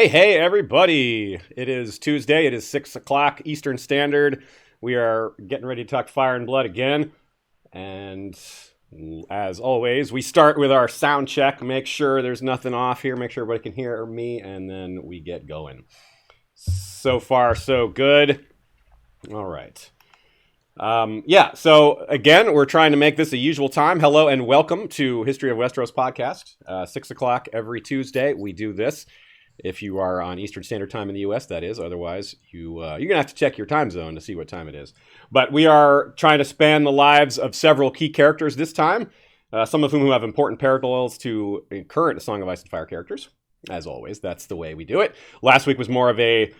Hey, everybody. It is Tuesday. It is 6 o'clock Eastern Standard. We are getting ready to talk Fire and Blood again. And as always, we start with our sound check. Make sure there's nothing off here. Make sure everybody can hear me. And then we get going. So far, so good. All right. So again, we're trying to make this a usual time. Hello and welcome to History of Westeros podcast. 6 o'clock every Tuesday. We do this. If you are on Eastern Standard Time in the U.S., that is. Otherwise, you're going to have to check your time zone to see what time it is. But we are trying to span the lives of several key characters this time, some of whom have important parallels to current Song of Ice and Fire characters. As always, that's the way we do it. Last week was more of a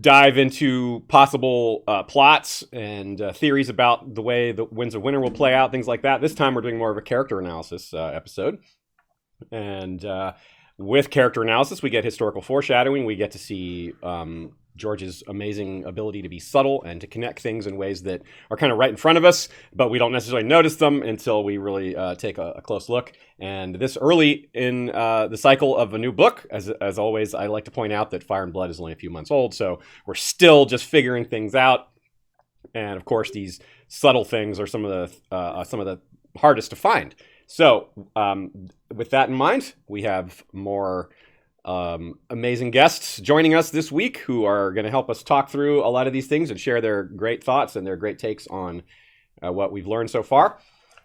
dive into possible plots and theories about the way the Winds of Winter will play out, things like that. This time we're doing more of a character analysis episode. And with character analysis, we get historical foreshadowing. We get to see George's amazing ability to be subtle and to connect things in ways that are kind of right in front of us, but we don't necessarily notice them until we really take a close look. And this early in the cycle of a new book, as always, I like to point out that Fire and Blood is only a few months old, so we're still just figuring things out. And of course, these subtle things are some of the hardest to find. So, with that in mind, we have more amazing guests joining us this week who are going to help us talk through a lot of these things and share their great thoughts and their great takes on what we've learned so far.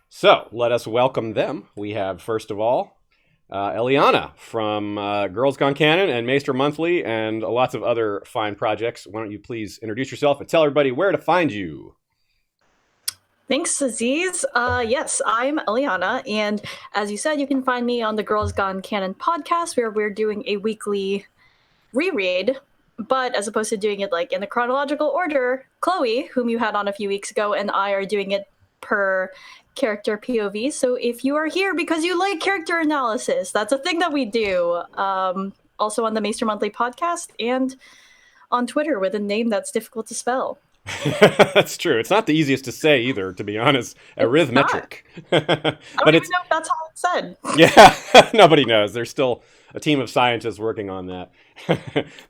So, let us welcome them. We have, first of all, Eliana from Gone Canon and Maester Monthly and lots of other fine projects. Why don't you please introduce yourself and tell everybody where to find you? Thanks, Aziz. Yes, I'm Eliana, and as you said, you can find me on the Gone Canon podcast, where we're doing a weekly reread, but as opposed to doing it like in the chronological order, Chloe, whom you had on a few weeks ago, and I are doing it per character POV. So if you are here because you like character analysis, that's a thing that we do. Also on the Maester Monthly podcast and on Twitter with a name that's difficult to spell. That's true. It's not the easiest to say either, to be honest. Arithmetric. I don't even know if that's how it's said. Yeah, nobody knows. There's still a team of scientists working on that.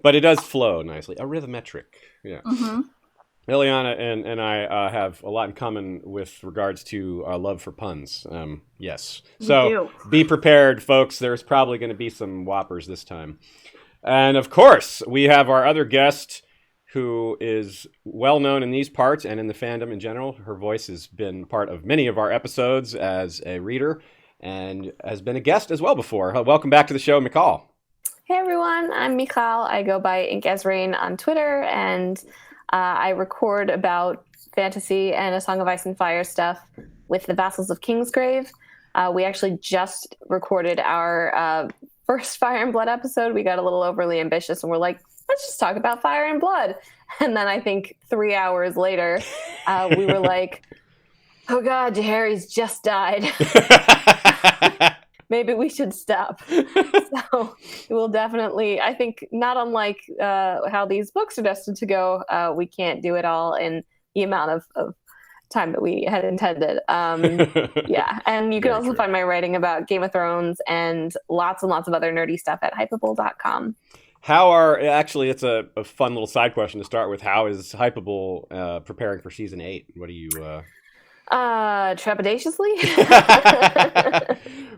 But it does flow nicely. Arithmetric. Yeah. Mm-hmm. Eliana and I have a lot in common with regards to our love for puns. Yes. So be prepared, folks. There's probably going to be some whoppers this time. And of course, we have our other guest, who is well known in these parts and in the fandom in general. Her voice has been part of many of our episodes as a reader and has been a guest as well before. Welcome back to the show, Michal. Hey everyone, I'm Michal. I go by InkAzRain on Twitter, and I record about fantasy and A Song of Ice and Fire stuff with the Vassals of Kingsgrave. We actually just recorded our first Fire and Blood episode. We got a little overly ambitious and we're like, let's just talk about Fire and Blood. And then I think 3 hours later, we were like, oh God, Harry's just died. Maybe we should stop. So we'll definitely, I think, not unlike how these books are destined to go, we can't do it all in the amount of time that we had intended. Yeah, and you can also find my writing about Game of Thrones and lots of other nerdy stuff at Hypable.com. It's a fun little side question to start with. How is Hypable preparing for season 8? What do you... Trepidatiously?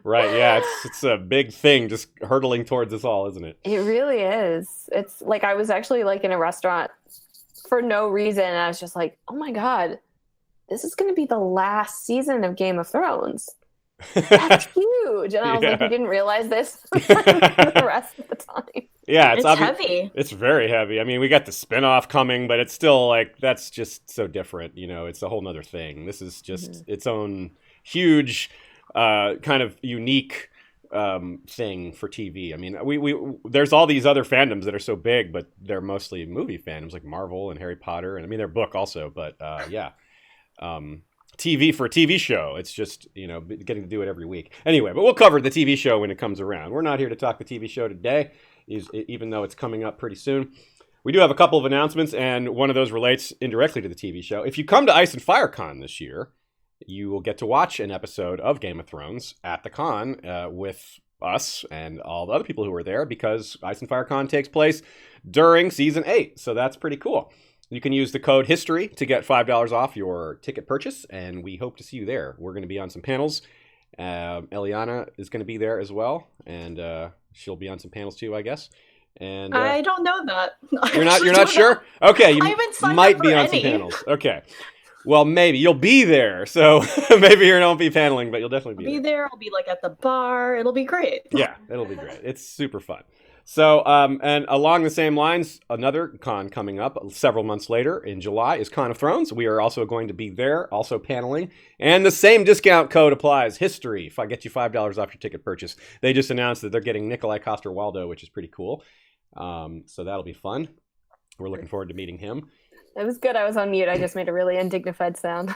Right, yeah, it's a big thing just hurtling towards us all, isn't it? It really is. It's like I was actually like in a restaurant for no reason, and I was just like, oh my God, this is going to be the last season of Game of Thrones. That's huge. And I was like, you didn't realize this the rest of the time. Yeah, it's heavy. It's very heavy. I mean, we got the spinoff coming, but it's still like, that's just so different. You know, it's a whole nother thing. This is just its own huge, kind of unique thing for TV. I mean, we there's all these other fandoms that are so big, but they're mostly movie fandoms like Marvel and Harry Potter. And I mean, they're book also, but TV for a TV show. It's just, getting to do it every week. Anyway, but we'll cover the TV show when it comes around. We're not here to talk the TV show today, even though it's coming up pretty soon. We do have a couple of announcements, and one of those relates indirectly to the TV show. If you come to Ice and Fire Con this year, you will get to watch an episode of Game of Thrones at the con with us and all the other people who are there, because Ice and Fire Con takes place during Season 8. So that's pretty cool. You can use the code HISTORY to get $5 off your ticket purchase, and we hope to see you there. We're going to be on some panels. Eliana is going to be there as well, and she'll be on some panels too, I guess. And I don't know that. You're not sure? Okay, you I haven't signed might up be for on some any. panels. Okay. Well, maybe. You'll be there, so maybe you won't be paneling, but you'll definitely I'll be there. I'll be like at the bar. It'll be great. Yeah, it'll be great. It's super fun. So, and along the same lines, another con coming up several months later in July is Con of Thrones. We are also going to be there, also paneling. And the same discount code applies, HISTORY, if I get you $5 off your ticket purchase. They just announced that they're getting Nikolai Coster-Waldau, which is pretty cool. So that'll be fun. We're looking forward to meeting him. It was good. I was on mute. I just made a really undignified sound.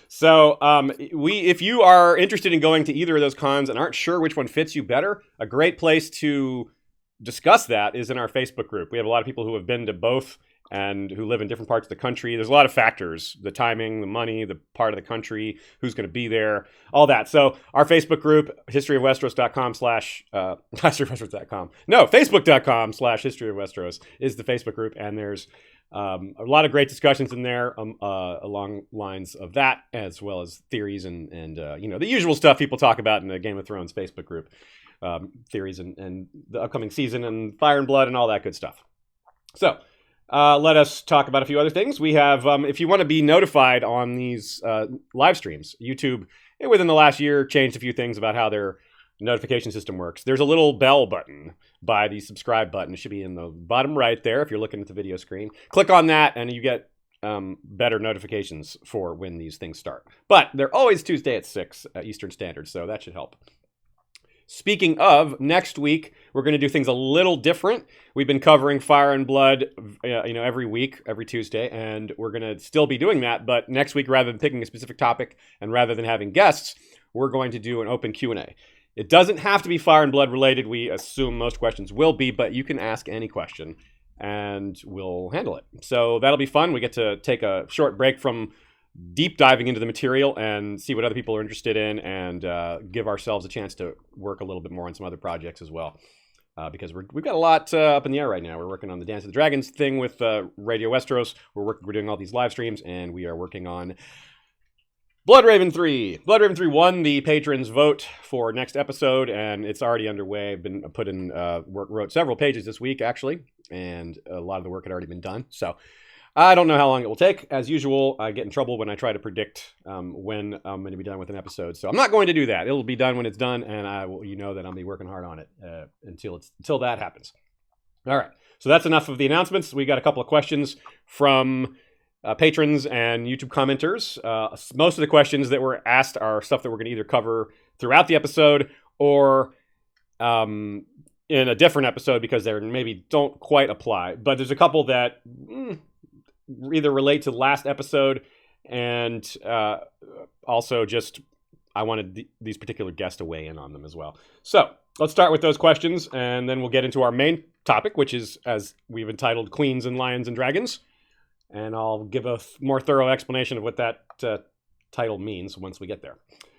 So, if you are interested in going to either of those cons and aren't sure which one fits you better, a great place to discuss that is in our Facebook group. We have a lot of people who have been to both and who live in different parts of the country. There's a lot of factors: the timing, the money, the part of the country, who's going to be there, all that. So our Facebook group, historyofwesteros.com facebook.com/historyofwesteros is the Facebook group, and there's a lot of great discussions in there along lines of that, as well as theories and the usual stuff people talk about in the Game of Thrones Facebook group, theories and the upcoming season and Fire and Blood and all that good stuff. So let us talk about a few other things. We have, if you want to be notified on these live streams, YouTube, within the last year, changed a few things about how their notification system works. There's a little bell button by the subscribe button. It should be in the bottom right there if you're looking at the video screen. Click on that and you get better notifications for when these things start. But they're always Tuesday at 6 Eastern Standard, so that should help. Speaking of, next week, we're going to do things a little different. We've been covering Fire and Blood, every week, every Tuesday, and we're going to still be doing that. But next week, rather than picking a specific topic and rather than having guests, we're going to do an open Q&A. It doesn't have to be Fire and Blood related. We assume most questions will be, but you can ask any question and we'll handle it. So that'll be fun. We get to take a short break from deep diving into the material and see what other people are interested in, and give ourselves a chance to work a little bit more on some other projects as well. Because we've got a lot up in the air right now. We're working on the Dance of the Dragons thing with Radio Westeros. We're doing all these live streams, and we are working on Bloodraven 3. Bloodraven 3 won the patrons' vote for next episode, and it's already underway. I've been put in wrote several pages this week, actually, and a lot of the work had already been done. So I don't know how long it will take. As usual, I get in trouble when I try to predict when I'm going to be done with an episode. So I'm not going to do that. It'll be done when it's done, and that I'll be working hard on it until that happens. All right. So that's enough of the announcements. We got a couple of questions from patrons and YouTube commenters. Most of the questions that were asked are stuff that we're going to either cover throughout the episode or in a different episode because they maybe don't quite apply. But there's a couple that either relate to the last episode and also just I wanted these particular guests to weigh in on them as well. So let's start with those questions, and then we'll get into our main topic, which is, as we've entitled, Queens and Lions and Dragons. And I'll give a more thorough explanation of what that title means once we get there.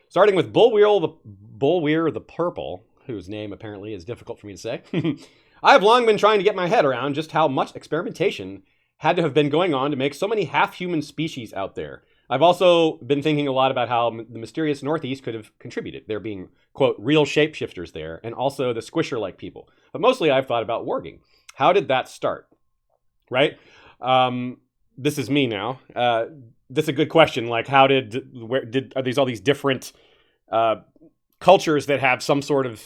Starting with Bullweir the Purple, whose name apparently is difficult for me to say. I have long been trying to get my head around just how much experimentation had to have been going on to make so many half-human species out there. I've also been thinking a lot about how the mysterious Northeast could have contributed. There being, quote, real shapeshifters there, and also the squisher-like people. But mostly I've thought about warging. How did that start? Right? This is me now. That's a good question. Like, are these all these different cultures that have some sort of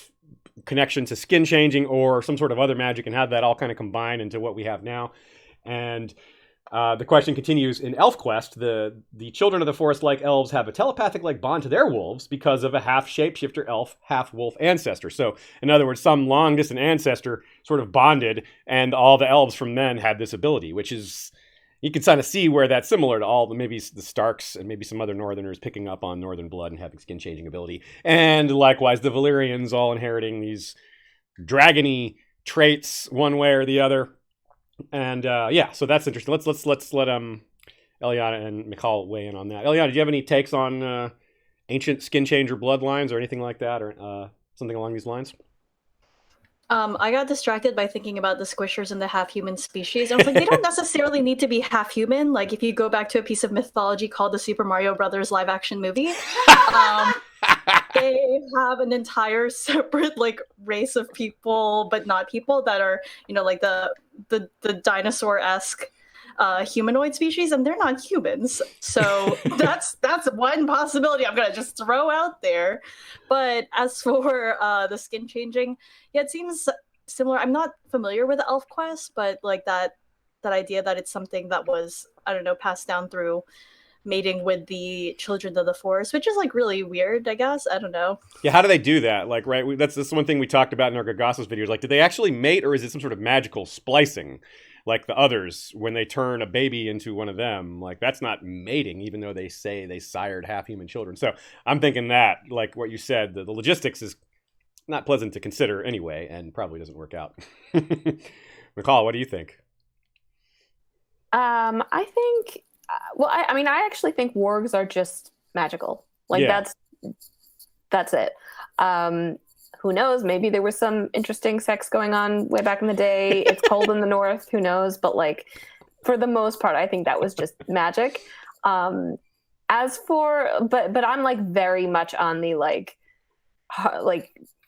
connection to skin changing or some sort of other magic, and how that all kind of combine into what we have now? And the question continues, in ElfQuest, the children of the forest-like elves have a telepathic-like bond to their wolves because of a half-shapeshifter elf, half-wolf ancestor. So, in other words, some long-distant ancestor sort of bonded, and all the elves from then had this ability, which is, you can kind of see where that's similar to maybe the Starks and maybe some other Northerners picking up on Northern blood and having skin-changing ability. And likewise, the Valyrians all inheriting these dragony traits one way or the other. And so that's interesting. Let's let Eliana and Michal weigh in on that. Eliana, do you have any takes on ancient skin changer bloodlines or anything like that, or something along these lines? I got distracted by thinking about the squishers and the half-human species. I was like, they don't necessarily need to be half-human. Like, if you go back to a piece of mythology called the Super Mario Brothers live-action movie, they have an entire separate like race of people, but not people, that are, you know, like the dinosaur-esque humanoid species, and they're not humans. So that's one possibility I'm gonna just throw out there. But as for the skin changing, yeah, it seems similar. I'm not familiar with Elf Quest, but like that idea that it's something that was, I don't know, passed down through mating with the children of the forest, which is like really weird, I guess. I don't know. Yeah, how do they do that? Like, right, that's one thing we talked about in our Gargassos videos. Like, did they actually mate, or is it some sort of magical splicing? Like the others, when they turn a baby into one of them, like that's not mating, even though they say they sired half-human children. So I'm thinking that, like what you said, the logistics is not pleasant to consider anyway, and probably doesn't work out. Michal, what do you think? I think, well, I mean, I actually think wargs are just magical. Like that's it. Who knows? Maybe there was some interesting sex going on way back in the day. It's cold in the north. Who knows? But like, for the most part, I think that was just magic. As for, but I'm like very much on the like,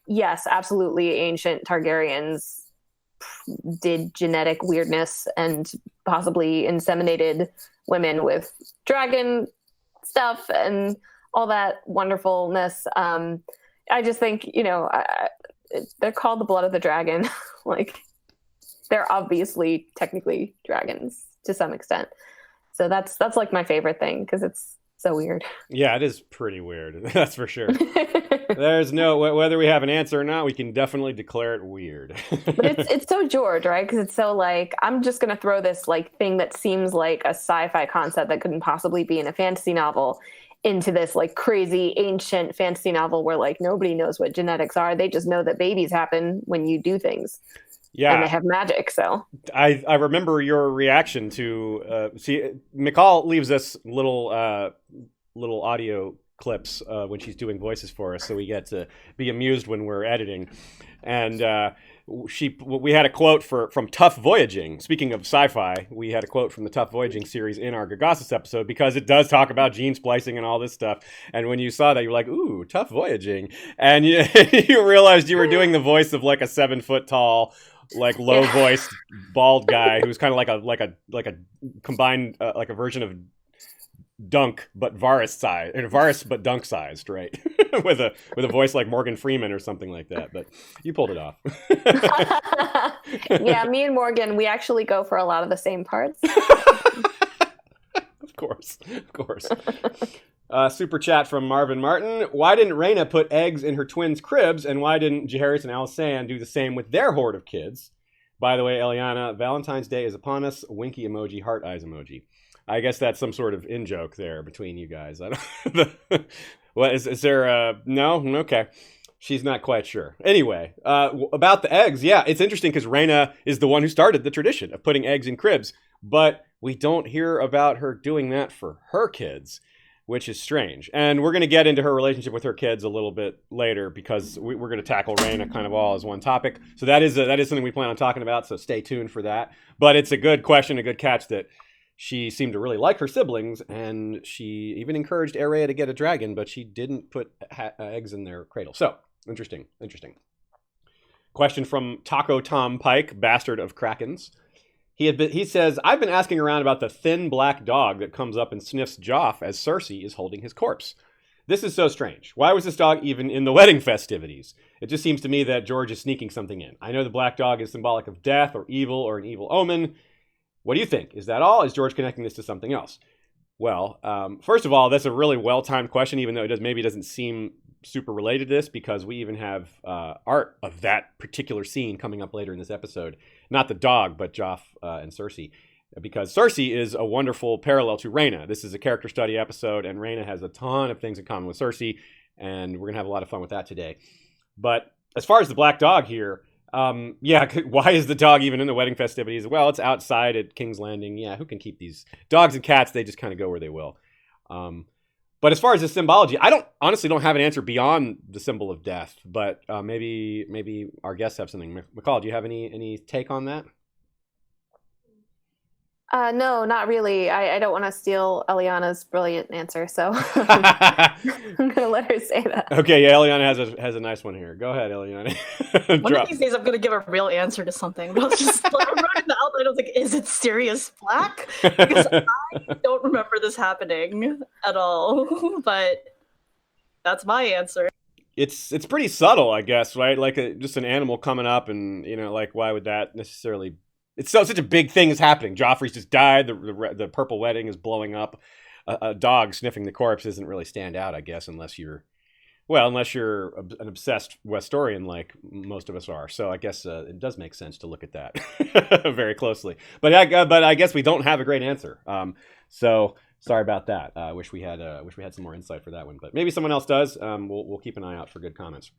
yes, absolutely. Ancient Targaryens did genetic weirdness and possibly inseminated women with dragon stuff and all that wonderfulness. I just think, you know, they're called the blood of the dragon. Like, they're obviously technically dragons to some extent. So that's like my favorite thing, because it's so weird. Yeah, it is pretty weird. That's for sure. There's no, whether we have an answer or not, we can definitely declare it weird. But it's so George, right? Because it's so like, I'm just going to throw this like thing that seems like a sci-fi concept that couldn't possibly be in a fantasy novel into this like crazy ancient fantasy novel where like nobody knows what genetics are. They just know that babies happen when you do things. Yeah. And they have magic. So I remember your reaction to see Michal leaves us little audio clips when she's doing voices for us, so we get to be amused when we're editing. And we had a quote from Tough Voyaging. Speaking of sci-fi, we had a quote from the Tough Voyaging series in our Gargassos episode, because it does talk about gene splicing and all this stuff. And when you saw that, you were like, "Ooh, Tough Voyaging," and you realized you were doing the voice of like a 7-foot tall, like low voiced bald guy who's kind of like a combined like a version of Dunk but Varys size, and Varys but Dunk sized, right? with a voice like Morgan Freeman or something like that. But you pulled it off. Yeah, me and Morgan, we actually go for a lot of the same parts. Of course. Super chat from Marvin Martin. Why didn't Rhaena put eggs in her twins' cribs, and why didn't Jaehaerys and Alysanne do the same with their horde of kids? By the way, Eliana, Valentine's Day is upon us. Winky emoji, heart eyes emoji. I guess that's some sort of in-joke there between you guys. I don't. What is there? No? Okay. She's not quite sure. Anyway, about the eggs, yeah, it's interesting because Rhaena is the one who started the tradition of putting eggs in cribs, but we don't hear about her doing that for her kids, which is strange. And we're going to get into her relationship with her kids a little bit later, because we're going to tackle Rhaena kind of all as one topic. So that is something we plan on talking about, so stay tuned for that. But it's a good question, a good catch, that she seemed to really like her siblings, and she even encouraged Rhaena to get a dragon, but she didn't put eggs in their cradle. So, interesting. Question from Taco Tom Pike, bastard of Krakens. He says, I've been asking around about the thin black dog that comes up and sniffs Joff as Cersei is holding his corpse. This is so strange. Why was this dog even in the wedding festivities? It just seems to me that George is sneaking something in. I know the black dog is symbolic of death or evil or an evil omen. What do you think? Is that all? Is George connecting this to something else? Well, first of all, that's a really well-timed question, even though it doesn't seem super related to this, because we even have art of that particular scene coming up later in this episode. Not the dog, but Joff and Cersei. Because Cersei is a wonderful parallel to Rhaena. This is a character study episode, and Rhaena has a ton of things in common with Cersei, and we're going to have a lot of fun with that today. But as far as the black dog here, why is the dog even in the wedding festivities? Well, it's outside at King's Landing. Yeah, who can keep these dogs and cats? They just kind of go where they will. But as far as the symbology, I honestly don't have an answer beyond the symbol of death. But maybe our guests have something. Michal, do you have any take on that? No, not really. I don't want to steal Eliana's brilliant answer, so I'm going to let her say that. Okay, yeah, Eliana has a nice one here. Go ahead, Eliana. One of these days I'm going to give a real answer to something. But I was just I wrote in the outline, I was like, is it Sirius Black? Because I don't remember this happening at all. But that's my answer. It's pretty subtle, I guess, right? Like just an animal coming up, and like why would that necessarily? It's such a big thing is happening. Joffrey's just died. The purple wedding is blowing up. A dog sniffing the corpse doesn't really stand out, I guess, unless you're an obsessed Westorian like most of us are. So I guess it does make sense to look at that very closely. But I guess we don't have a great answer. So sorry about that. I wish we had some more insight for that one. But maybe someone else does. We'll keep an eye out for good comments.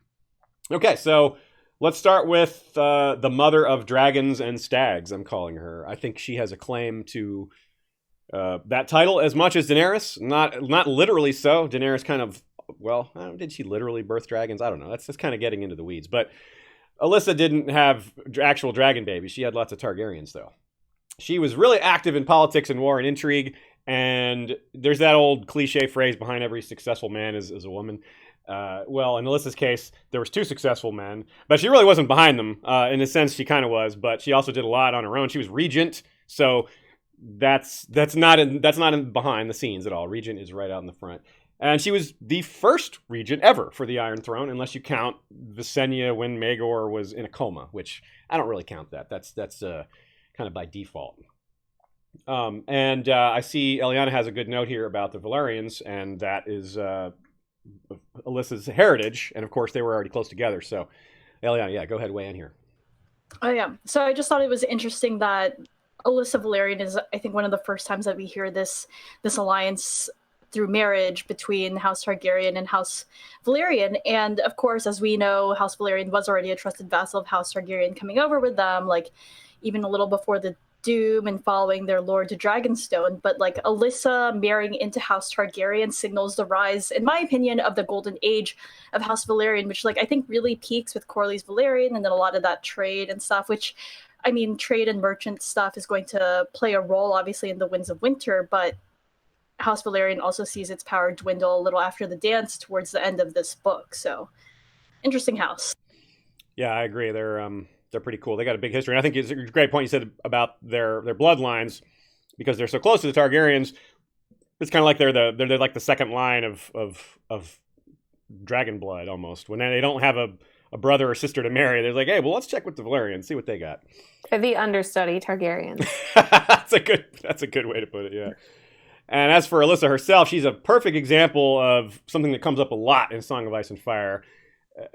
Okay, so. Let's start with the mother of dragons and stags, I'm calling her. I think she has a claim to that title as much as Daenerys. Not literally so. Daenerys kind of, did she literally birth dragons? I don't know. That's just kind of getting into the weeds. But Alyssa didn't have actual dragon babies. She had lots of Targaryens, though. She was really active in politics and war and intrigue. And there's that old cliche phrase, behind every successful man is a woman. In Alyssa's case, there was 2 successful men, but she really wasn't behind them. In a sense, she kind of was, but she also did a lot on her own. She was regent, so that's not behind the scenes at all. Regent is right out in the front, and she was the first regent ever for the Iron Throne, unless you count Visenya when Maegor was in a coma, which I don't really count that. That's kind of by default. I see Eliana has a good note here about the Valyrians, and that is Alyssa's heritage, and of course they were already close together. So Eliana, go ahead, weigh in here. Oh yeah, so I just thought it was interesting that Alyssa Valyrian is, I think, one of the first times that we hear this alliance through marriage between House Targaryen and House Valyrian. And of course, as we know, House Valyrian was already a trusted vassal of House Targaryen, coming over with them, like even a little before the Doom and following their lord to Dragonstone. But like Alyssa marrying into House Targaryen signals the rise, in my opinion, of the golden age of House Valyrian, which I think really peaks with Corlys Valyrian, and then a lot of that trade and stuff, which trade and merchant stuff is going to play a role obviously in the Winds of Winter, but House Valyrian also sees its power dwindle a little after the dance towards the end of this book. So interesting house. Yeah, I agree. They're pretty cool. They got a big history. And I think it's a great point you said about their bloodlines, because they're so close to the Targaryens. It's kind of like they're like the second line of dragon blood almost. When they don't have a brother or sister to marry, they're like, hey, well, let's check with the Valyrians, see what they got. They're the understudy Targaryens. That's a good way to put it. Yeah. And as for Alyssa herself, she's a perfect example of something that comes up a lot in Song of Ice and Fire,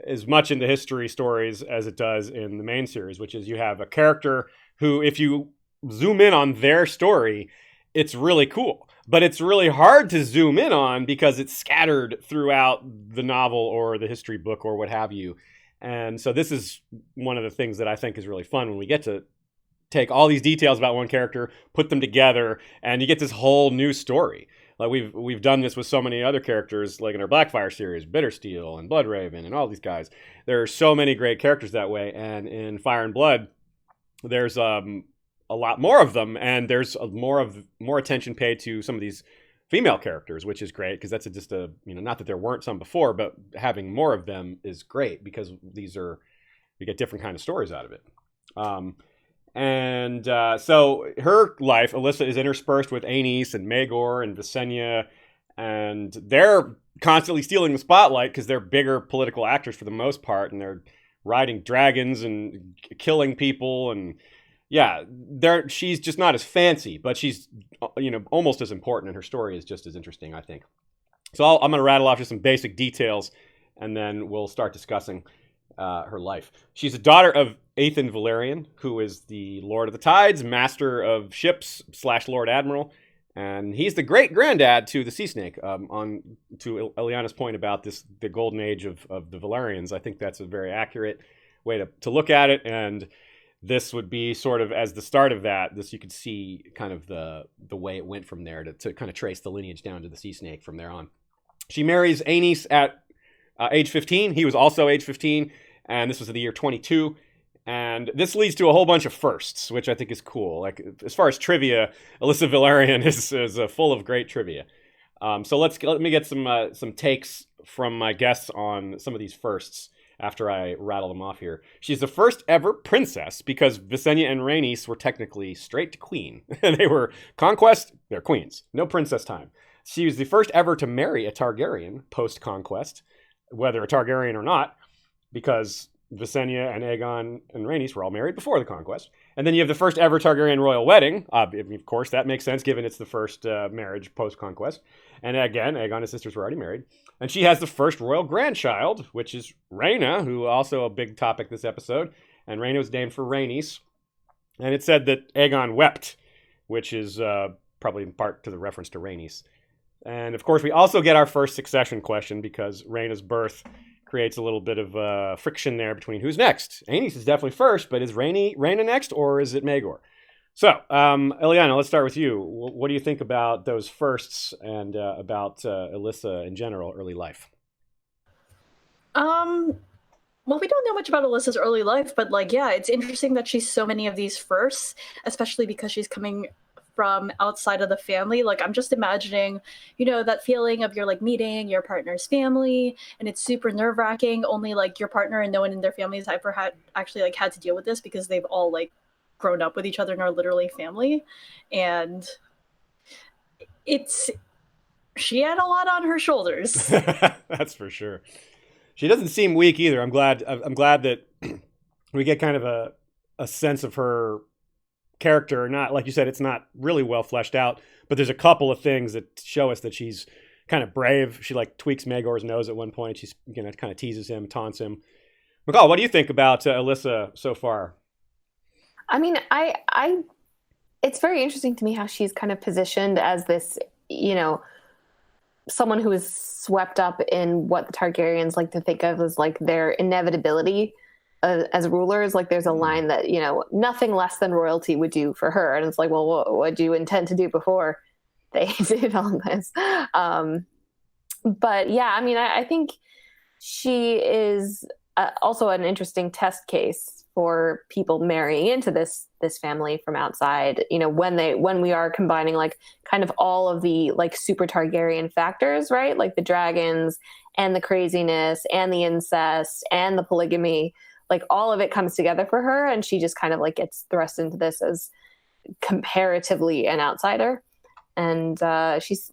as much in the history stories as it does in the main series, which is you have a character who, if you zoom in on their story, it's really cool. But it's really hard to zoom in on because it's scattered throughout the novel or the history book or what have you. And so this is one of the things that I think is really fun when we get to take all these details about one character, put them together, and you get this whole new story. Like we've done this with so many other characters, like in our Blackfire series, Bittersteel and Bloodraven and all these guys. There are so many great characters that way, and in Fire and Blood, there's a lot more of them, and there's more attention paid to some of these female characters, which is great because that's just not that there weren't some before, but having more of them is great because we get different kind of stories out of it. So her life, Alyssa, is interspersed with Aenys and Maegor and Visenya, and they're constantly stealing the spotlight because they're bigger political actors for the most part, and they're riding dragons and killing people, and yeah, she's just not as fancy, but she's almost as important, and her story is just as interesting, I think. So I'm going to rattle off just some basic details, and then we'll start discussing her life. She's a daughter of Aethan Valerian, who is the Lord of the Tides, Master of Ships / Lord Admiral, and he's the great granddad to the Sea Snake. To Eliana's point about the golden age of the Valyrians, I think that's a very accurate way to look at it, and this would be sort of as the start of that. This you could see kind of the way it went from there to kind of trace the lineage down to the Sea Snake from there on. She marries Aenys at age 15. He was also age 15, and this was the year 22. And this leads to a whole bunch of firsts, which I think is cool. Like, as far as trivia, Alyssa Velaryon is full of great trivia. So let me get some takes from my guests on some of these firsts after I rattle them off here. She's the first ever princess because Visenya and Rhaenys were technically straight to queen. They were conquest, they're queens. No princess time. She was the first ever to marry a Targaryen post-conquest, whether a Targaryen or not, because Visenya and Aegon and Rhaenys were all married before the conquest. And then you have the first ever Targaryen royal wedding. Of course, that makes sense given it's the first marriage post-conquest. And again, Aegon and his sisters were already married. And she has the first royal grandchild, which is Rhaena, who also a big topic this episode. And Rhaena was named for Rhaenys. And it said that Aegon wept, which is probably in part to the reference to Rhaenys. And of course, we also get our first succession question because Rhaena's birth creates a little bit of friction there between who's next. Aenys is definitely first, but is Rhaena next, or is it Maegor? So, Eliana, let's start with you. What do you think about those firsts and about Alyssa in general, early life? Well, we don't know much about Alyssa's early life, but yeah, it's interesting that she's so many of these firsts, especially because she's coming from outside of the family. I'm just imagining, that feeling of you're meeting your partner's family, and it's super nerve-wracking. Only your partner and no one in their families ever had to deal with this because they've all grown up with each other and are literally family. And she had a lot on her shoulders. That's for sure. She doesn't seem weak either. I'm glad that we get kind of a sense of her character. Not, like you said, it's not really well fleshed out, but there's a couple of things that show us that she's kind of brave. She tweaks Maegor's nose at one point. She's kind of teases him, taunts him. Michal, what do you think about Alyssa so far? I mean, it's very interesting to me how she's kind of positioned as this, someone who is swept up in what the Targaryens like to think of as their inevitability as rulers. There's a line that, nothing less than royalty would do for her. And it's well, what do you intend to do before they did all this? But yeah, I mean, I think she is also an interesting test case for people marrying into this family from outside, when we are combining kind of all of the super Targaryen factors, right? The dragons and the craziness and the incest and the polygamy, all of it comes together for her, and she just kind of gets thrust into this as comparatively an outsider. And she's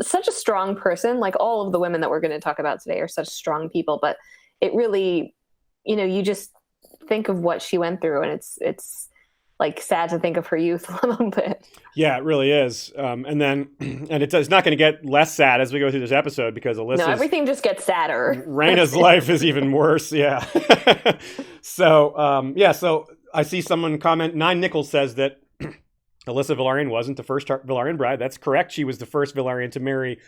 such a strong person. All of the women that we're going to talk about today are such strong people, but it really, you just think of what she went through, and it's sad to think of her youth a little bit. Yeah, it really is. And it's not going to get less sad as we go through this episode because Alyssa's... No, everything just gets sadder. Rhaena's life is even worse, yeah. So I see someone comment, Nine Nichols says that Alyssa Velaryon wasn't the first Velaryon bride. That's correct. She was the first Velaryon to marry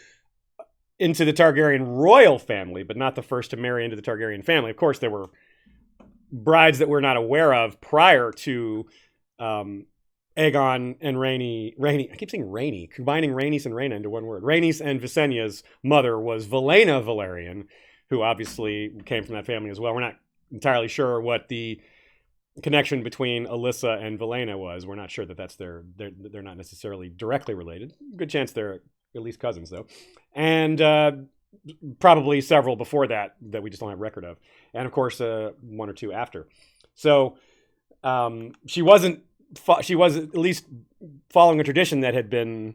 into the Targaryen royal family, but not the first to marry into the Targaryen family. Of course, there were brides that we're not aware of prior to Aegon and Rhaenys. I keep saying Rhaenys, combining Rhaenys and Rhaena into one word. Rhaenys and Visenya's mother was Valyna Velaryon, who obviously came from that family as well. We're not entirely sure what the connection between Alyssa and Valyna was. We're not sure that they're not necessarily directly related. Good chance they're at least cousins, though. And probably several before that we just don't have record of. And of course, one or two after. So she was at least following a tradition that had been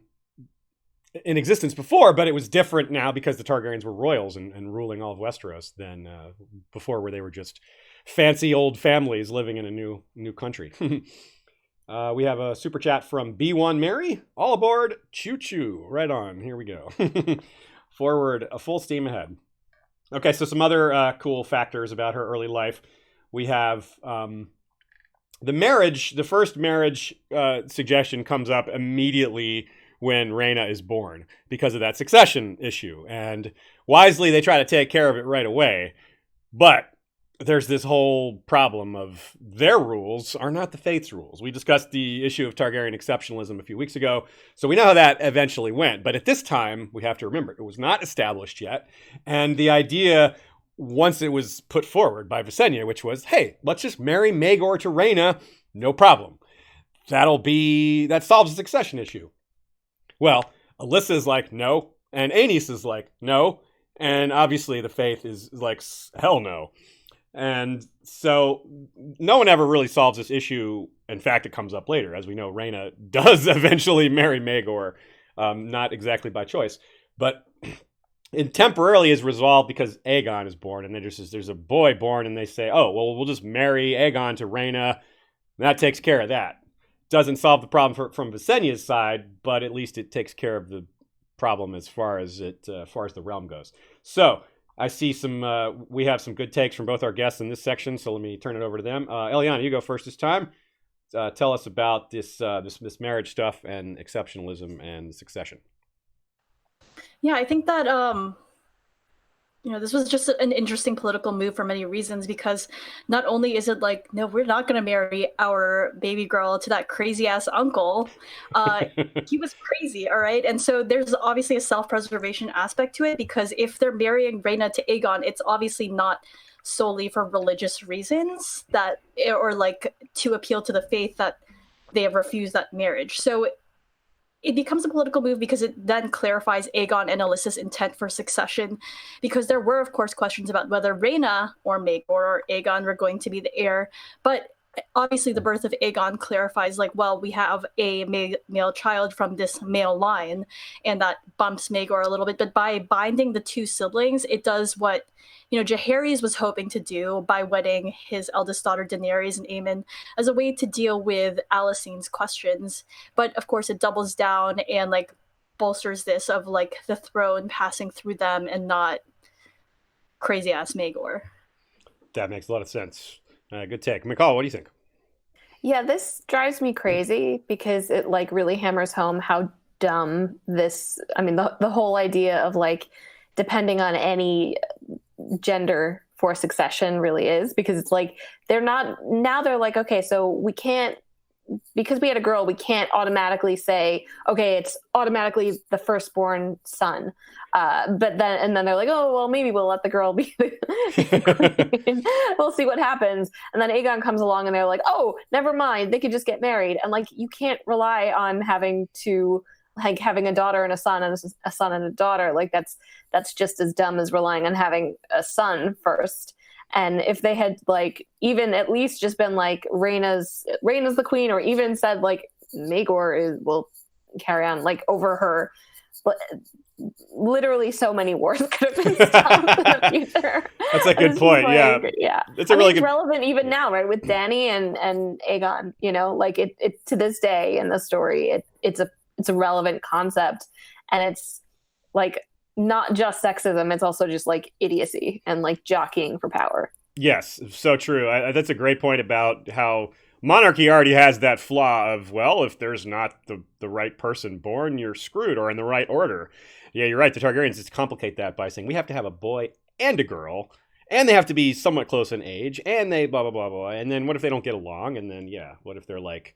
in existence before, but it was different now because the Targaryens were royals and ruling all of Westeros than before, where they were just fancy old families living in a new country. We have a super chat from B1 Mary. All aboard, choo choo. Right on. Here we go. Forward, a full steam ahead. Okay, so some other cool factors about her early life. We have the first marriage suggestion comes up immediately when Rhaena is born because of that succession issue. And wisely, they try to take care of it right away. But there's this whole problem of their rules are not the Faith's rules. We discussed the issue of Targaryen exceptionalism a few weeks ago, so we know how that eventually went. But at this time, we have to remember, it was not established yet. And the idea, once it was put forward by Visenya, which was, hey, let's just marry Maegor to Rhaena, no problem. That solves the succession issue. Well, Alyssa is like, no. And Aenys is like, no. And obviously the Faith is like, hell no. And so no one ever really solves this issue. In fact, it comes up later. As we know, Rhaena does eventually marry Maegor, not exactly by choice. But it temporarily is resolved because Aegon is born. And there's a boy born, and they say, oh, well, we'll just marry Aegon to Rhaena. That takes care of that. Doesn't solve the problem from Visenya's side, but at least it takes care of the problem as far as the realm goes. So I see we have some good takes from both our guests in this section, so let me turn it over to them. Eliana, you go first this time. Tell us about this marriage stuff and exceptionalism and succession. Yeah, I think that this was just an interesting political move for many reasons, because not only is it like, no, we're not going to marry our baby girl to that crazy ass uncle. He was crazy, all right? And so there's obviously a self-preservation aspect to it, because if they're marrying Rhaena to Aegon, it's obviously not solely for religious reasons or like to appeal to the Faith that they have refused that marriage. So it becomes a political move because it then clarifies Aegon and Alyssa's intent for succession, because there were, of course, questions about whether Rhaena or Maegor or Aegon were going to be the heir. But obviously the birth of Aegon clarifies, like, well, we have a male child from this male line, and that bumps Maegor a little bit. But by binding the two siblings, it does what Jaehaerys was hoping to do by wedding his eldest daughter Daenerys and Aemon as a way to deal with Alysanne's questions. But of course it doubles down and like bolsters this of like the throne passing through them and not crazy ass Maegor. That makes a lot of sense. Good take. Michal, what do you think? Yeah, this drives me crazy because it like really hammers home how dumb the whole idea of like depending on any gender for succession really is, because it's like they're like, okay, so we can't, because we had a girl, we can't automatically say, okay, it's automatically the firstborn son. But then they're like, oh, well, maybe we'll let the girl be the queen. We'll see what happens. And then Aegon comes along and they're like, oh, never mind, they could just get married. And like, you can't rely on having a daughter and a son and a son and a daughter. Like that's just as dumb as relying on having a son first. And if they had like even at least just been like Rhaena's the queen, or even said like Maegor will carry on like over her, but literally so many wars could have been stopped in the future. That's a good point. Yeah. It's really it's relevant even now, right? With Dany and Aegon, like it to this day in the story, it's a relevant concept, and it's like not just sexism, it's also just like idiocy and like jockeying for power. Yes, so true. That's a great point about how monarchy already has that flaw of, well, if there's not the right person born, you're screwed, or in the right order. Yeah, you're right. The Targaryens just complicate that by saying we have to have a boy and a girl, and they have to be somewhat close in age, and they blah, blah, blah, blah. And then what if they don't get along? And then, what if they're like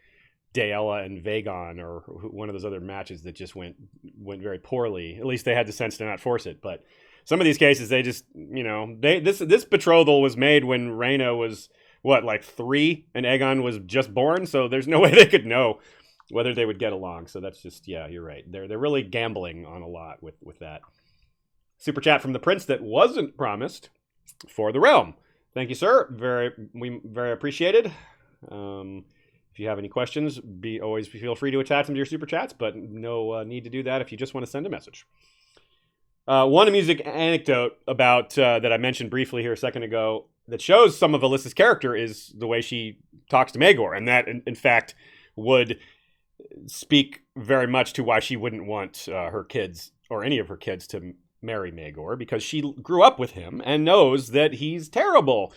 Daella and Vaegon, or one of those other matches that just went very poorly? At least they had the sense to not force it. But some of these cases, they just, this betrothal was made when Rhaena was, like 3, and Aegon was just born, so there's no way they could know whether they would get along. So that's just, you're right. They're really gambling on a lot with that. Super chat from the Prince that wasn't promised for the realm. Thank you, sir. We very appreciated. If you have any questions, always feel free to attach them to your super chats, but no need to do that if you just want to send a message. One amusing anecdote about that I mentioned briefly here a second ago that shows some of Alyssa's character is the way she talks to Maegor, and that, in fact, would speak very much to why she wouldn't want her kids or any of her kids to marry Maegor, because she grew up with him and knows that he's terrible.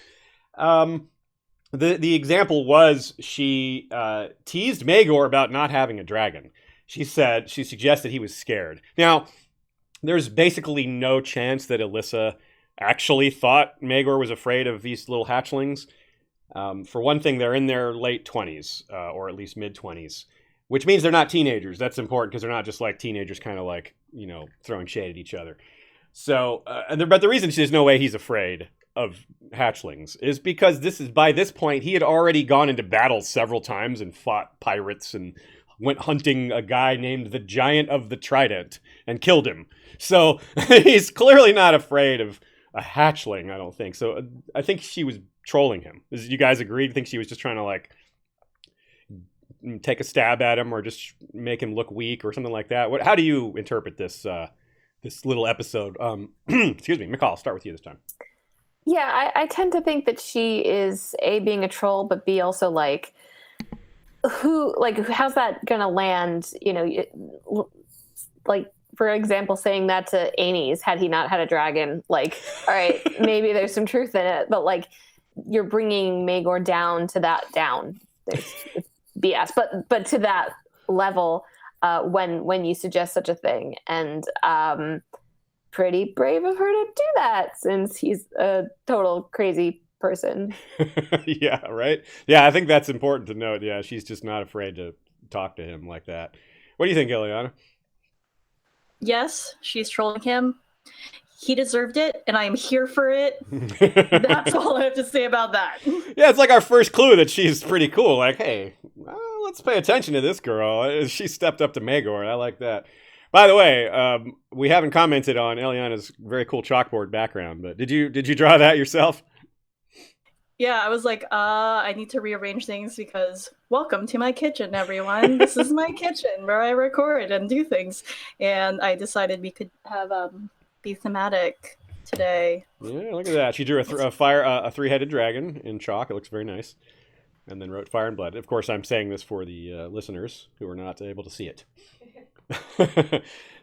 The example was she teased Maegor about not having a dragon. She suggested he was scared. Now, there's basically no chance that Alyssa actually thought Maegor was afraid of these little hatchlings. For one thing, they're in their late 20s, or at least mid-20s, which means they're not teenagers. That's important because they're not just like teenagers kind of like, throwing shade at each other. So, but the reason there's no way he's afraid of hatchlings is because by this point, he had already gone into battle several times and fought pirates and went hunting a guy named the Giant of the Trident and killed him. So he's clearly not afraid of a hatchling, I don't think. So I think she was trolling him. You guys agree? Do you think she was just trying to like take a stab at him or just make him look weak or something like that? How do you interpret this little episode? Excuse me, Michal, I'll start with you this time. Yeah, I tend to think that she is A, being a troll, but B, also like how's that gonna land? Like, for example, saying that to Aenys had he not had a dragon. Like, all right, maybe there's some truth in it, but like you're bringing Maegor down to that it's BS, but to that level when you suggest such a thing, and pretty brave of her to do that since he's a total crazy person. Yeah, right? Yeah, I think that's important to note. Yeah, she's just not afraid to talk to him like that. What do you think, Eliana? Yes, she's trolling him. He deserved it, and I am here for it. That's all I have to say about that. Yeah, it's like our first clue that she's pretty cool. Like, hey, let's pay attention to this girl. She stepped up to Maegor. I like that. By the way, we haven't commented on Eliana's very cool chalkboard background, but did you draw that yourself? Yeah, I was like, I need to rearrange things because welcome to my kitchen, everyone. This is my kitchen where I record and do things. And I decided we could have be thematic today. Yeah, look at that. She drew a three-headed dragon in chalk. It looks very nice. And then wrote Fire and Blood. Of course, I'm saying this for the listeners who are not able to see it.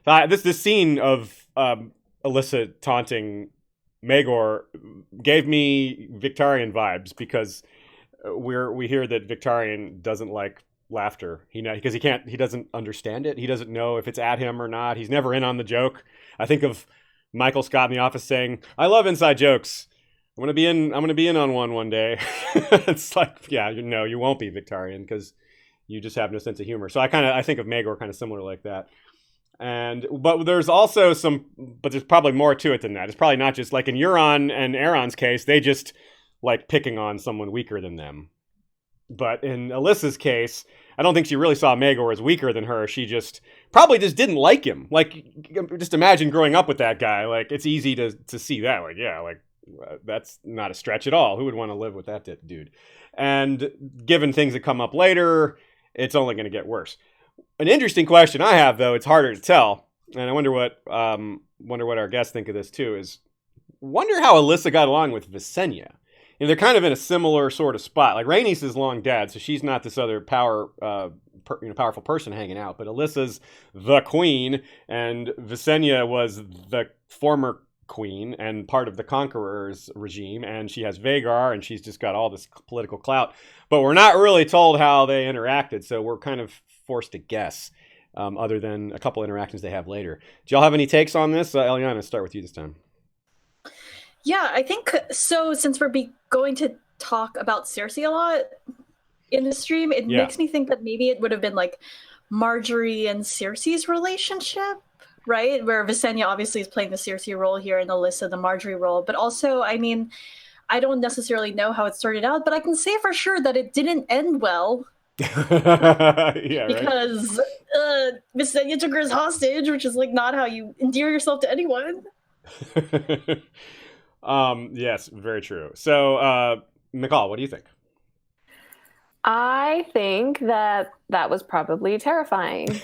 This scene of Alyssa taunting Maegor gave me Victarion vibes because we hear that Victarion doesn't like laughter. He doesn't understand it. He doesn't know if it's at him or not. He's never in on the joke. I think of Michael Scott in The Office saying, "I love inside jokes. I'm gonna be in on one day." It's like, yeah, you won't be Victarion because you just have no sense of humor. So I think of Maegor kind of similar like that. But there's also but there's probably more to it than that. It's probably not just like in Euron and Aeron's case, they just like picking on someone weaker than them. But in Alyssa's case, I don't think she really saw Maegor as weaker than her. She probably just didn't like him. Like, just imagine growing up with that guy. Like, it's easy to see that. Like, yeah, like that's not a stretch at all. Who would want to live with that dude? And given things that come up later, it's only going to get worse. An interesting question I have, though, it's harder to tell, and I wonder what our guests think of this too. Is wonder how Alyssa got along with Visenya. They're kind of in a similar sort of spot. Like Rhaenys is long dead, so she's not this other powerful person hanging out. But Alyssa's the queen, and Visenya was the former queen and part of the Conqueror's regime, and she has Vhagar, and she's just got all this political clout. But we're not really told how they interacted, so we're kind of forced to guess, other than a couple interactions they have later. Do y'all have any takes on this? Eliana, start with you this time. Yeah, I think so. Since we're going to talk about Cersei a lot in the stream, it makes me think that maybe it would have been like Marjorie and Cersei's relationship, right? Where Visenya obviously is playing the Cersei role here and Alyssa the Marjorie role. But also, I mean, I don't necessarily know how it started out, but I can say for sure that it didn't end well. Yeah, because Visenya took her as hostage, which is like not how you endear yourself to anyone. Yes, very true. So, Michal, what do you think? I think that was probably terrifying.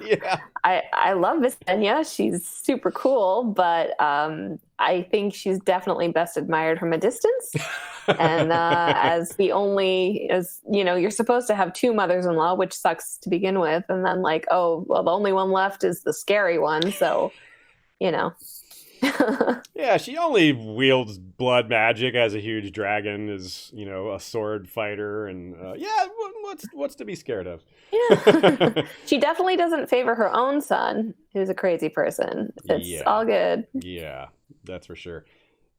Yeah. I love Visenya. She's super cool, but I think she's definitely best admired from a distance. And as you're supposed to have two mothers-in-law, which sucks to begin with, and then like, oh, well, the only one left is the scary one. So, Yeah, she only wields blood magic as a huge dragon, is a sword fighter, and what's to be scared of? Yeah, she definitely doesn't favor her own son, who's a crazy person. It's all good. Yeah, That's for sure.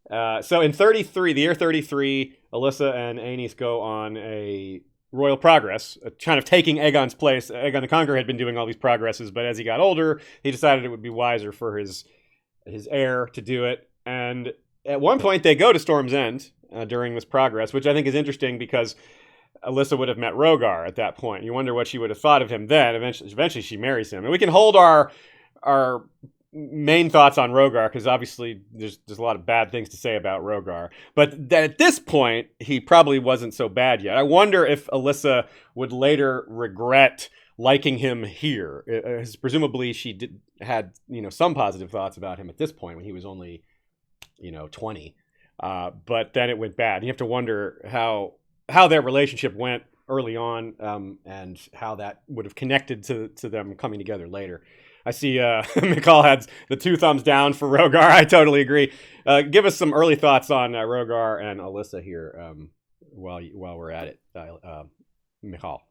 So in 33, the year 33, Alyssa and Aenys go on a royal progress, kind of taking Aegon's place. Aegon the Conqueror had been doing all these progresses, but as he got older, he decided it would be wiser for his heir to do it. And at one point, they go to Storm's End during this progress, which I think is interesting because Alyssa would have met Rhaegar at that point. You wonder what she would have thought of him then. Eventually she marries him. And we can hold our main thoughts on Rhaegar, because obviously there's a lot of bad things to say about Rhaegar. But that at this point, he probably wasn't so bad yet. I wonder if Alyssa would later regret liking him here. Presumably she had some positive thoughts about him at this point when he was only 20. But then it went bad. You have to wonder how their relationship went early on, and how that would have connected to them coming together later. I see Michal had the 2 thumbs down for Rhaegar. I totally agree. Give us some early thoughts on Rhaegar and Alyssa here while we're at it, Michal.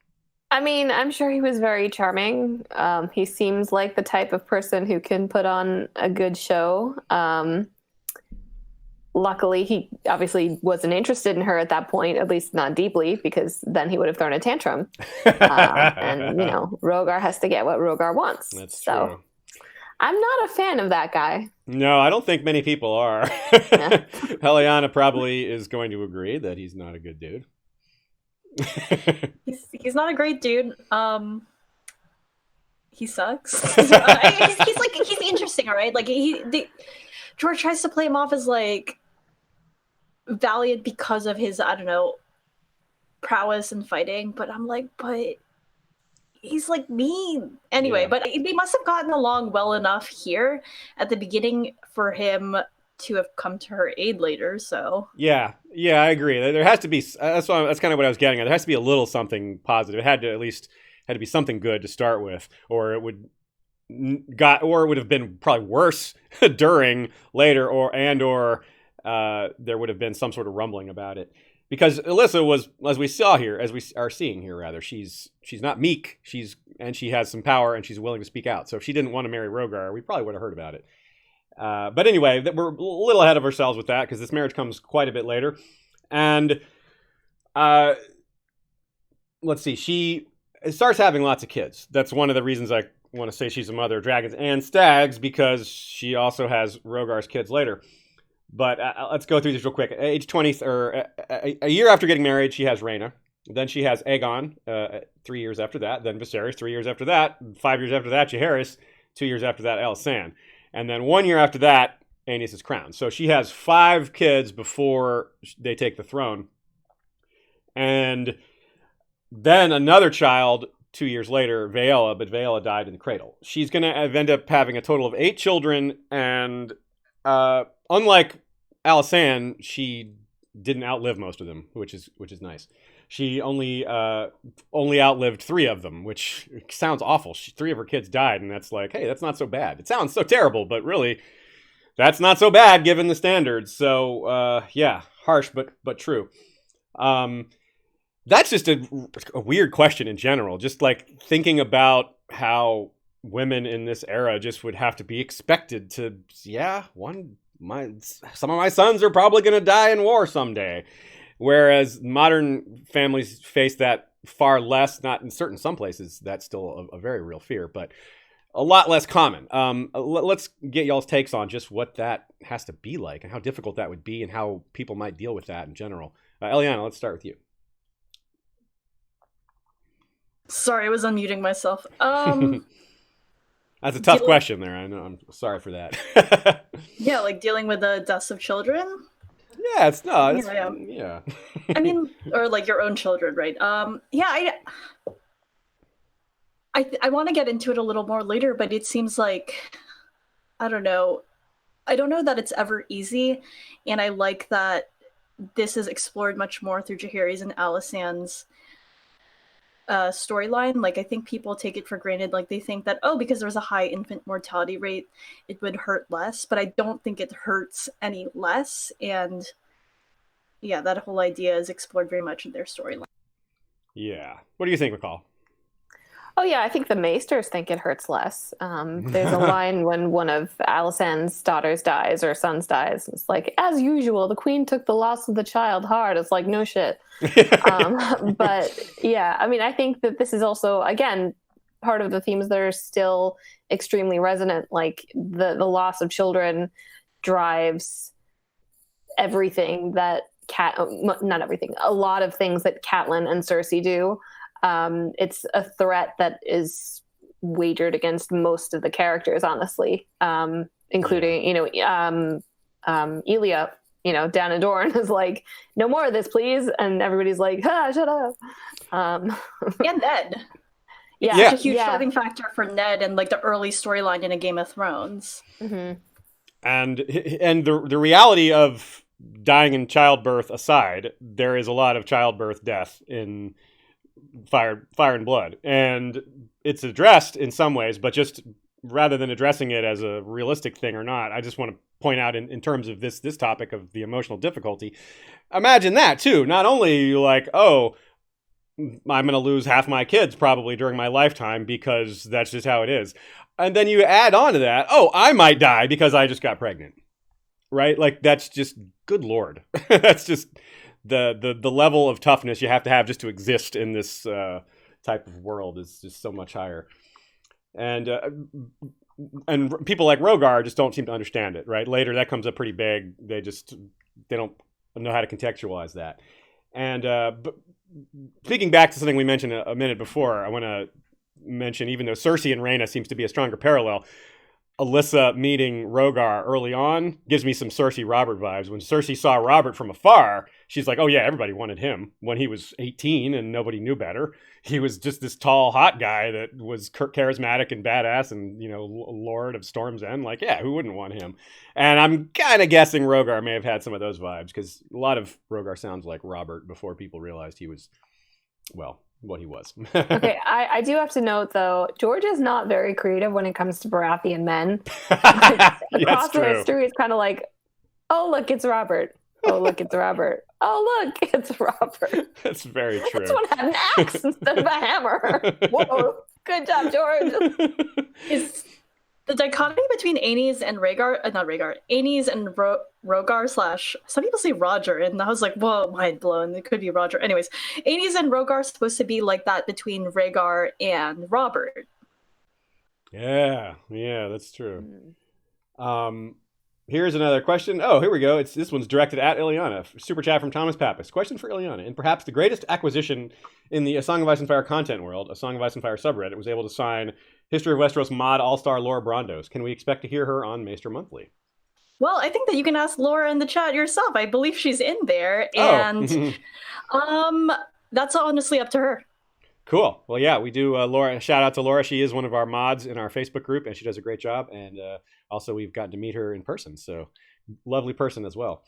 I mean, I'm sure he was very charming. He seems like the type of person who can put on a good show. Luckily, he obviously wasn't interested in her at that point, at least not deeply, because then he would have thrown a tantrum. And, Rhaegar has to get what Rhaegar wants. That's so true. I'm not a fan of that guy. No, I don't think many people are. Yeah. Eliana probably is going to agree that he's not a good dude. He's not a great dude. He sucks. He's interesting, all right? Like George tries to play him off as like valiant because of his, I don't know, prowess and fighting, but I'm like, but he's like mean anyway. Yeah. But they must have gotten along well enough here at the beginning for him to have come to her aid later. So yeah, I agree. There has to be. That's kind of what I was getting at. There has to be a little something positive. It had to be something good to start with, or it would have been probably worse during later, or there would have been some sort of rumbling about it. Because Alyssa was, as we are seeing here, rather, she's not meek. She has some power, and she's willing to speak out. So if she didn't want to marry Rhaegar, we probably would have heard about it. But anyway, we're a little ahead of ourselves with that, because this marriage comes quite a bit later. And let's see, she starts having lots of kids. That's one of the reasons I want to say she's a mother of dragons and stags, because she also has Rhaegar's kids later. But let's go through this real quick. Age 20, or a year after getting married, she has Rhaena. Then she has Aegon 3 years after that. Then Viserys 3 years after that. 5 years after that, Jaehaerys. 2 years after that, Alysanne. And then 1 year after that, Aenys is crowned. So she has 5 kids before they take the throne. And then another child 2 years later, Vaela, but Vaela died in the cradle. She's going to end up having a total of 8 children, and unlike Alysanne, she didn't outlive most of them, which is nice. She only outlived 3 of them, which sounds awful. 3 of her kids died, and that's like, hey, that's not so bad. It sounds so terrible, but really, that's not so bad given the standards. So yeah, harsh but true. That's just a weird question in general. Just like thinking about how women in this era just would have to be expected to, some of my sons are probably going to die in war someday. Whereas modern families face that far less, not in some places, that's still a very real fear, but a lot less common. Let's get y'all's takes on just what that has to be like and how difficult that would be and how people might deal with that in general. Eliana, let's start with you. Sorry, I was unmuting myself. That's a tough question there. I know. I'm sorry for that. Yeah, like dealing with the deaths of children. Yeah, yeah. I mean, or like your own children, right? Yeah, I want to get into it a little more later, but it seems like, I don't know that it's ever easy, and I like that this is explored much more through Jaehaerys and Alysanne's storyline. Like, I think people take it for granted, like they think that, oh, because there's a high infant mortality rate, it would hurt less, but I don't think it hurts any less. And yeah, that whole idea is explored very much in their storyline. Yeah. What do you think, Michal? Oh yeah, I think the Maesters think it hurts less. There's a line when one of Alysanne's daughters dies or sons dies. It's like, as usual, the queen took the loss of the child hard. It's like, no shit. But yeah, I mean, I think that this is also, again, part of the themes that are still extremely resonant. Like the loss of children drives everything that not everything, a lot of things that Catelyn and Cersei do. It's a threat that is wagered against most of the characters, honestly, including, Elia, down in Dorne is like, no more of this, please. And everybody's like, shut up. And Ned. Yeah. It's such a huge driving factor for Ned and like the early storyline in a Game of Thrones. Mm-hmm. And the reality of dying in childbirth aside, there is a lot of childbirth death in Fire and Blood, and it's addressed in some ways, but just rather than addressing it as a realistic thing or not, I just want to point out in terms of this topic of the emotional difficulty, imagine that too. Not only are you like, oh, I'm going to lose half my kids probably during my lifetime because that's just how it is, and then you add on to that, oh, I might die because I just got pregnant, right? Like, that's just, good Lord. That's just the level of toughness you have to have just to exist in this type of world is just so much higher. And people like Rogar just don't seem to understand it, right? Later, that comes up pretty big. They don't know how to contextualize that. And but speaking back to something we mentioned a minute before, I want to mention, even though Cersei and Rhaena seems to be a stronger parallel, Alyssa meeting Rogar early on gives me some Cersei Robert vibes. When Cersei saw Robert from afar, she's like, oh yeah, everybody wanted him when he was 18 and nobody knew better. He was just this tall, hot guy that was charismatic and badass and, Lord of Storm's End. Like, yeah, who wouldn't want him? And I'm kind of guessing Rogar may have had some of those vibes, because a lot of Rogar sounds like Robert before people realized he was, well, what he was. Okay, I do have to note, though, George is not very creative when it comes to Baratheon men. Across the history, it's kind of like, oh, look, it's Robert. Oh, look, it's Robert. Oh, look, it's Robert. That's very true. This one had an axe instead of a hammer. Whoa, good job, George. Is the dichotomy between Aenys and Aenys and Rogar / some people say Roger, and I was like, whoa, mind blown. It could be Roger. Anyways, Aenys and Rogar are supposed to be like that between Rhaegar and Robert. Yeah, that's true. Here's another question. Oh, here we go. This one's directed at Eliana. Super chat from Thomas Pappas. Question for Eliana. In perhaps the greatest acquisition in the A Song of Ice and Fire content world, A Song of Ice and Fire subreddit was able to sign History of Westeros mod all-star Laura Brandos. Can we expect to hear her on Maester Monthly? Well, I think that you can ask Laura in the chat yourself. I believe she's in there, and that's honestly up to her. Cool. Well, yeah, we do. Laura, shout out to Laura. She is one of our mods in our Facebook group, and she does a great job. And also, we've gotten to meet her in person, so lovely person as well.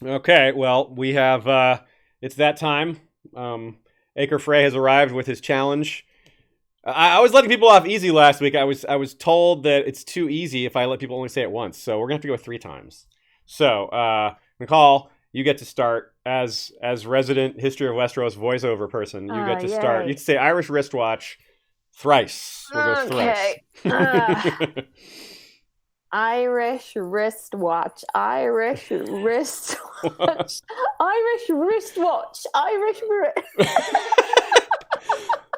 Okay, well, we have. It's that time. Aker Frey has arrived with his challenge. I was letting people off easy last week. I was told that it's too easy if I let people only say it once, so we're gonna have to go 3 times. So, Michal, you get to start as resident History of Westeros voiceover person. You get to start. You get to say Irish wristwatch thrice. We'll go thrice. Irish wristwatch. Irish wristwatch. Irish wristwatch. Irish wrist.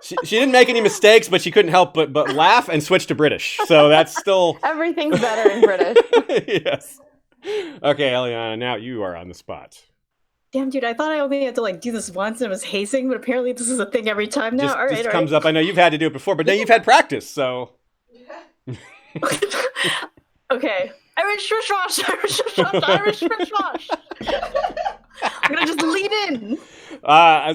She didn't make any mistakes, but she couldn't help but laugh and switch to British. So that's still everything's better in British. Yes. Okay, Eliana, now you are on the spot. Damn, dude, I thought I only had to do this once and it was hazing, but apparently this is a thing every time now. All right, just comes up. I know you've had to do it before, but now you've had practice, so. Okay. Irish wristwatch, Irish wristwatch, Irish wristwatch. I'm gonna just lean in.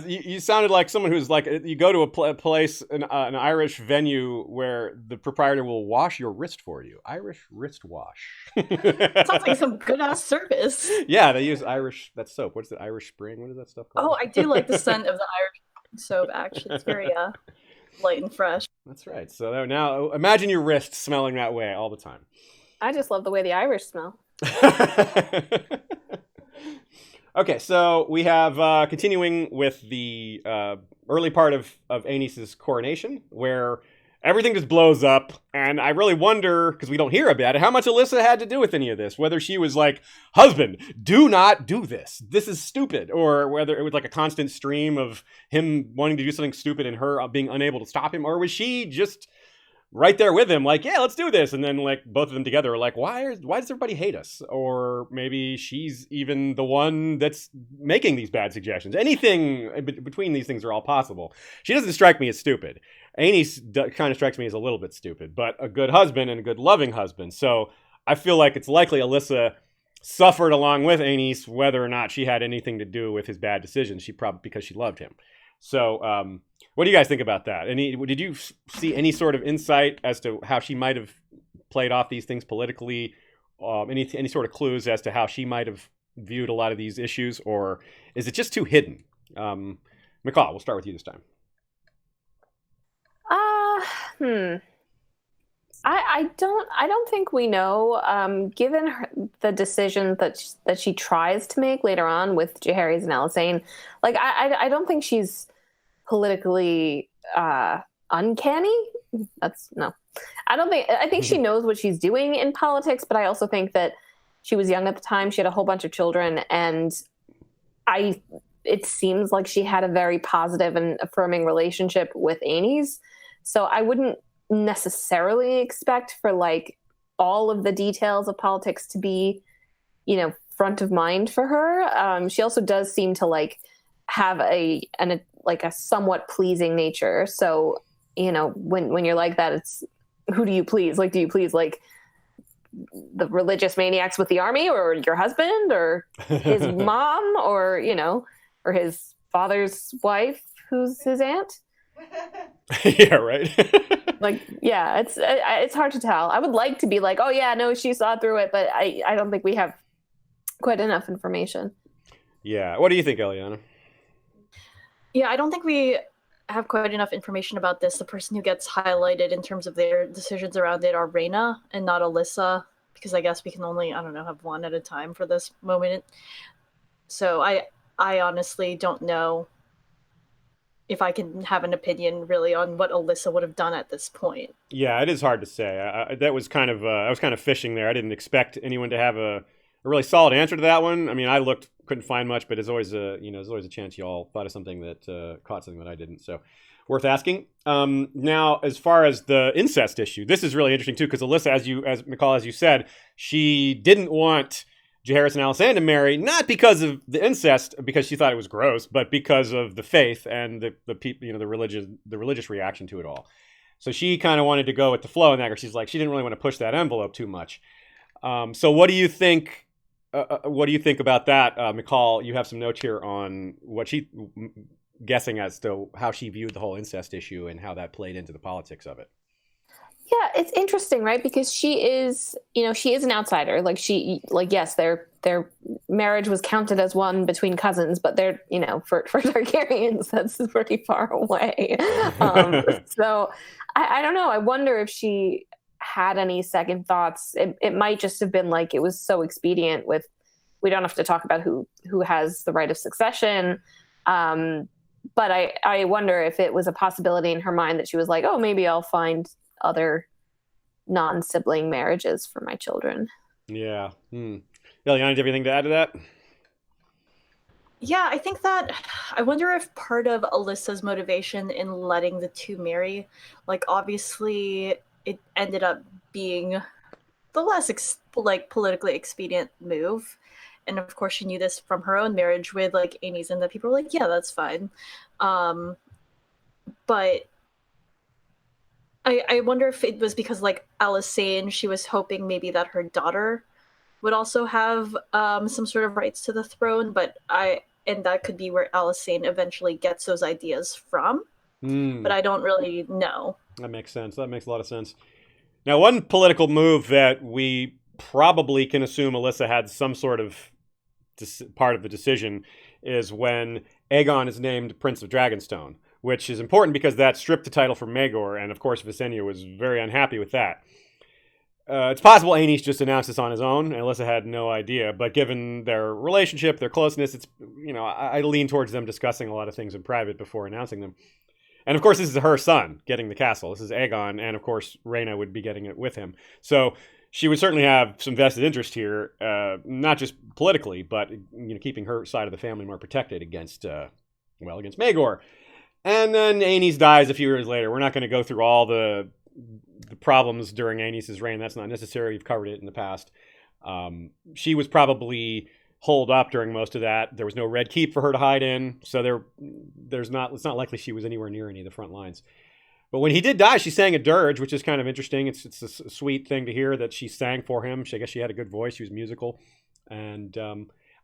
You sounded like someone who's like, you go to a place, an Irish venue where the proprietor will wash your wrist for you. Irish wrist wash. Sounds like some good ass service. Yeah, they use Irish. That soap. What's the Irish Spring? What is that stuff called? Oh, I do like the scent of the Irish soap. Actually, it's very light and fresh. That's right. So now imagine your wrist smelling that way all the time. I just love the way the Irish smell. Okay, so we have continuing with the early part of Aenys' coronation, where everything just blows up, and I really wonder, because we don't hear about it, how much Alyssa had to do with any of this. Whether she was like, husband, do not do this. This is stupid. Or whether it was like a constant stream of him wanting to do something stupid and her being unable to stop him. Or was she just right there with him, like, yeah, let's do this. And then like both of them together are like, why does everybody hate us? Or maybe she's even the one that's making these bad suggestions. Anything between these things are all possible. She doesn't strike me as stupid. Aenys kind of strikes me as a little bit stupid, but a good husband and a good loving husband. So I feel like it's likely Alyssa suffered along with Aenys, whether or not she had anything to do with his bad decisions. She probably, because she loved him. So what do you guys think about that? Did you see any sort of insight as to how she might have played off these things politically? Any sort of clues as to how she might have viewed a lot of these issues, or is it just too hidden? Michal, we'll start with you this time. I don't think we know. Given the decision that she tries to make later on with Jaehaerys and Alysanne, like I don't think she's politically uncanny. That's no. I think she knows what she's doing in politics, but I also think that she was young at the time. She had a whole bunch of children, and it seems like she had a very positive and affirming relationship with Aenys. So I wouldn't necessarily expect for like all of the details of politics to be, front of mind for her. She also does seem to like have a somewhat pleasing nature. So, when you're like that, it's who do you please? Like, do you please like the religious maniacs with the army, or your husband, or his mom, or or his father's wife, who's his aunt? Yeah, right. It's hard to tell. I would like to be like, oh yeah, no, she saw through it, but I don't think we have quite enough information. Yeah. What do you think, Eliana? Yeah, I don't think we have quite enough information about this. The person who gets highlighted in terms of their decisions around it are Rhaena and not Alyssa, because I guess we can only, have one at a time for this moment. So I honestly don't know if I can have an opinion really on what Alyssa would have done at this point. Yeah, it is hard to say. I was kind of fishing there. I didn't expect anyone to have a really solid answer to that one. I mean, I couldn't find much, but there's always a chance you all thought of something that caught something that I didn't. So worth asking. Now, as far as the incest issue, this is really interesting too, because Alyssa, as Michal, as you said, she didn't want Jaehaerys and Alysanne to marry, not because of the incest, because she thought it was gross, but because of the faith and the people, the religious reaction to it all. So she kind of wanted to go with the flow in that. She's like, she didn't really want to push that envelope too much. So what do you think? What do you think about that, Michal? You have some notes here on what she guessing as to how she viewed the whole incest issue and how that played into the politics of it. Yeah, it's interesting, right? Because she is an outsider. Yes, their marriage was counted as one between cousins, but they're, for Targaryens, that's pretty far away. So I don't know. I wonder if she had any second thoughts. It might just have been like, it was so expedient with, we don't have to talk about who has the right of succession. But I wonder if it was a possibility in her mind that she was like, oh, maybe I'll find other non-sibling marriages for my children. Yeah. Eliana, do you have anything to add to that? Yeah, I think that I wonder if part of Alyssa's motivation in letting the two marry, like obviously it ended up being the less politically expedient move. And of course she knew this from her own marriage with like Aenys, and that people were like, yeah, that's fine. But I wonder if it was because like Alysanne, she was hoping maybe that her daughter would also have some sort of rights to the throne, and that could be where Alysanne eventually gets those ideas from. But I don't really know. That makes sense. That makes a lot of sense. Now, one political move that we probably can assume Alyssa had some sort of part of the decision is when Aegon is named Prince of Dragonstone, which is important because that stripped the title from Maegor, and of course Visenya was very unhappy with that. it's possible Aenys just announced this on his own, and Alyssa had no idea. But given their relationship, their closeness, it's I lean towards them discussing a lot of things in private before announcing them. And of course, this is her son getting the castle. This is Aegon, and of course, Rhaena would be getting it with him. So she would certainly have some vested interest here, not just politically, but keeping her side of the family more protected against Maegor. And then Aenys dies a few years later. We're not going to go through all the problems during Aenys' reign. That's not necessary. You've covered it in the past. She was probably holed up during most of that. There was no Red Keep for her to hide in, so it's not likely she was anywhere near any of the front lines. But when he did die, she sang a dirge, which is kind of interesting. It's a sweet thing to hear that she sang for him. I guess she had a good voice. She was musical. And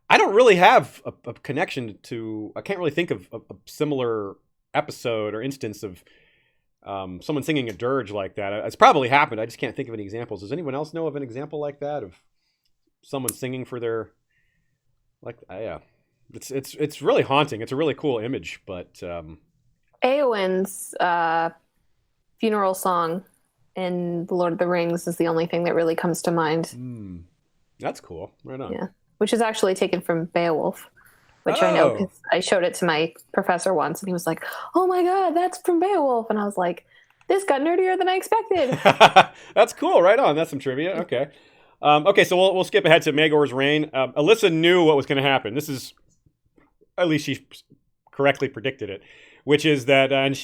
I don't really have a connection to... I can't really think of a similar episode or instance of someone singing a dirge like that. It's probably happened. I just can't think of any examples. Does anyone else know of an example like that of someone singing for their... yeah. It's really haunting. It's a really cool image, but... Eowyn's funeral song in The Lord of the Rings is the only thing that really comes to mind. That's cool. Right on. Yeah, which is actually taken from Beowulf, which I know because I showed it to my professor once, and he was like, "Oh my god, that's from Beowulf," and I was like, "This got nerdier than I expected." That's cool. Right on. That's some trivia. Okay. Okay, so we'll skip ahead to Maegor's reign. Alyssa knew what was going to happen. This is, at least she correctly predicted it, which is that, and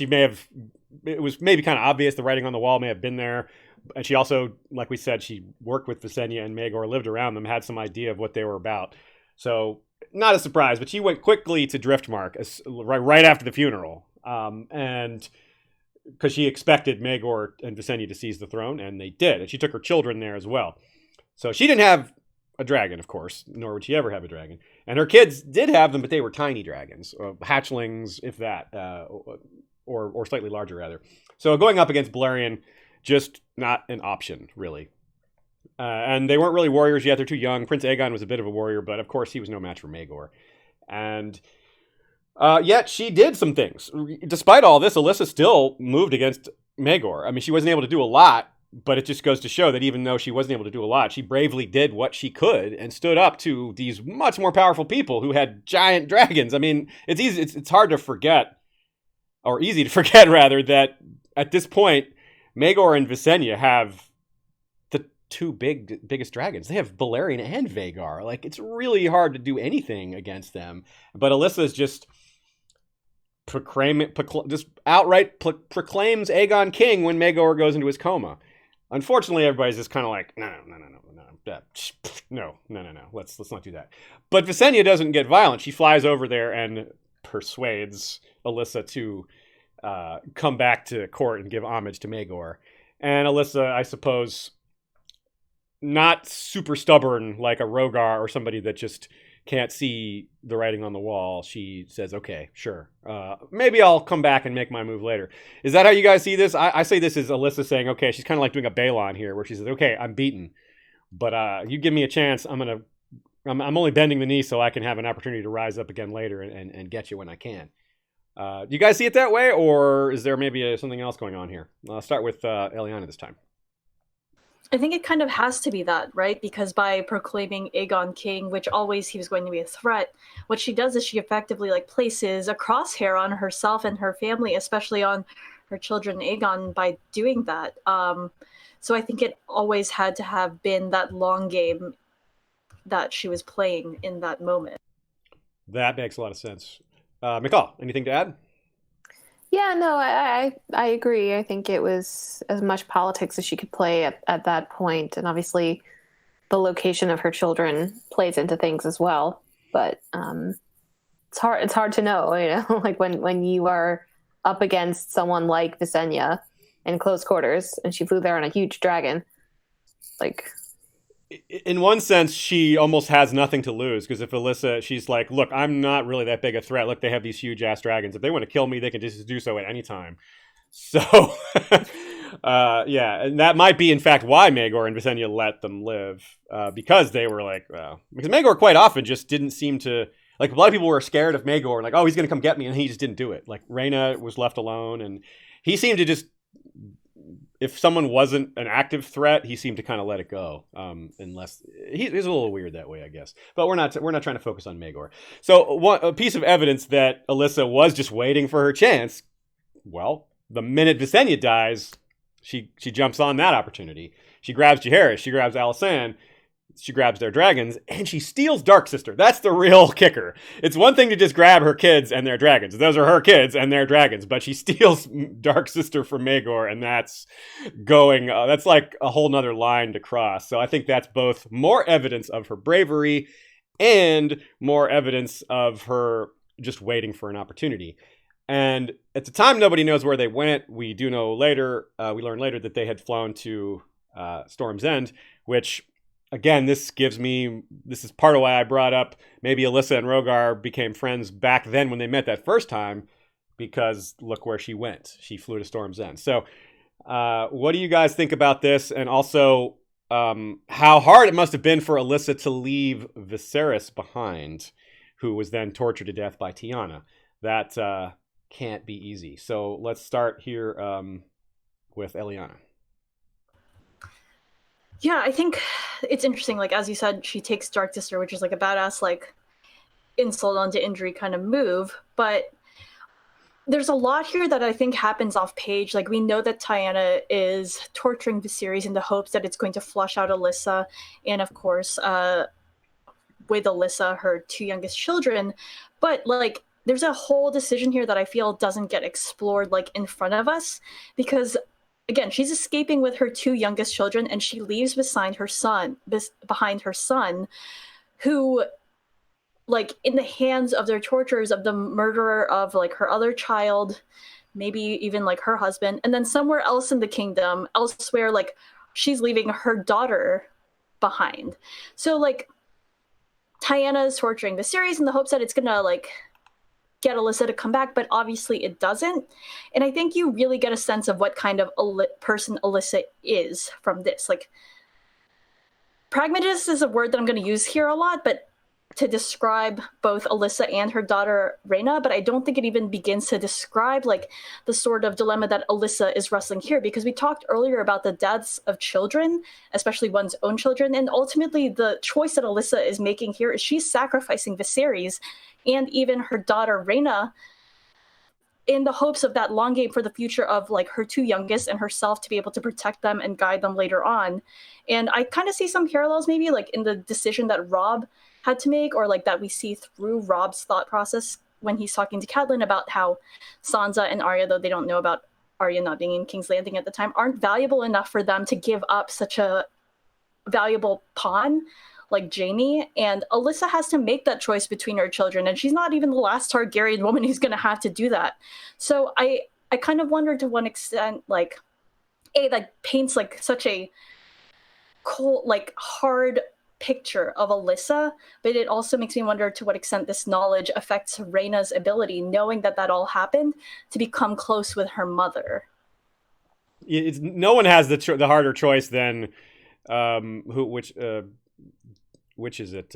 it was maybe kind of obvious, the writing on the wall may have been there. And she also, like we said, she worked with Visenya and Maegor, lived around them, had some idea of what they were about. So not a surprise, but she went quickly to Driftmark right after the funeral. And because she expected Maegor and Visenya to seize the throne, and they did. And she took her children there as well. So she didn't have a dragon, of course, nor would she ever have a dragon. And her kids did have them, but they were tiny dragons, hatchlings, if that, or slightly larger, rather. So going up against Balerion, just not an option, really. And they weren't really warriors yet. They're too young. Prince Aegon was a bit of a warrior, but of course he was no match for Maegor. And yet she did some things. Despite all this, Alyssa still moved against Maegor. I mean, she wasn't able to do a lot, but it just goes to show that even though she wasn't able to do a lot, she bravely did what she could and stood up to these much more powerful people who had giant dragons. I mean, it's easy. It's hard to forget, or easy to forget, rather, that at this point, Maegor and Visenya have the two biggest dragons. They have Balerion and Vhagar. Like, it's really hard to do anything against them. But Alyssa's just outright proclaims Aegon king when Maegor goes into his coma. Unfortunately, everybody's just kind of like, no, let's not do that. But Visenya doesn't get violent. She flies over there and persuades Alyssa to come back to court and give homage to Maegor. And Alyssa, I suppose, not super stubborn like a Rogar or somebody that just can't see the writing on the wall. She says, okay, sure. Maybe I'll come back and make my move later. Is that how you guys see this? I say this is Alyssa saying, okay, she's kind of like doing a Balon here, where she says, okay, I'm beaten, but you give me a chance. I'm only bending the knee so I can have an opportunity to rise up again later and get you when I can. Do you guys see it that way, or is there maybe something else going on here? I'll start with Eliana this time. I think it kind of has to be that, right? Because by proclaiming Aegon king, which always he was going to be a threat, what she does is she effectively places a crosshair on herself and her family, especially on her children Aegon, by doing that. So I think it always had to have been that long game that she was playing in that moment. That makes a lot of sense. Michal, anything to add? Yeah, no, I agree. I think it was as much politics as she could play at that point. And obviously the location of her children plays into things as well. But it's hard to know, like when you are up against someone like Visenya in close quarters and she flew there on a huge dragon. In one sense, she almost has nothing to lose, because if Alyssa, she's like, look, I'm not really that big a threat. Look, they have these huge ass dragons. If they want to kill me, they can just do so at any time. So, yeah, and that might be, in fact, why Maegor and Visenya let them live, because they were like, well, because Maegor quite often just didn't seem to, like, a lot of people were scared of Maegor and like, oh, he's going to come get me, and he just didn't do it. Like, Rhaena was left alone, and he seemed to just if someone wasn't an active threat, he seemed to kind of let it go. Unless he's a little weird that way, I guess. But we're not trying to focus on Maegor. So a piece of evidence that Alyssa was just waiting for her chance. Well, the minute Visenya dies, she jumps on that opportunity. She grabs Jaehaerys, she grabs Alysanne, she grabs their dragons, and she steals Dark Sister. That's the real kicker. It's one thing to just grab her kids and their dragons. Those are her kids and their dragons. But she steals Dark Sister from Maegor, and that's that's like a whole nother line to cross. So I think that's both more evidence of her bravery and more evidence of her just waiting for an opportunity. And at the time, nobody knows where they went. We do know later, we learn later that they had flown to Storm's End, which... Again, this is part of why I brought up maybe Alyssa and Rogar became friends back then when they met that first time, because look where she went. She flew to Storm's End. So what do you guys think about this? And also how hard it must have been for Alyssa to leave Viserys behind, who was then tortured to death by Tiana. That can't be easy. So let's start here with Eliana. Yeah, I think it's interesting. Like, as you said, she takes Dark Sister, which is like a badass, like, insult onto injury kind of move. But there's a lot here that I think happens off page. Like, we know that Tiana is torturing Viserys in the hopes that it's going to flush out Alyssa. And, of course, with Alyssa, her two youngest children. But, like, there's a whole decision here that I feel doesn't get explored, like, in front of us. Because... Again, she's escaping with her two youngest children, and she leaves behind her son, who, like, in the hands of their torturers, of the murderer of, like, her other child, maybe even, like, her husband, and then somewhere else in the kingdom, elsewhere, like, she's leaving her daughter behind. So, like, Tiana is torturing Viserys in the hopes that it's gonna, like, get Alyssa to come back, but obviously it doesn't. And I think you really get a sense of what kind of person Alyssa is from this. Like, pragmatist is a word that I'm going to use here a lot, but to describe both Alyssa and her daughter Rhaena, but I don't think it even begins to describe, like, the sort of dilemma that Alyssa is wrestling here, because we talked earlier about the deaths of children, especially one's own children, and ultimately the choice that Alyssa is making here is she's sacrificing Viserys and even her daughter Rhaena in the hopes of that long game for the future of, like, her two youngest and herself to be able to protect them and guide them later on. And I kind of see some parallels maybe, like, in the decision that Robb had to make, or, like, that we see through Robb's thought process when he's talking to Catelyn about how Sansa and Arya, though they don't know about Arya not being in King's Landing at the time, aren't valuable enough for them to give up such a valuable pawn like Jaime, and Alyssa has to make that choice between her children, and she's not even the last Targaryen woman who's going to have to do that. So I kind of wonder to what extent, like, that paints, like, such a cold, like, hard picture of Alyssa, but it also makes me wonder to what extent this knowledge affects Rhaena's ability, knowing that all happened, to become close with her mother. No one has the harder choice than which is it?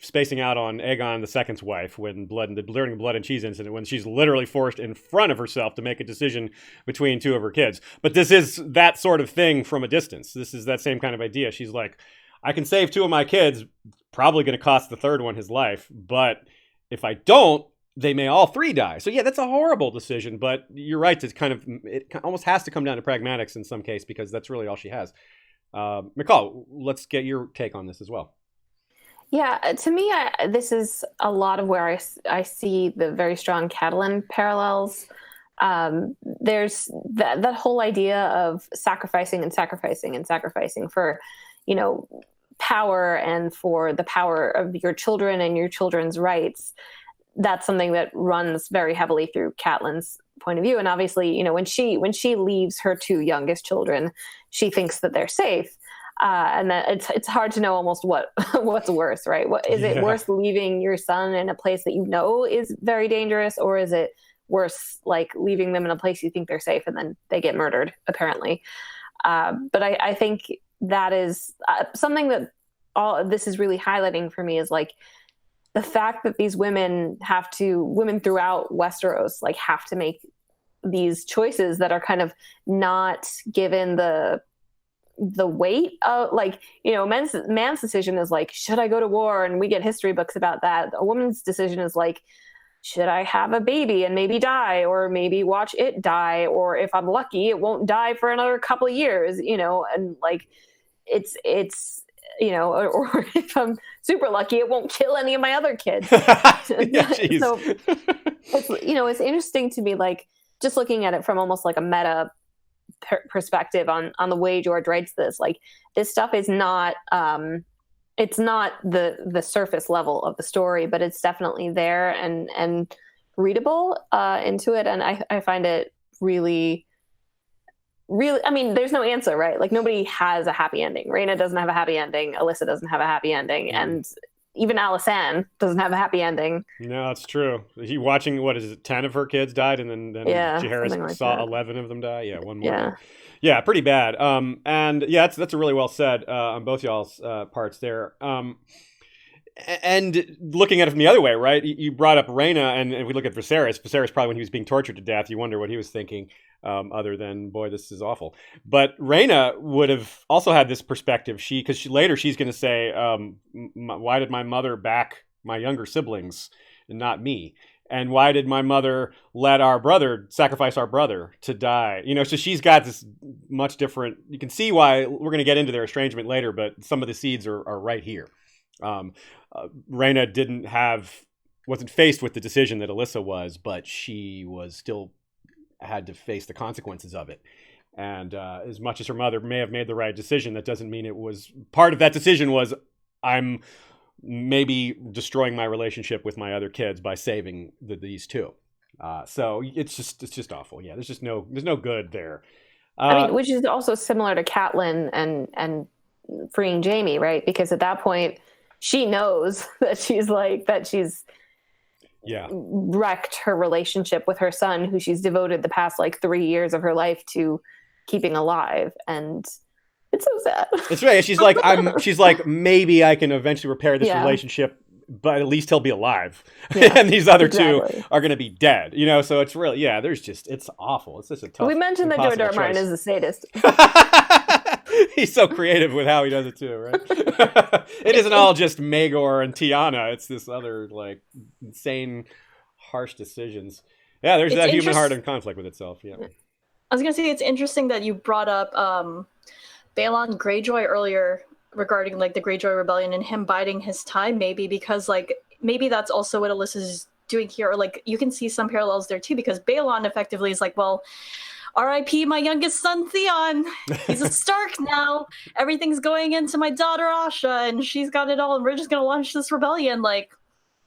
Spacing out on Aegon II's wife when during the blood and cheese incident, when she's literally forced in front of herself to make a decision between two of her kids. But this is that sort of thing from a distance. This is that same kind of idea. She's like, I can save two of my kids, probably going to cost the third one his life. But if I don't, they may all three die. So yeah, that's a horrible decision. But you're right. It almost has to come down to pragmatics in some case, because that's really all she has. Michal, let's get your take on this as well. Yeah, to me, this is a lot of where I see the very strong Catelyn parallels. There's that whole idea of sacrificing and sacrificing and sacrificing for, power and for the power of your children and your children's rights. That's something that runs very heavily through Catelyn's point of view. And obviously, when she leaves her two youngest children, she thinks that they're safe. And that it's hard to know almost what's worse, right? Is it worse leaving your son in a place that is very dangerous, or is it worse, like, leaving them in a place you think they're safe and then they get murdered, apparently? But I think that is something that all this is really highlighting for me, is, like, the fact that these women throughout Westeros, like, have to make these choices that are kind of not given the weight of, like, you know, man's decision is like, should I go to war? And we get history books about that. A woman's decision is like, should I have a baby and maybe die, or maybe watch it die, or if I'm lucky, it won't die for another couple of years, you know, and like it's you know, or if I'm super lucky, it won't kill any of my other kids. Yeah, So it's, you know, it's interesting to me, like, just looking at it from almost like a meta perspective on the way George writes this. Like, this stuff is not it's not the surface level of the story, but it's definitely there and readable into it. And I find it really, I mean, there's no answer, right? Like, nobody has a happy ending. Rhaena doesn't have a happy ending. Alyssa doesn't have a happy ending. And even Alysanne doesn't have a happy ending. No, that's true. He watching, what is it, 10 of her kids died, and then Jaehaerys like saw that. 11 of them die? Yeah, one more. Yeah. Yeah, pretty bad. And yeah, that's a really well said on both y'all's parts there. And looking at it from the other way, right? You brought up Rhaena, and if we look at Viserys probably, when he was being tortured to death, you wonder what he was thinking, other than, boy, this is awful. But Rhaena would have also had this perspective. Because later she's going to say, why did my mother back my younger siblings and not me? And why did my mother let sacrifice our brother to die? You know, so she's got this much different, you can see why we're going to get into their estrangement later, but some of the seeds are right here. Rhaena wasn't faced with the decision that Alyssa was, but she was still had to face the consequences of it. And as much as her mother may have made the right decision, that doesn't mean it was, part of that decision was, I'm maybe destroying my relationship with my other kids by saving these two. So it's just awful. Yeah, there's no good there. I mean, which is also similar to Catelyn and freeing Jaime, right? Because at that point, she knows that she's wrecked her relationship with her son, who she's devoted the past like 3 years of her life to keeping alive, and it's so sad. It's right. She's like, maybe I can eventually repair this relationship, but at least he'll be alive. Yeah, and these other two are going to be dead, you know? So it's really, it's awful. It's just a tough, we mentioned that George R. R. Martin is a sadist. He's so creative with how he does it too, right? It isn't all just Maegor and Tiana. It's this other, like, insane, harsh decisions. Yeah, there's that human heart in conflict with itself. Yeah. I was going to say, it's interesting that you brought up Balon Greyjoy earlier regarding, like, the Greyjoy Rebellion and him biding his time, maybe, because, like, maybe that's also what Alyssa's doing here. Or, like, you can see some parallels there too, because Balon effectively is like, well, R.I.P. my youngest son Theon. He's a Stark now. Everything's going into my daughter Asha, and she's got it all, and we're just going to launch this rebellion. Like,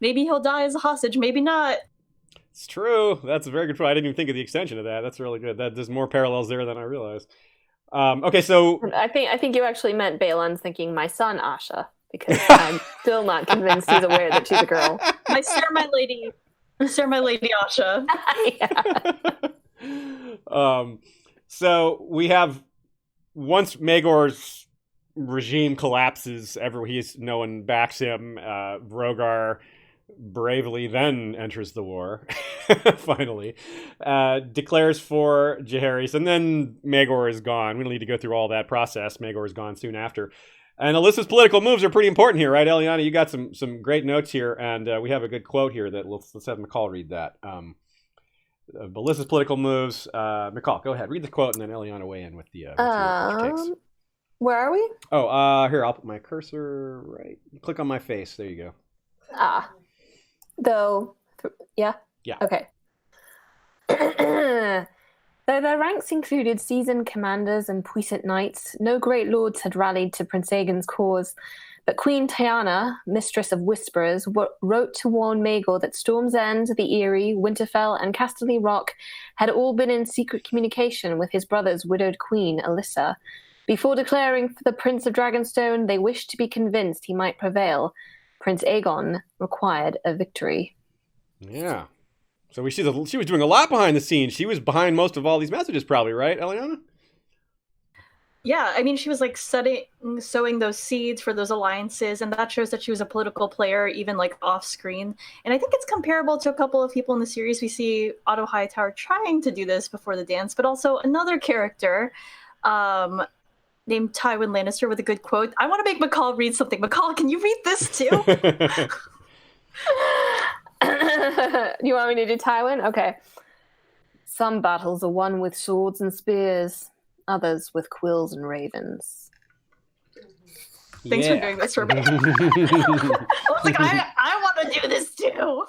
maybe he'll die as a hostage, maybe not. It's true. That's a very good point. I didn't even think of the extension of that. That's really good. There's more parallels there than I realized. Okay, so I think you actually meant Balon's thinking my son Asha, because I'm still not convinced he's aware that she's a girl. My lady Asha. Yeah. So we have, once Maegor's regime collapses, no one backs him. Rhaegar bravely then enters the war, finally, declares for Jaehaerys, and then Maegor is gone. We don't need to go through all that process. Maegor is gone soon after. And Alyssa's political moves are pretty important here, right, Eliana? You got some great notes here, and we have a good quote here that let's have Michal read that. Alyssa's political moves. Michal, go ahead. Read the quote, and then Eliana weigh in with the your takes. Where are we? Oh, here, I'll put my cursor right. Click on my face. There you go. Yeah? Yeah. Okay. Though their ranks included seasoned commanders and puissant knights, no great lords had rallied to Prince Aegon's cause, but Queen Tiana, mistress of whisperers, wrote to warn Maegor that Storm's End, the Eyrie, Winterfell, and Casterly Rock had all been in secret communication with his brother's widowed queen, Alyssa. Before declaring for the Prince of Dragonstone, they wished to be convinced he might prevail. Prince Aegon required a victory. Yeah. So we see she was doing a lot behind the scenes. She was behind most of all these messages, probably, right, Eliana? Yeah, I mean, she was like sowing those seeds for those alliances, and that shows that she was a political player, even like off screen. And I think it's comparable to a couple of people in the series. We see Otto Hightower trying to do this before the dance, but also another character um, named Tywin Lannister with a good quote. I want to make Michal read something. Michal, can you read this too? You want me to do Tywin? Okay. Some battles are won with swords and spears, others with quills and ravens. Thanks for doing this for me. I was like, I want to do this too.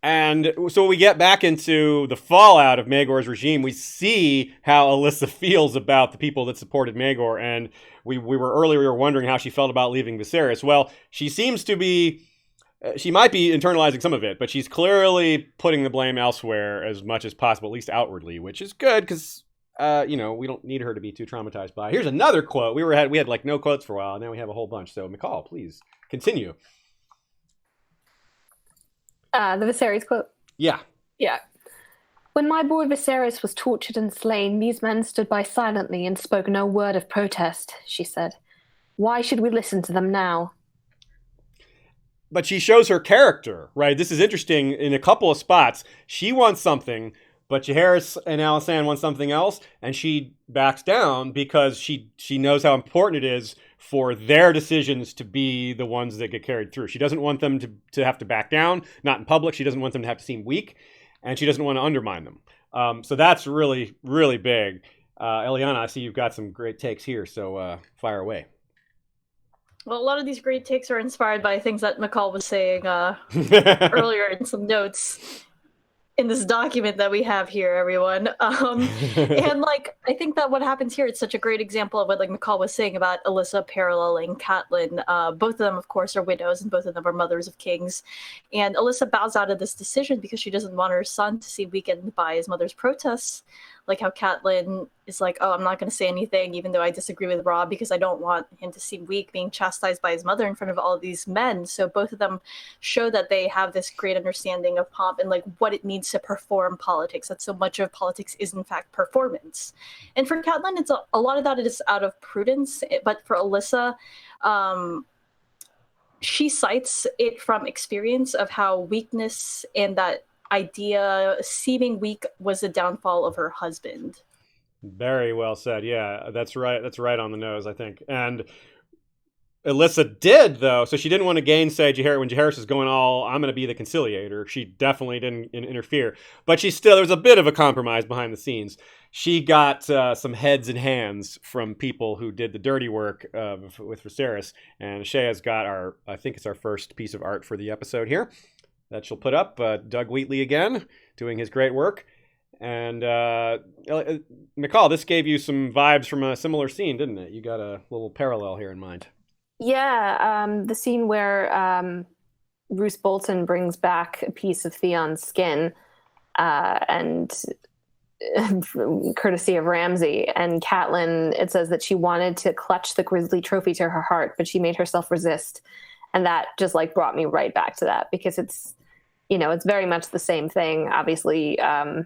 And so we get back into the fallout of Maegor's regime. We see how Alyssa feels about the people that supported Maegor, and we were wondering how she felt about leaving Viserys. Well, she seems to be, she might be internalizing some of it, but she's clearly putting the blame elsewhere as much as possible, at least outwardly, which is good because we don't need her to be too traumatized by it. Here's another quote. We had like no quotes for a while, and now we have a whole bunch. So Michal, please continue. The Viserys quote. Yeah. When my boy Viserys was tortured and slain, these men stood by silently and spoke no word of protest, she said. Why should we listen to them now? But she shows her character, right? This is interesting in a couple of spots. She wants something, but Jaehaerys and Alysanne want something else, and she backs down because she knows how important it is for their decisions to be the ones that get carried through. She doesn't want them to have to back down, not in public. She doesn't want them to have to seem weak, and she doesn't want to undermine them. So that's really, really big. Eliana, I see you've got some great takes here, so fire away. Well, a lot of these great takes are inspired by things that Michal was saying earlier in some notes in this document that we have here, everyone. And like, I think that what happens here, it's such a great example of what like Michal was saying about Alyssa paralleling Catelyn. Both of them, of course, are widows, and both of them are mothers of kings. And Alyssa bows out of this decision because she doesn't want her son to see weakened by his mother's protests. Like how Catelyn is like, oh, I'm not going to say anything, even though I disagree with Robb, because I don't want him to seem weak, being chastised by his mother in front of all of these men. So both of them show that they have this great understanding of pomp and like what it means to perform politics. That so much of politics is in fact performance. And for Catelyn, it's a lot of that is out of prudence. But for Alyssa, she cites it from experience of how weakness and that idea seeming weak was the downfall of her husband. Very well said. Yeah, that's right. That's right on the nose, I think. And Alyssa did, though, so she didn't want to gainsay Jaehaerys when Jaehaerys is going all, I'm going to be the conciliator. She definitely didn't interfere. But there was a bit of a compromise behind the scenes. She got some heads and hands from people who did the dirty work with Viserys. And Shea's got I think it's our first piece of art for the episode here that she'll put up. Doug Wheatley again, doing his great work. And Michal, this gave you some vibes from a similar scene, didn't it? You got a little parallel here in mind. Yeah, the scene where Roose Bolton brings back a piece of Theon's skin, and courtesy of Ramsay, and Catelyn, it says that she wanted to clutch the Grizzly trophy to her heart, but she made herself resist. And that just like brought me right back to that, because it's very much the same thing. Obviously, I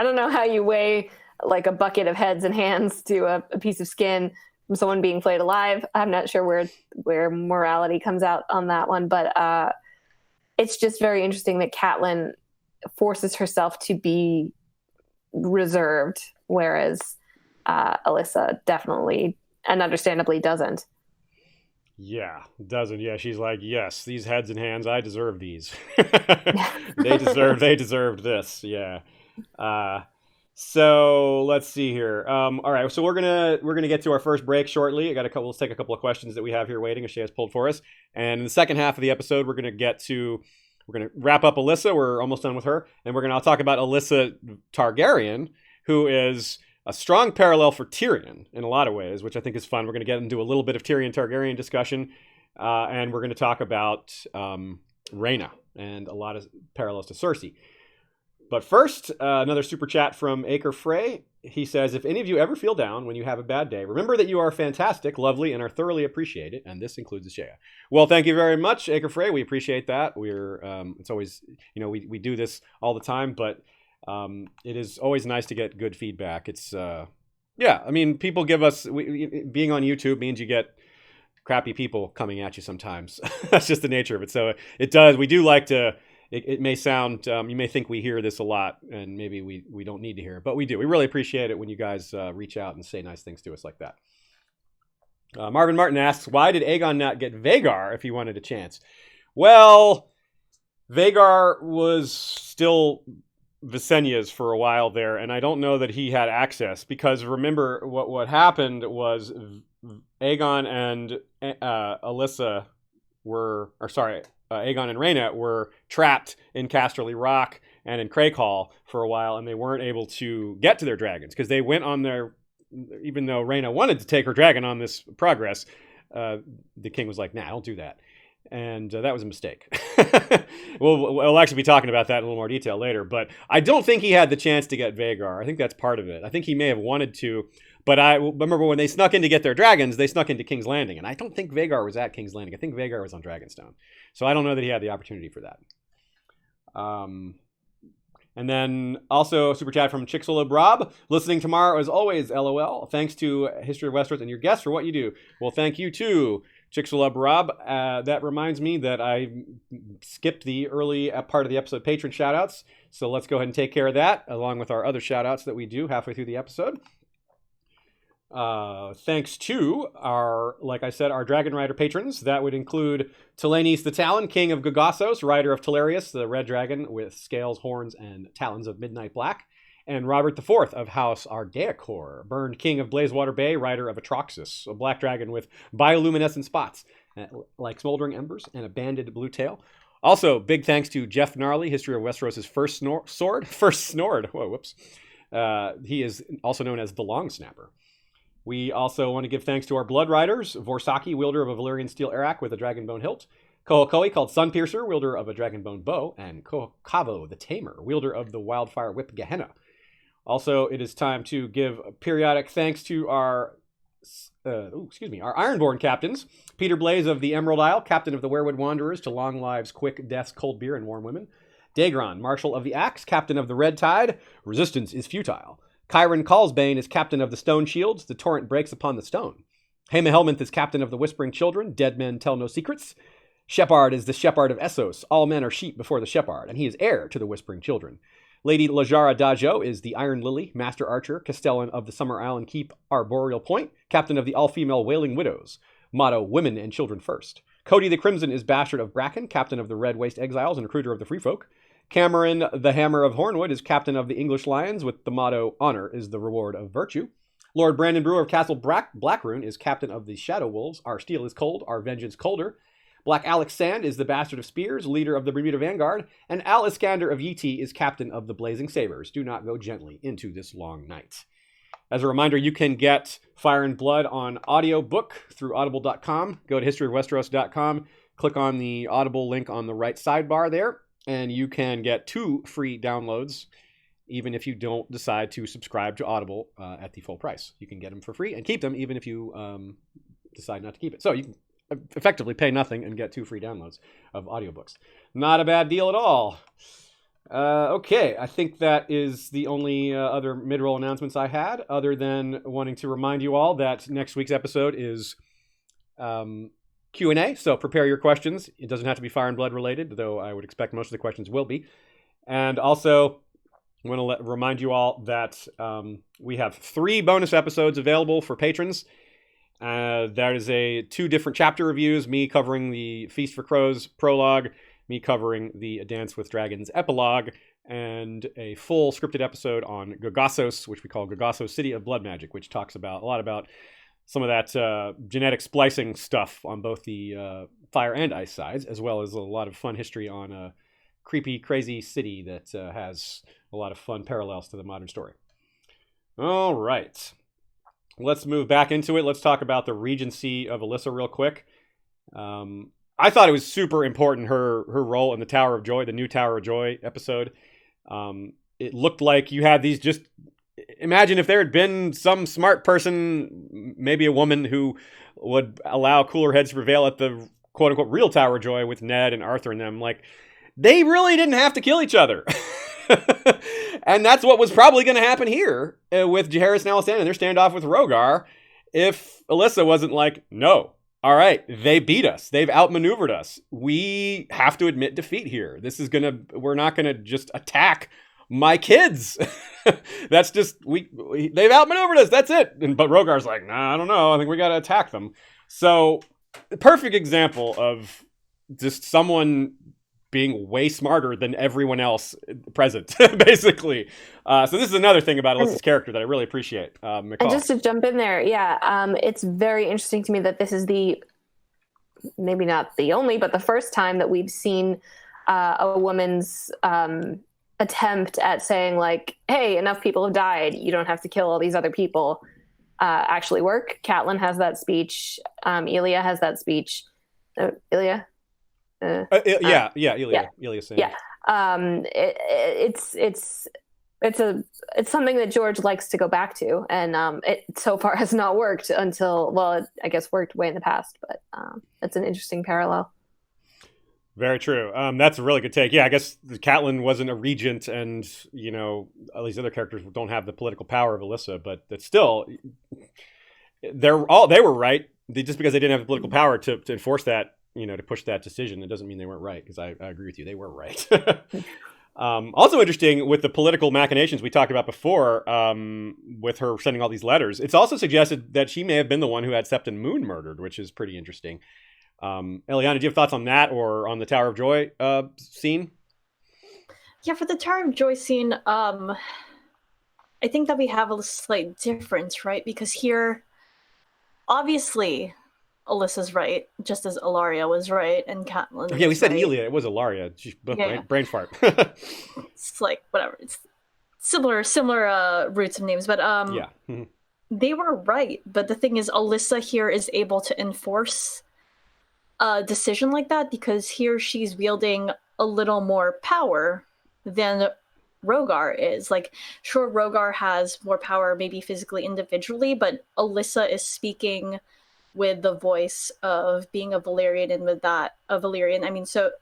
don't know how you weigh like a bucket of heads and hands to a piece of skin from someone being flayed alive. I'm not sure where morality comes out on that one, but it's just very interesting that Catelyn forces herself to be reserved, whereas Alyssa definitely and understandably doesn't. Yeah, doesn't. Yeah, she's like, yes, these heads and hands, I deserve these. They deserved this. Yeah. So let's see here. All right, so we're gonna get to our first break shortly. Let's take a couple of questions that we have here waiting, as she has pulled for us. And in the second half of the episode, we're gonna wrap up Alyssa. We're almost done with her, and I'll talk about Alyssa Targaryen, who is a strong parallel for Tyrion in a lot of ways, which I think is fun. We're going to get into a little bit of Tyrion Targaryen discussion, and we're going to talk about Rhaena and a lot of parallels to Cersei. But first, another super chat from Acre Frey. He says, if any of you ever feel down when you have a bad day, remember that you are fantastic, lovely, and are thoroughly appreciated, and this includes Shea. Well, thank you very much, Acre Frey. We appreciate that. It's always, we do this all the time, but it is always nice to get good feedback. It's Yeah, I mean, people give us being on YouTube means you get crappy people coming at you sometimes. That's just the nature of it. So it does. We do like to. It may sound. You may think we hear this a lot, and maybe we don't need to hear it, but we do. We really appreciate it when you guys reach out and say nice things to us like that. Marvin Martin asks, why did Aegon not get Vhagar if he wanted a chance? Well, Vhagar was still Visenya's for a while there, and I don't know that he had access, because remember what happened was Aegon and Alyssa Aegon and Rhaena were trapped in Casterly Rock and in Crake-Hall for a while, and they weren't able to get to their dragons because they went on their, even though Rhaena wanted to take her dragon on this progress, the king was like, nah, don't do that. And that was a mistake. We'll actually be talking about that in a little more detail later. But I don't think he had the chance to get Vhagar. I think that's part of it. I think he may have wanted to. But I remember when they snuck in to get their dragons, they snuck into King's Landing. And I don't think Vhagar was at King's Landing. I think Vhagar was on Dragonstone. So I don't know that he had the opportunity for that. And then also super chat from Chicxulub Rob. Listening tomorrow as always, LOL. Thanks to History of Westeros and your guests for what you do. Well, thank you too, Chicxulub Rob. That reminds me that I skipped the early part of the episode patron shoutouts. So let's go ahead and take care of that, along with our other shoutouts that we do halfway through the episode. Thanks to our, like I said, our Dragon Rider patrons. That would include Telenis the Talon, King of Gogossos, Rider of Telarius, the red dragon with scales, horns, and talons of midnight black, and Robert IV of House Ardeacor, Burned King of Blazewater Bay, Rider of Atroxus, a black dragon with bioluminescent spots, like smoldering embers, and a banded blue tail. Also, big thanks to Jeff Gnarly, History of Westeros' first snored. Whoa, whoops. He is also known as the Long Snapper. We also want to give thanks to our Blood Riders, Vorsaki, wielder of a Valyrian steel arak with a dragonbone hilt, Kohokohi, called Sunpiercer, wielder of a dragonbone bow, and Kohokavo, the Tamer, wielder of the Wildfire Whip Gehenna. Also, it is time to give periodic thanks to our Ironborn captains, Peter Blaze of the Emerald Isle, captain of the Werewood Wanderers, to long lives, quick deaths, cold beer, and warm women. Daegron, Marshal of the Axe, captain of the Red Tide, resistance is futile. Kyron Callsbane is captain of the Stone Shields, the torrent breaks upon the stone. Hema Helminth is captain of the Whispering Children, dead men tell no secrets. Shepard is the Shepherd of Essos, all men are sheep before the Shepherd, and he is heir to the Whispering Children. Lady Lajara Dajo is the Iron Lily, master archer, castellan of the Summer Island Keep Arboreal Point, captain of the all-female Wailing Widows. Motto, women and children first. Cody the Crimson is Bastard of Bracken, captain of the Red Waste Exiles and recruiter of the Free Folk. Cameron the Hammer of Hornwood is captain of the English Lions with the motto, honor is the reward of virtue. Lord Brandon Brewer of Castle Blackrune is captain of the Shadow Wolves, our steel is cold, our vengeance colder. Black Alex Sand is the Bastard of Spears, leader of the Bermuda Vanguard, and Al Iskander of Yeti is captain of the Blazing Sabers. Do not go gently into this long night. As a reminder, you can get Fire and Blood on audiobook through audible.com. Go to historyofwesteros.com, click on the Audible link on the right sidebar there, and you can get 2 free downloads, even if you don't decide to subscribe to Audible at the full price. You can get them for free and keep them, even if you decide not to keep it. So you can effectively pay nothing and get 2 free downloads of audiobooks. Not a bad deal at all. Okay, I think that is the only other mid-roll announcements I had, other than wanting to remind you all that next week's episode is Q&A, so prepare your questions. It doesn't have to be Fire and Blood related, though I would expect most of the questions will be. And also, I want to remind you all that we have 3 bonus episodes available for patrons. That is 2 different chapter reviews, me covering the Feast for Crows prologue, me covering the Dance with Dragons epilogue, and a full scripted episode on Gogossos, which we call Gogossos City of Blood Magic, which talks a lot about some of that genetic splicing stuff on both the fire and ice sides, as well as a lot of fun history on a creepy, crazy city that has a lot of fun parallels to the modern story. All right. Let's move back into it. Let's talk about the Regency of Elissa real quick. I thought it was super important, her role in the Tower of Joy, the new Tower of Joy episode. It looked like you had these just... Imagine if there had been some smart person, maybe a woman, who would allow cooler heads to prevail at the quote-unquote real Tower of Joy with Ned and Arthur and them. Like, they really didn't have to kill each other. And that's what was probably going to happen here with Jaehaerys and Alysanne and their standoff with Rhaegar if Alyssa wasn't like, no, all right, they beat us. They've outmaneuvered us. We have to admit defeat here. We're not going to just attack my kids. That's just, they've outmaneuvered us. That's it. But Rhaegar's like, nah, I don't know. I think we got to attack them. So, perfect example of just someone being way smarter than everyone else present, basically. So this is another thing about Alyssa's character that I really appreciate. And just to jump in there, it's very interesting to me that this is maybe not the only, but the first time that we've seen a woman's attempt at saying like, hey, enough people have died, you don't have to kill all these other people, actually work. Catelyn has that speech. Elia has that speech. Elia? Elia. Elia saying. Yeah. It's something that George likes to go back to, and it so far has not worked until, well, it, I guess worked way in the past, but it's an interesting parallel. Very true. That's a really good take. Yeah, I guess Catelyn wasn't a regent, and all these other characters don't have the political power of Alyssa, but it's still, they were right. Just because they didn't have the political power to enforce that, to push that decision, it doesn't mean they weren't right, because I agree with you. They were right. Also interesting with the political machinations we talked about before, with her sending all these letters. It's also suggested that she may have been the one who had Septon Moon murdered, which is pretty interesting. Eliana, do you have thoughts on that or on the Tower of Joy scene? Yeah, for the Tower of Joy scene, I think that we have a slight difference, right? Because here, obviously, Alyssa's right, just as Ilaria was right, and Catelyn. Yeah, we said right. Elia. It was Ilaria. Brain fart. It's like whatever. It's similar roots of names, but yeah, they were right. But the thing is, Alyssa here is able to enforce a decision like that because here she's wielding a little more power than Rhaegar is. Like, sure, Rhaegar has more power, maybe physically, individually, but Alyssa is speaking with the voice of being a Valyrian, and with that, a Valyrian. I mean, so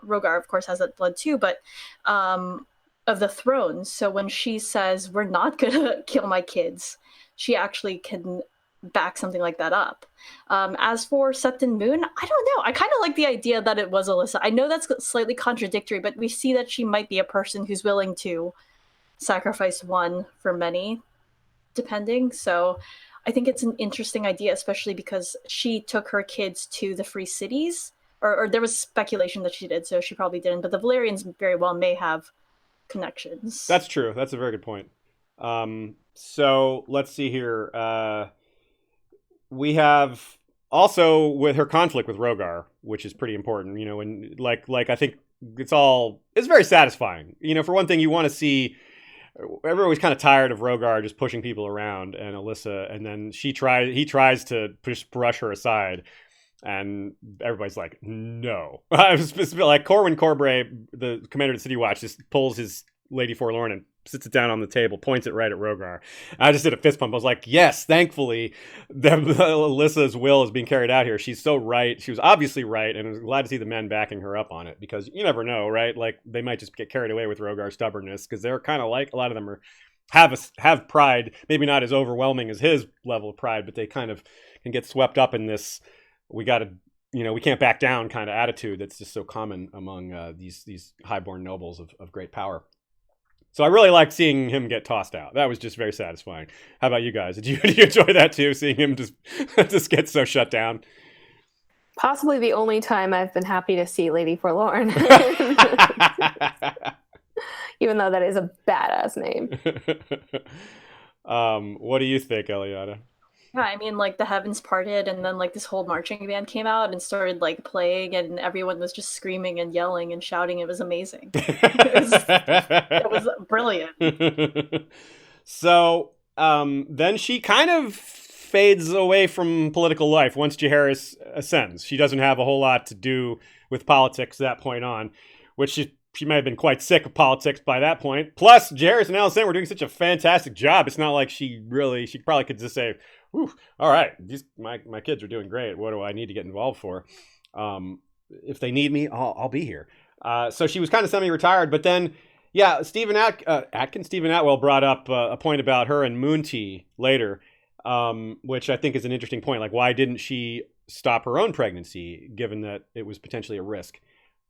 Rhaegar, of course, has that blood too, but of the throne. So when she says, we're not gonna kill my kids, she actually can back something like that up. As for Septon Moon, I don't know. I kind of like the idea that it was Alyssa. I know that's slightly contradictory, but we see that she might be a person who's willing to sacrifice one for many, depending. So I think it's an interesting idea, especially because she took her kids to the free cities, or there was speculation that she did, so she probably didn't. But the Valyrians very well may have connections. That's true. That's a very good point. So let's see here. We have also with her conflict with Rhaegar, which is pretty important. And like I think it's very satisfying. For one thing, you want to see. Everybody's kind of tired of Rhaegar just pushing people around and Alyssa, and then he tries to brush her aside, and everybody's like, no. Like Corwin Corbray, the commander of the City Watch, just pulls his Lady Forlorn and sits it down on the table, points it right at Rhaegar. I just did a fist pump. I was like, yes, thankfully, Alyssa's will is being carried out here. She's so right. She was obviously right, and I was glad to see the men backing her up on it, because you never know, right? Like, they might just get carried away with Rhaegar's stubbornness, because they're kind of like, a lot of them have pride, maybe not as overwhelming as his level of pride, but they kind of can get swept up in this, we can't back down kind of attitude that's just so common among these highborn nobles of great power. So I really liked seeing him get tossed out. That was just very satisfying. How about you guys? Did you enjoy that too, seeing him just get so shut down? Possibly the only time I've been happy to see Lady Forlorn. Even though that is a badass name. What do you think, Eliana? Yeah, I mean, like, the heavens parted, and then, like, this whole marching band came out and started, like, playing, and everyone was just screaming and yelling and shouting. It was amazing. It was brilliant. So, then she kind of fades away from political life once Jaehaerys ascends. She doesn't have a whole lot to do with politics at that point on, which she may have been quite sick of politics by that point. Plus, Jaehaerys and Alysanne were doing such a fantastic job. It's not like she probably could just say, whew, all right, my kids are doing great. What do I need to get involved for? If they need me, I'll be here. So she was kind of semi-retired, but then Yeah, Stephen Atwell brought up a point about her and Moonty later, which I think is an interesting point. Like, why didn't she stop her own pregnancy, given that it was potentially a risk?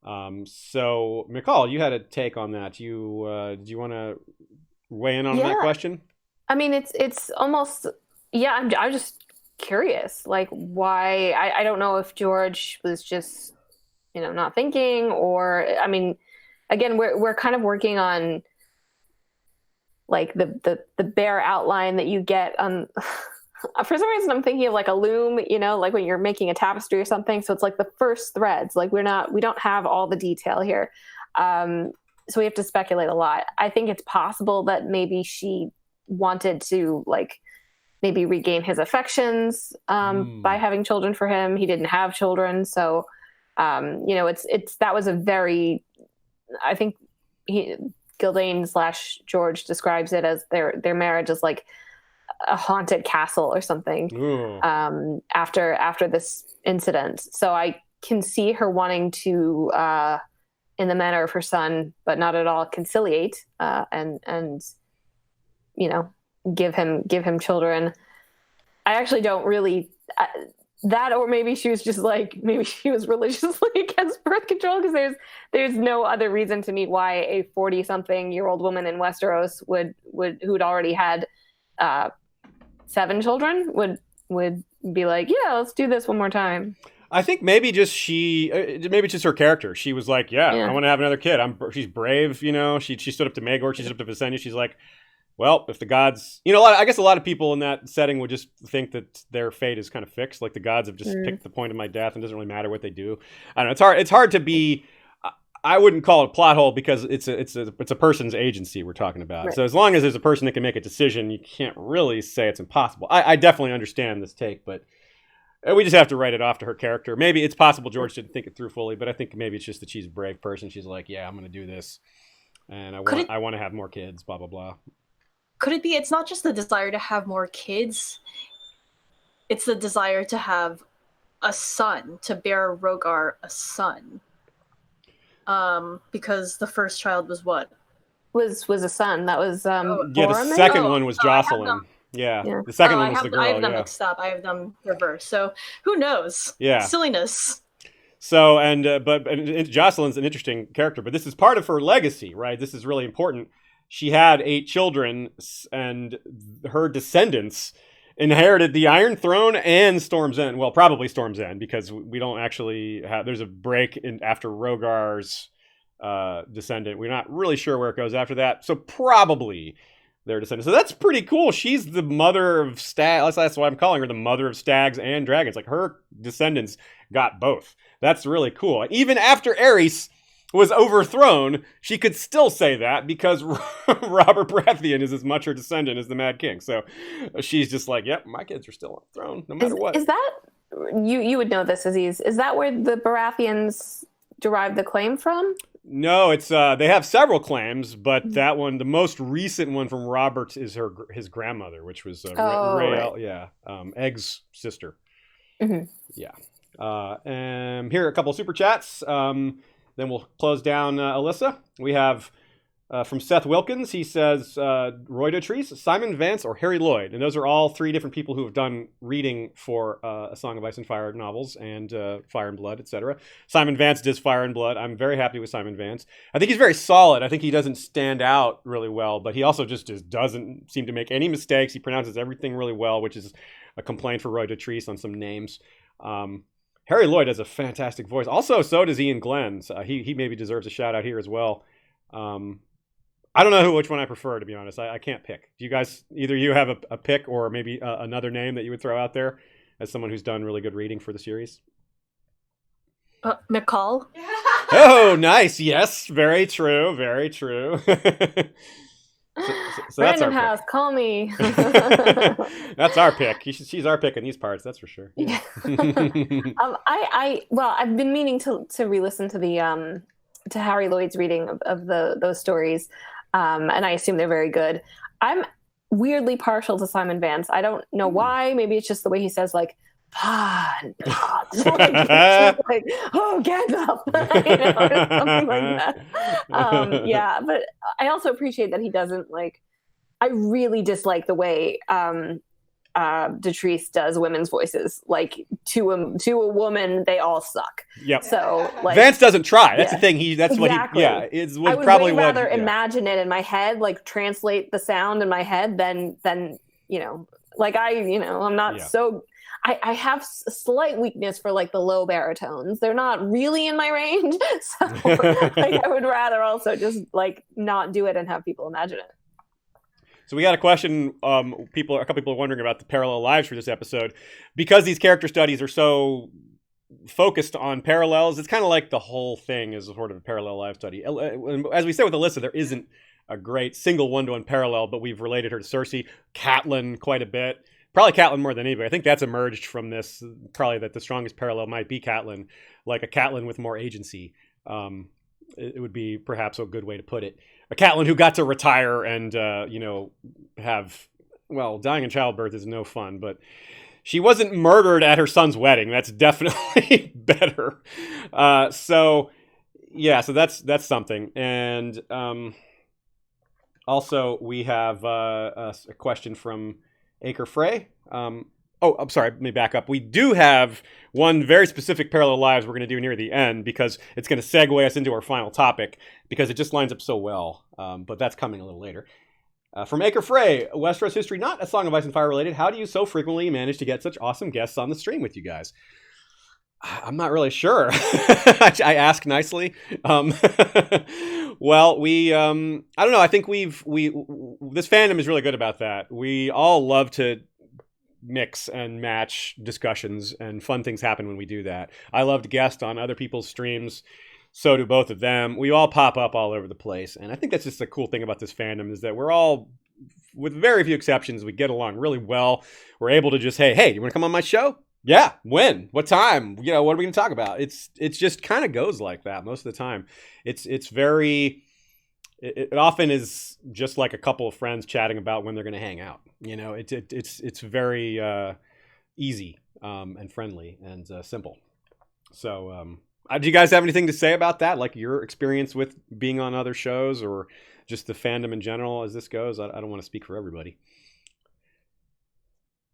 So, Michal, you had a take on that. Do you want to weigh in on that question? I mean, it's almost, yeah. I'm just curious, like, why? I don't know if George was just, not thinking, or, I mean, again, we're kind of working on like the bare outline that you get on. For some reason, I'm thinking of like a loom, like when you're making a tapestry or something. So it's like the first threads. Like we don't have all the detail here, so we have to speculate a lot. I think it's possible that maybe she wanted to like maybe regain his affections by having children for him. He didn't have children, so it's that was a very, I think Gildane / George describes it as their marriage is like a haunted castle or something after this incident. So I can see her wanting to, in the manner of her son, but not at all conciliate and give him children. I actually don't really that, or maybe she was just like, maybe she was religiously against birth control, because there's no other reason to me why a 40-something-year-old woman in Westeros who'd already had 7 children would be like, yeah, let's do this one more time. I think maybe just maybe just her character. She was like, yeah. I want to have another kid. She's brave, She stood up to Maegor. She stood up to Visenya. She's like, well, if the gods, I guess a lot of people in that setting would just think that their fate is kind of fixed. Like the gods have just picked the point of my death, and it doesn't really matter what they do. I don't know. It's hard to be. I wouldn't call it a plot hole, because it's a person's agency we're talking about. Right. So as long as there's a person that can make a decision, you can't really say it's impossible. I definitely understand this take, but we just have to write it off to her character. Maybe it's possible George didn't think it through fully, but I think maybe it's just that she's a brave person. She's like, yeah, I'm going to do this, and I want to have more kids. Blah blah blah. Could it be it's not just the desire to have more kids, it's the desire to have a son, to bear Rogar a son? Because the first child was what? Was a son. That was the second one was Jocelyn. Yeah. The second one was the girl. I have them mixed up. I have them reversed. So who knows? Yeah. Silliness. So but Jocelyn's an interesting character, but this is part of her legacy, right? This is really important. She had 8 children, and her descendants inherited the Iron Throne and Storm's End. Well, probably Storm's End, because we don't actually have. There's a break after Rogar's descendant. We're not really sure where it goes after that. So probably their descendants. So that's pretty cool. She's the mother of stags. That's why I'm calling her the mother of stags and dragons. Like her descendants got both. That's really cool. Even after Aerys was overthrown, she could still say that, because Robert Baratheon is as much her descendant as the Mad King. So she's just like, yep, my kids are still on the throne, no matter what. Is that, you would know this, Aziz, is that where the Baratheons derive the claim from? No, it's they have several claims, but that one, the most recent one from Robert, is his grandmother, which was Rhael, Egg's sister. Mm-hmm. Yeah. And here are a couple of super chats. Then we'll close down Alyssa. We have from Seth Wilkins. He says, Roy Dotrice, Simon Vance, or Harry Lloyd. And those are all 3 different people who have done reading for A Song of Ice and Fire novels and Fire and Blood, etc. Simon Vance does Fire and Blood. I'm very happy with Simon Vance. I think he's very solid. I think he doesn't stand out really well, but he also just doesn't seem to make any mistakes. He pronounces everything really well, which is a complaint for Roy Dotrice on some names. Harry Lloyd has a fantastic voice. Also, so does Ian Glenn. He maybe deserves a shout out here as well. I don't know which one I prefer, to be honest. I can't pick. Do you guys, either you have a pick, or maybe another name that you would throw out there as someone who's done really good reading for the series? Michal. Oh, nice. Yes, very true. Very true. So Random House, call me. That's our pick. She's our pick in these parts, that's for sure. Yeah. I've been meaning to re-listen to the to Harry Lloyd's reading of those stories, and I assume they're very good. I'm weirdly partial to Simon Vance. I don't know why. Maybe it's just the way he says, like, Pod, like, oh, get up, or something like that. Yeah, but I also appreciate that he doesn't like. I really dislike the way Detrice does women's voices. Like to a woman, they all suck. Yep. So like Vance doesn't try. That's the thing. That's exactly. what he. Yeah, it was I would probably way rather what. Yeah. imagine it in my head, like translate the sound in my head, than like I'm not so. I have a slight weakness for like the low baritones. They're not really in my range, so like I would rather also just like not do it and have people imagine it. So we got a question. A couple people are wondering about the parallel lives for this episode, because these character studies are so focused on parallels. It's kind of like the whole thing is sort of a parallel life study. As we said with Alyssa, there isn't a great single one-to-one parallel, but we've related her to Cersei, Catelyn quite a bit. Probably Catelyn more than anybody. I think that's emerged from this. Probably that the strongest parallel might be Catelyn, like a Catelyn with more agency. It would be perhaps a good way to put it. A Catelyn who got to retire and dying in childbirth is no fun, but she wasn't murdered at her son's wedding. That's definitely better. So that's something. And also we have a question from Acre Frey. I'm sorry, let me back up. We do have one very specific parallel lives we're going to do near the end, because it's going to segue us into our final topic, because it just lines up so well. But that's coming a little later. From Acre Frey, Westeros history, not a Song of Ice and Fire related. How do you so frequently manage to get such awesome guests on the stream with you guys? I'm not really sure. I ask nicely. Well, we, I don't know. I think this fandom is really good about that. We all love to mix and match discussions, and fun things happen when we do that. I love to guest on other people's streams. So do both of them. We all pop up all over the place. And I think that's just the cool thing about this fandom, is that we're all, with very few exceptions, we get along really well. We're able to just, hey, you want to come on my show? Yeah. When? What time? What are we going to talk about? It's just kind of goes like that most of the time. It often is just like a couple of friends chatting about when they're going to hang out. It's very easy and friendly and simple. So, do you guys have anything to say about that? Like your experience with being on other shows, or just the fandom in general as this goes? I don't want to speak for everybody.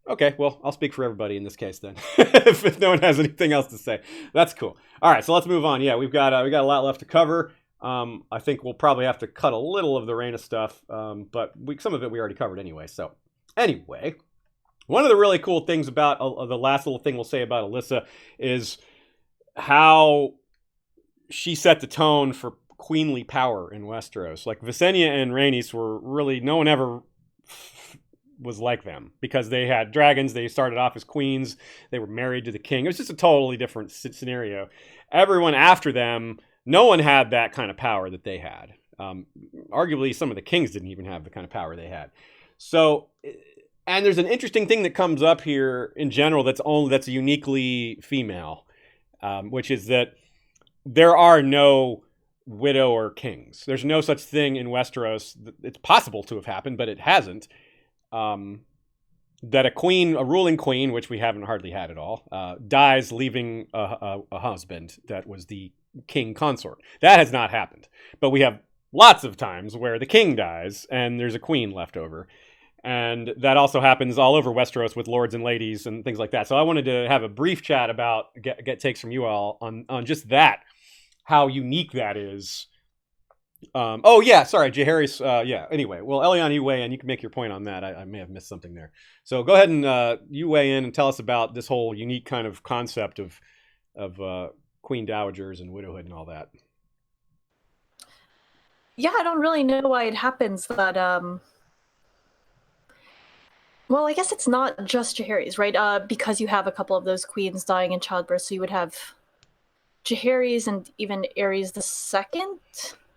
Okay, well, I'll speak for everybody in this case then. if no one has anything else to say, that's cool. All right, so let's move on. Yeah, we got a lot left to cover. I think we'll probably have to cut a little of the Rhaena stuff, but some of it we already covered anyway. So anyway, one of the really cool things about the last little thing we'll say about Alyssa is how she set the tone for queenly power in Westeros. Like Visenya and Rhaenys were really, no one ever was like them, because they had dragons. They started off as queens. They were married to the king. It was just a totally different scenario. Everyone after them, no one had that kind of power that they had. Arguably, some of the kings didn't even have the kind of power they had. So, and there's an interesting thing that comes up here in general that's uniquely female, which is that there are no widower kings. There's no such thing in Westeros. It's possible to have happened, but it hasn't. That a ruling queen, which we haven't hardly had at all, dies leaving a husband that was the king consort. That has not happened. But we have lots of times where the king dies and there's a queen left over. And that also happens all over Westeros with lords and ladies and things like that. So I wanted to have a brief chat about, get takes from you all on just that, how unique that is. Jaehaerys, anyway. Well, Eliana, you weigh in. You can make your point on that. I may have missed something there. So go ahead and you weigh in and tell us about this whole unique kind of concept of queen dowagers and widowhood and all that. Yeah, I don't really know why it happens, but well, I guess it's not just Jaehaerys, right? Because you have a couple of those queens dying in childbirth, so you would have Jaehaerys and even Aerys the Second.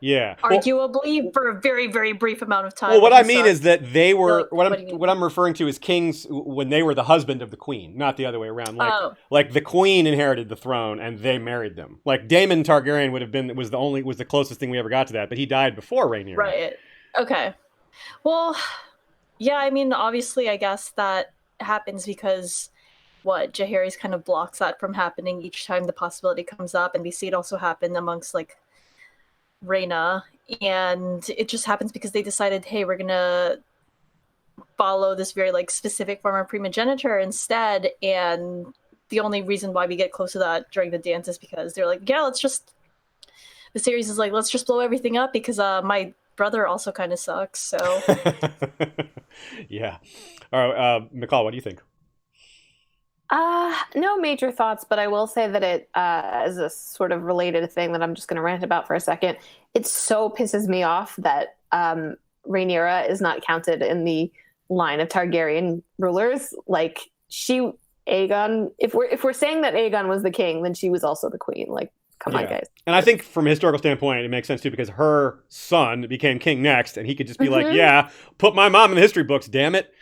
Yeah, arguably for a very, very brief amount of time. Well, what I mean is that they were what I'm referring to is kings when they were the husband of the queen, not the other way around. Like the queen inherited the throne and they married them. Like Daemon Targaryen was the closest thing we ever got to that, but he died before Rhaenyra. Right. Okay. Well, yeah. I mean, obviously, I guess that happens because Jaehaerys kind of blocks that from happening each time the possibility comes up, and we see it also happen amongst like Rhaena, and it just happens because they decided, hey, we're gonna follow this very like specific form of primogeniture instead, and the only reason why we get close to that during the dance is because they're like, yeah, the series is like, let's just blow everything up because my brother also kind of sucks, so. Yeah. All right, Michal, what do you think? No major thoughts, but I will say that it, as a sort of related thing that I'm just going to rant about for a second, it so pisses me off that Rhaenyra is not counted in the line of Targaryen rulers. Like, Aegon, if we're saying that Aegon was the king, then she was also the queen. Like, come on, guys. And I think from a historical standpoint, it makes sense too, because her son became king next, and he could just be like, yeah, put my mom in the history books, damn it.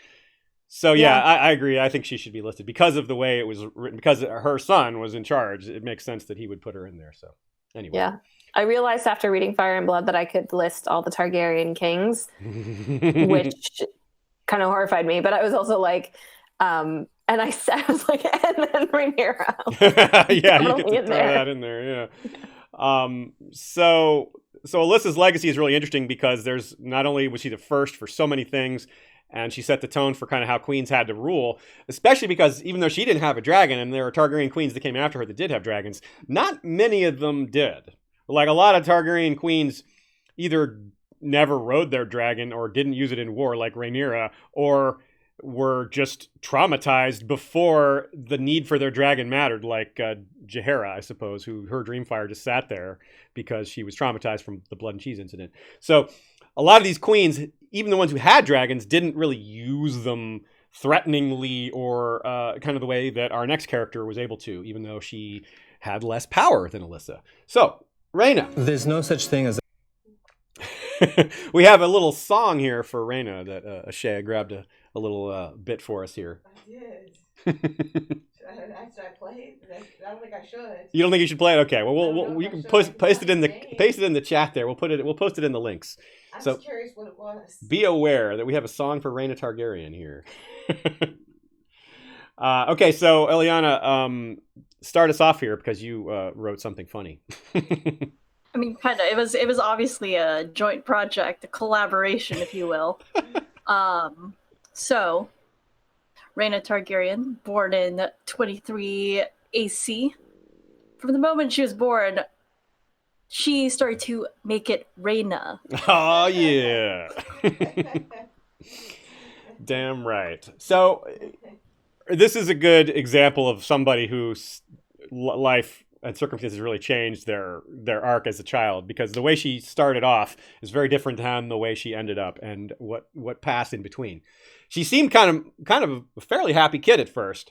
So yeah, I agree. I think she should be listed because of the way it was written, because her son was in charge. It makes sense that he would put her in there. So anyway. Yeah. I realized after reading Fire and Blood that I could list all the Targaryen kings, which kind of horrified me. But I was also like, and I was like, and then Rhaenyra. Yeah, you get to throw that in there. Yeah. So Alyssa's legacy is really interesting because there's not only was she the first for so many things, and she set the tone for kind of how queens had to rule, especially because even though she didn't have a dragon, and there were Targaryen queens that came after her that did have dragons, not many of them did. Like, a lot of Targaryen queens either never rode their dragon or didn't use it in war, like Rhaenyra, or were just traumatized before the need for their dragon mattered, like Jaehaera, I suppose, who her Dreamfyre just sat there because she was traumatized from the blood and cheese incident. So a lot of these queens, even the ones who had dragons, didn't really use them threateningly or kind of the way that our next character was able to, even though she had less power than Alyssa. So, Rhaena. There's no such thing as... We have a little song here for Rhaena that Ashea grabbed a little bit for us here. I did. Should I play it? I don't think I should. You don't think you should play it? Okay. Well, you can paste it in the chat there. We'll post it in the links. I'm just curious what it was. Be aware that we have a song for Reina Targaryen here. Okay, so Eliana, start us off here because you wrote something funny. I mean, kind of. It was obviously a joint project, a collaboration, if you will. So, Reina Targaryen, born in 23 AC. From the moment she was born, she started to make it Rhaena. Oh, yeah. Damn right. So, this is a good example of somebody whose life and circumstances really changed their arc as a child, because the way she started off is very different than the way she ended up and what passed in between. She seemed kind of a fairly happy kid at first,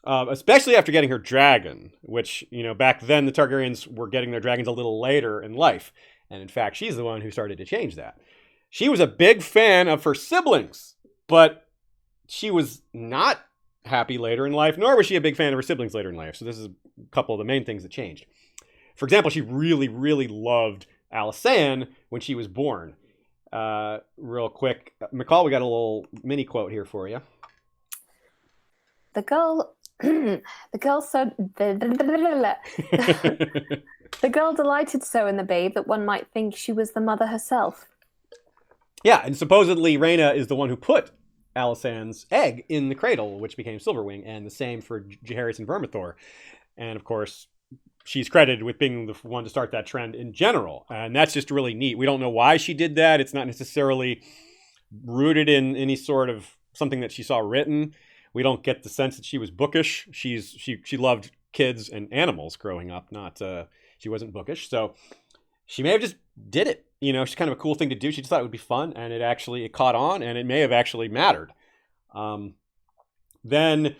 especially after getting her dragon, which, back then the Targaryens were getting their dragons a little later in life. And in fact, she's the one who started to change that. She was a big fan of her siblings, but she was not happy later in life, nor was she a big fan of her siblings later in life. So this is a couple of the main things that changed. For example, she really, really loved Alyssa when she was born. Real quick, Michal, we got a little mini quote here for you. The girl delighted so in the babe that one might think she was the mother herself. Yeah, and supposedly Rhaena is the one who put Alysanne's egg in the cradle, which became Silverwing, and the same for Jaehaerys and Vermithor. And of course, she's credited with being the one to start that trend in general. And that's just really neat. We don't know why she did that. It's not necessarily rooted in any sort of something that she saw written. We don't get the sense that she was bookish. She loved kids and animals growing up, not she wasn't bookish. So she may have just did it. She's kind of a cool thing to do. She just thought it would be fun, and it caught on, and it may have actually mattered. Then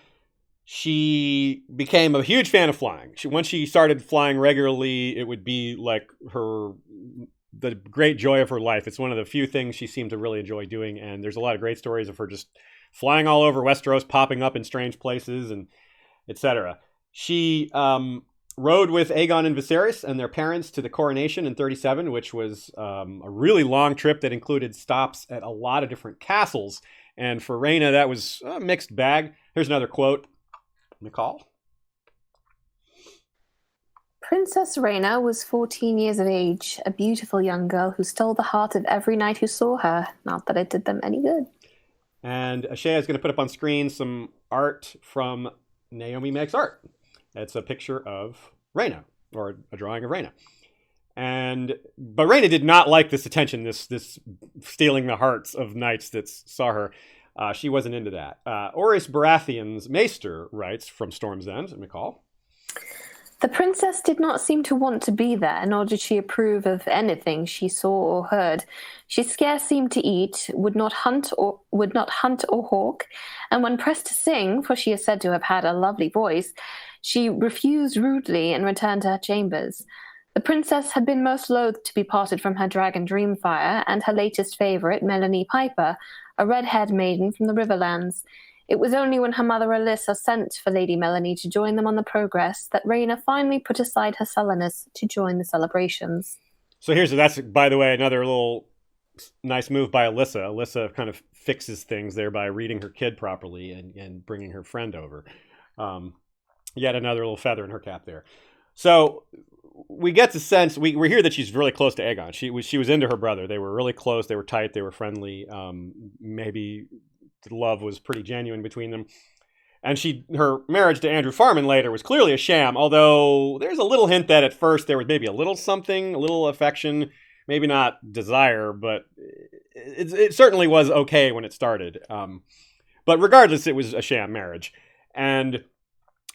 she became a huge fan of flying. Once she started flying regularly, it would be like the great joy of her life. It's one of the few things she seemed to really enjoy doing, and there's a lot of great stories of her just flying all over Westeros, popping up in strange places, and etc. She rode with Aegon and Viserys and their parents to the coronation in 37, which was a really long trip that included stops at a lot of different castles. And for Rhaena, that was a mixed bag. Here's another quote. Michal? Princess Rhaena was 14 years of age, a beautiful young girl who stole the heart of every knight who saw her. Not that it did them any good. And Ashea is going to put up on screen some art from Naomi Makes Art. It's a picture of Rhaena, or a drawing of Rhaena. But Rhaena did not like this attention, this stealing the hearts of knights that saw her. She wasn't into that. Orys Baratheon's Maester writes from Storm's End, Michal. The princess did not seem to want to be there, nor did she approve of anything she saw or heard. She scarce seemed to eat, would not hunt or hawk, and when pressed to sing, for she is said to have had a lovely voice, she refused rudely and returned to her chambers. The princess had been most loath to be parted from her dragon Dreamfyre and her latest favourite, Melanie Piper, a red-haired maiden from the Riverlands. It was only when her mother Alyssa sent for Lady Melanie to join them on the progress that Rhaena finally put aside her sullenness to join the celebrations. So that's, by the way, another little nice move by Alyssa. Alyssa kind of fixes things there by reading her kid properly and bringing her friend over. Yet another little feather in her cap there. So we get the sense, we hear that she's really close to Aegon. She was into her brother. They were really close. They were tight. They were friendly. Maybe the love was pretty genuine between them. And her marriage to Andrew Farman later was clearly a sham, although there's a little hint that at first there was maybe a little something, a little affection, maybe not desire, but it certainly was okay when it started. But regardless, it was a sham marriage. And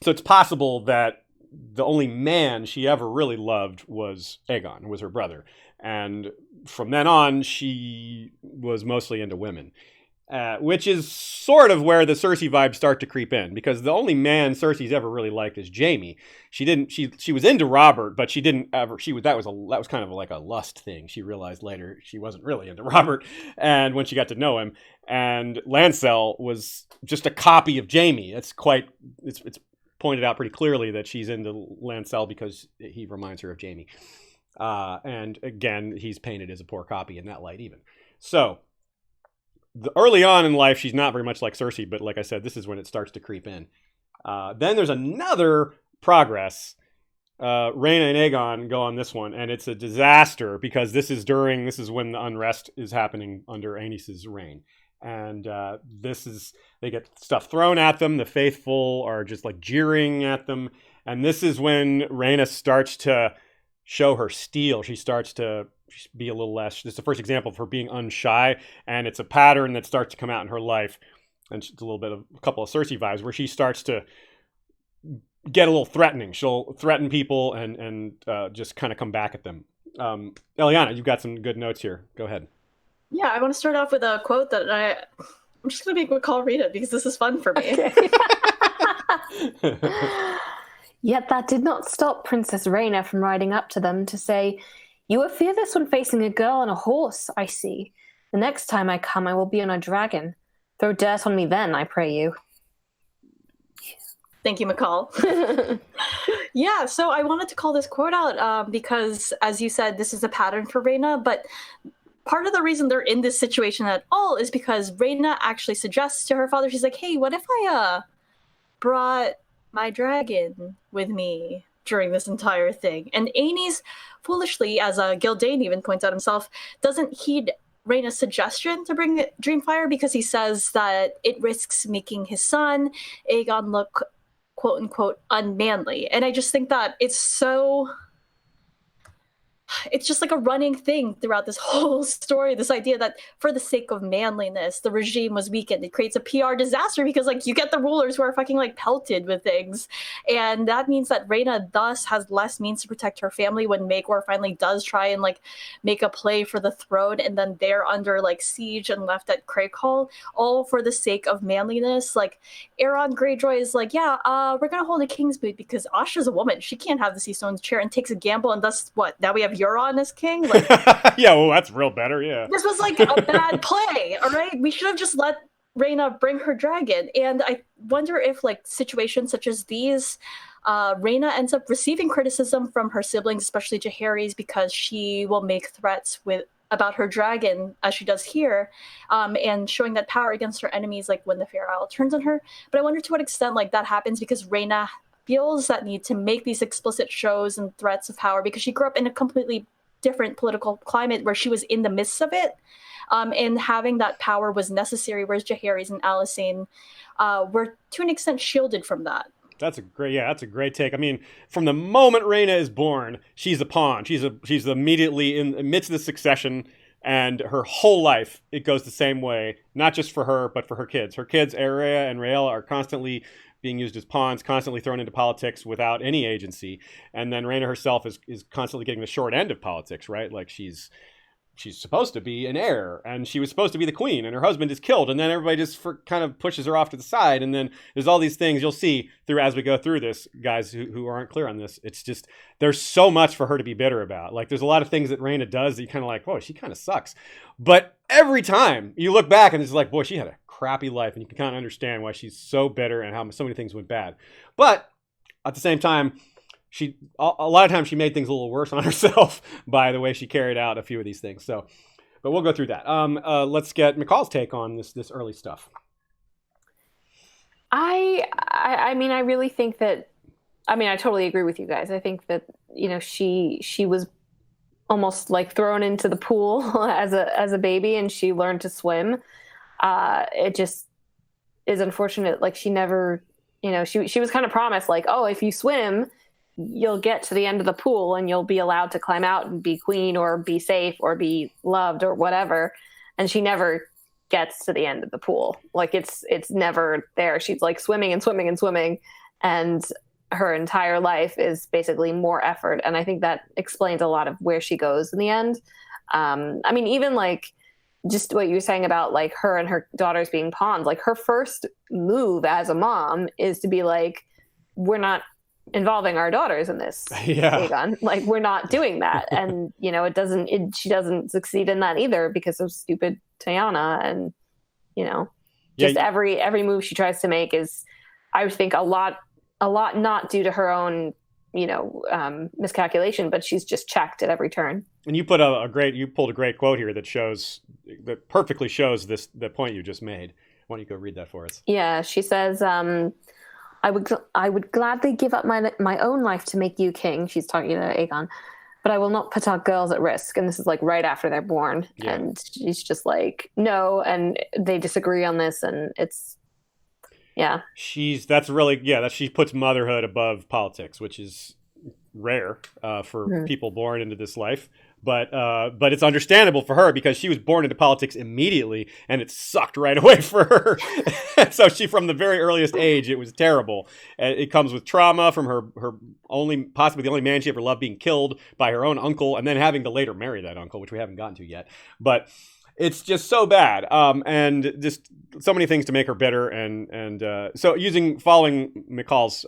so it's possible that the only man she ever really loved was Aegon, was her brother. And from then on, she was mostly into women. Which is sort of where the Cersei vibes start to creep in, because the only man Cersei's ever really liked is Jaime. She was into Robert, but she didn't ever. That was kind of like a lust thing. She realized later she wasn't really into Robert, and when she got to know him, and Lancel was just a copy of Jaime. It's pointed out pretty clearly that she's into Lancel because he reminds her of Jaime. And again, he's painted as a poor copy in that light, even so. Early on in life, she's not very much like Cersei, but like I said, this is when it starts to creep in. Then there's another progress. Rhaena and Aegon go on this one, and it's a disaster because this is when the unrest is happening under Aenys's reign. And they get stuff thrown at them. The faithful are just like jeering at them. And this is when Rhaena starts to show her steel. She starts to be a little less. This is the first example of her being unshy, and it's a pattern that starts to come out in her life. And it's a couple of Cersei vibes where she starts to get a little threatening. She'll threaten people and just kind of come back at them. Eliana, you've got some good notes here. Go ahead. Yeah, I want to start off with a quote that I'm just going to make Michal read it because this is fun for me. Okay. Yet that did not stop Princess Rhaena from riding up to them to say, "You are fearless when facing a girl on a horse, I see. The next time I come, I will be on a dragon. Throw dirt on me then, I pray you." Thank you, Michal. Yeah, so I wanted to call this quote out because, as you said, this is a pattern for Rhaena, but part of the reason they're in this situation at all is because Rhaena actually suggests to her father, she's like, hey, what if I brought my dragon with me during this entire thing? And Aenys, foolishly, as Gildane even points out himself, doesn't heed Rhaena's suggestion to bring Dreamfyre because he says that it risks making his son, Aegon, look quote-unquote unmanly. And I just think that it's just like a running thing throughout this whole story, this idea that for the sake of manliness, the regime was weakened. It creates a PR disaster because like you get the rulers who are fucking like pelted with things. And that means that Rhaena thus has less means to protect her family when Maegor finally does try and like make a play for the throne, and then they're under like siege and left at Craighall, all for the sake of manliness. Like Aeron Greyjoy is like, yeah, we're gonna hold a king's moot because Asha's a woman. She can't have the Seastone's chair, and takes a gamble, and thus what? Now we have Euron as king? Like, yeah, well, that's real better, yeah. This was like a bad play, all right? We should have just let Rhaena bring her dragon. And I wonder if, like, situations such as these, Rhaena ends up receiving criticism from her siblings, especially Jaehaerys, because she will make threats about her dragon as she does here, and showing that power against her enemies, like when the Fair Isle turns on her. But I wonder to what extent like that happens because Rhaena feels that need to make these explicit shows and threats of power because she grew up in a completely different political climate where she was in the midst of it. And having that power was necessary, whereas Jaehaerys and Alysanne were to an extent shielded from that. That's a great take. I mean, from the moment Rhaena is born, she's a pawn. She's immediately in the midst of the succession, and her whole life it goes the same way. Not just for her, but for her kids. Her kids, Arya and Rhaella, are constantly being used as pawns, constantly thrown into politics without any agency. And then Rhaena herself is constantly getting the short end of politics, right? Like she's supposed to be an heir, and she was supposed to be the queen, and her husband is killed, and then everybody just kind of pushes her off to the side, and then there's all these things you'll see through as we go through this, guys who aren't clear on this. It's just, there's so much for her to be bitter about. Like, there's a lot of things that Rhaena does that you kind of like, whoa, she kind of sucks. But every time you look back and it's like, boy, she had a crappy life, and you can kind of understand why she's so bitter and how so many things went bad. But at the same time, a lot of times she made things a little worse on herself by the way she carried out a few of these things. So, but we'll go through that. Let's get Michal's take on this early stuff. I mean, I really think that, I mean, I totally agree with you guys. I think that, you know, she was almost like thrown into the pool as a baby, and she learned to swim. It just is unfortunate. Like, she never, you know, she was kind of promised like, oh, if you swim, you'll get to the end of the pool and you'll be allowed to climb out and be queen or be safe or be loved or whatever. And she never gets to the end of the pool. Like, it's never there. She's like swimming and swimming and swimming, and her entire life is basically more effort. And I think that explains a lot of where she goes in the end. I mean, even like just what you were saying about like her and her daughters being pawns, like her first move as a mom is to be like, we're not involving our daughters in this. Aegon. Like, we're not doing that. And, you know, she doesn't succeed in that either because of stupid Tyanna. And, you know, just every move she tries to make is, I would think, a lot not due to her own, you know, miscalculation, but she's just checked at every turn. And you pulled a great quote here that perfectly shows the point you just made. Why don't you go read that for us? Yeah, she says, I would gladly give up my own life to make you king. She's talking to Aegon, but I will not put our girls at risk. And this is like right after they're born. Yeah. And she's just like, no. And they disagree on this. And it's, yeah. She puts motherhood above politics, which is rare for people born into this life. But it's understandable for her because she was born into politics immediately, and it sucked right away for her. So from the very earliest age, it was terrible. It comes with trauma from her possibly the only man she ever loved being killed by her own uncle, and then having to later marry that uncle, which we haven't gotten to yet. But it's just so bad, and just so many things to make her bitter. And so following Michal's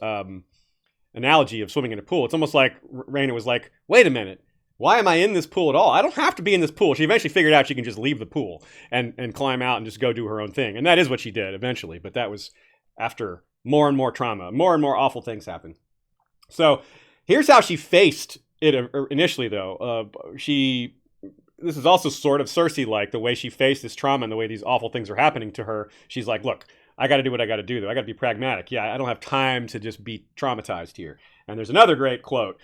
analogy of swimming in a pool, it's almost like Rhaena was like, wait a minute. Why am I in this pool at all? I don't have to be in this pool. She eventually figured out she can just leave the pool and climb out and just go do her own thing. And that is what she did eventually. But that was after more and more trauma. More and more awful things happened. So here's how she faced it initially, though. This is also sort of Cersei-like, the way she faced this trauma and the way these awful things are happening to her. She's like, look, I got to do what I got to do, though. I got to be pragmatic. Yeah, I don't have time to just be traumatized here. And there's another great quote.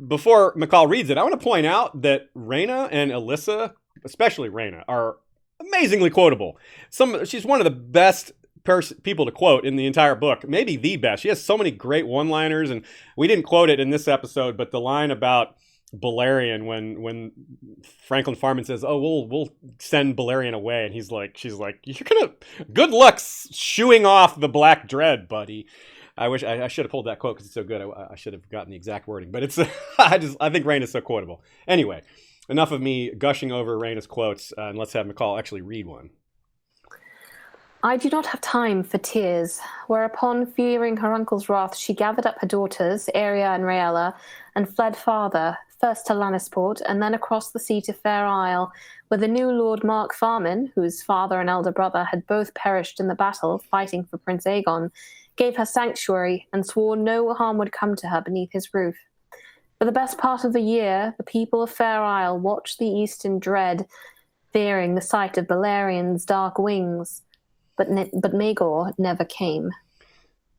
Before Michal reads it, I want to point out that Rhaena and Alyssa, especially Rhaena, are amazingly quotable. She's one of the best people to quote in the entire book, maybe the best. She has so many great one-liners, and we didn't quote it in this episode, but the line about Balerion when Franklin Farman says, "Oh, we'll send Balerion away," and she's like, "You're gonna good luck shooing off the Black Dread, buddy." I wish I should have pulled that quote because it's so good. I should have gotten the exact wording, but it's I think Rhaena's so quotable. Anyway, enough of me gushing over Rhaena's quotes, and let's have Michal actually read one. I do not have time for tears. Whereupon, fearing her uncle's wrath, she gathered up her daughters, Arya and Rhaella, and fled farther, first to Lannisport, and then across the sea to Fair Isle, where the new Lord Mark Farman, whose father and elder brother had both perished in the battle fighting for Prince Aegon, gave her sanctuary and swore no harm would come to her beneath his roof. For the best part of the year, the people of Fair Isle watched the east in dread, fearing the sight of Balerian's dark wings. But Maegor never came.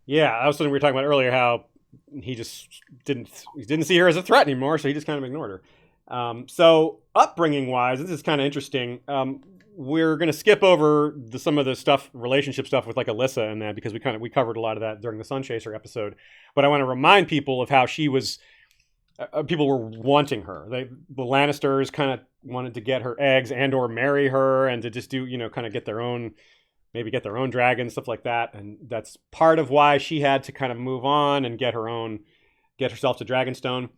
Yeah, I was something we were talking about earlier, how he just didn't see her as a threat anymore, so he just kind of ignored her. So upbringing-wise, this is kind of interesting. We're going to skip over some of the stuff, relationship stuff with like Alyssa and that, because we covered a lot of that during the Sunchaser episode. But I want to remind people of how she was. People were wanting her. The Lannisters kind of wanted to get her eggs and/or marry her, and to just do kind of get their own dragons, stuff like that. And that's part of why she had to kind of move on and get herself to Dragonstone.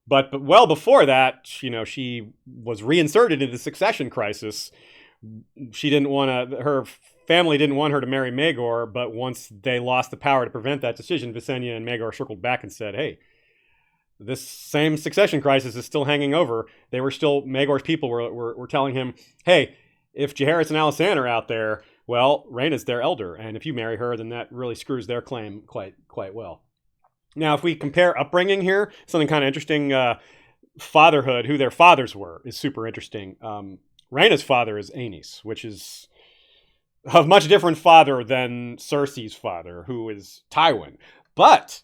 But well before that, she was reinserted into the succession crisis. Her family didn't want her to marry Maegor, but once they lost the power to prevent that decision, Visenya and Maegor circled back and said, hey, this same succession crisis is still hanging over. Maegor's people were telling him, hey, if Jaehaerys and Alysanne are out there, well, Rhaena's their elder, and if you marry her, then that really screws their claim quite well. Now, if we compare upbringing here, something kind of interesting, fatherhood, who their fathers were, is super interesting. Rhaena's father is Aenys, which is a much different father than Cersei's father, who is Tywin. But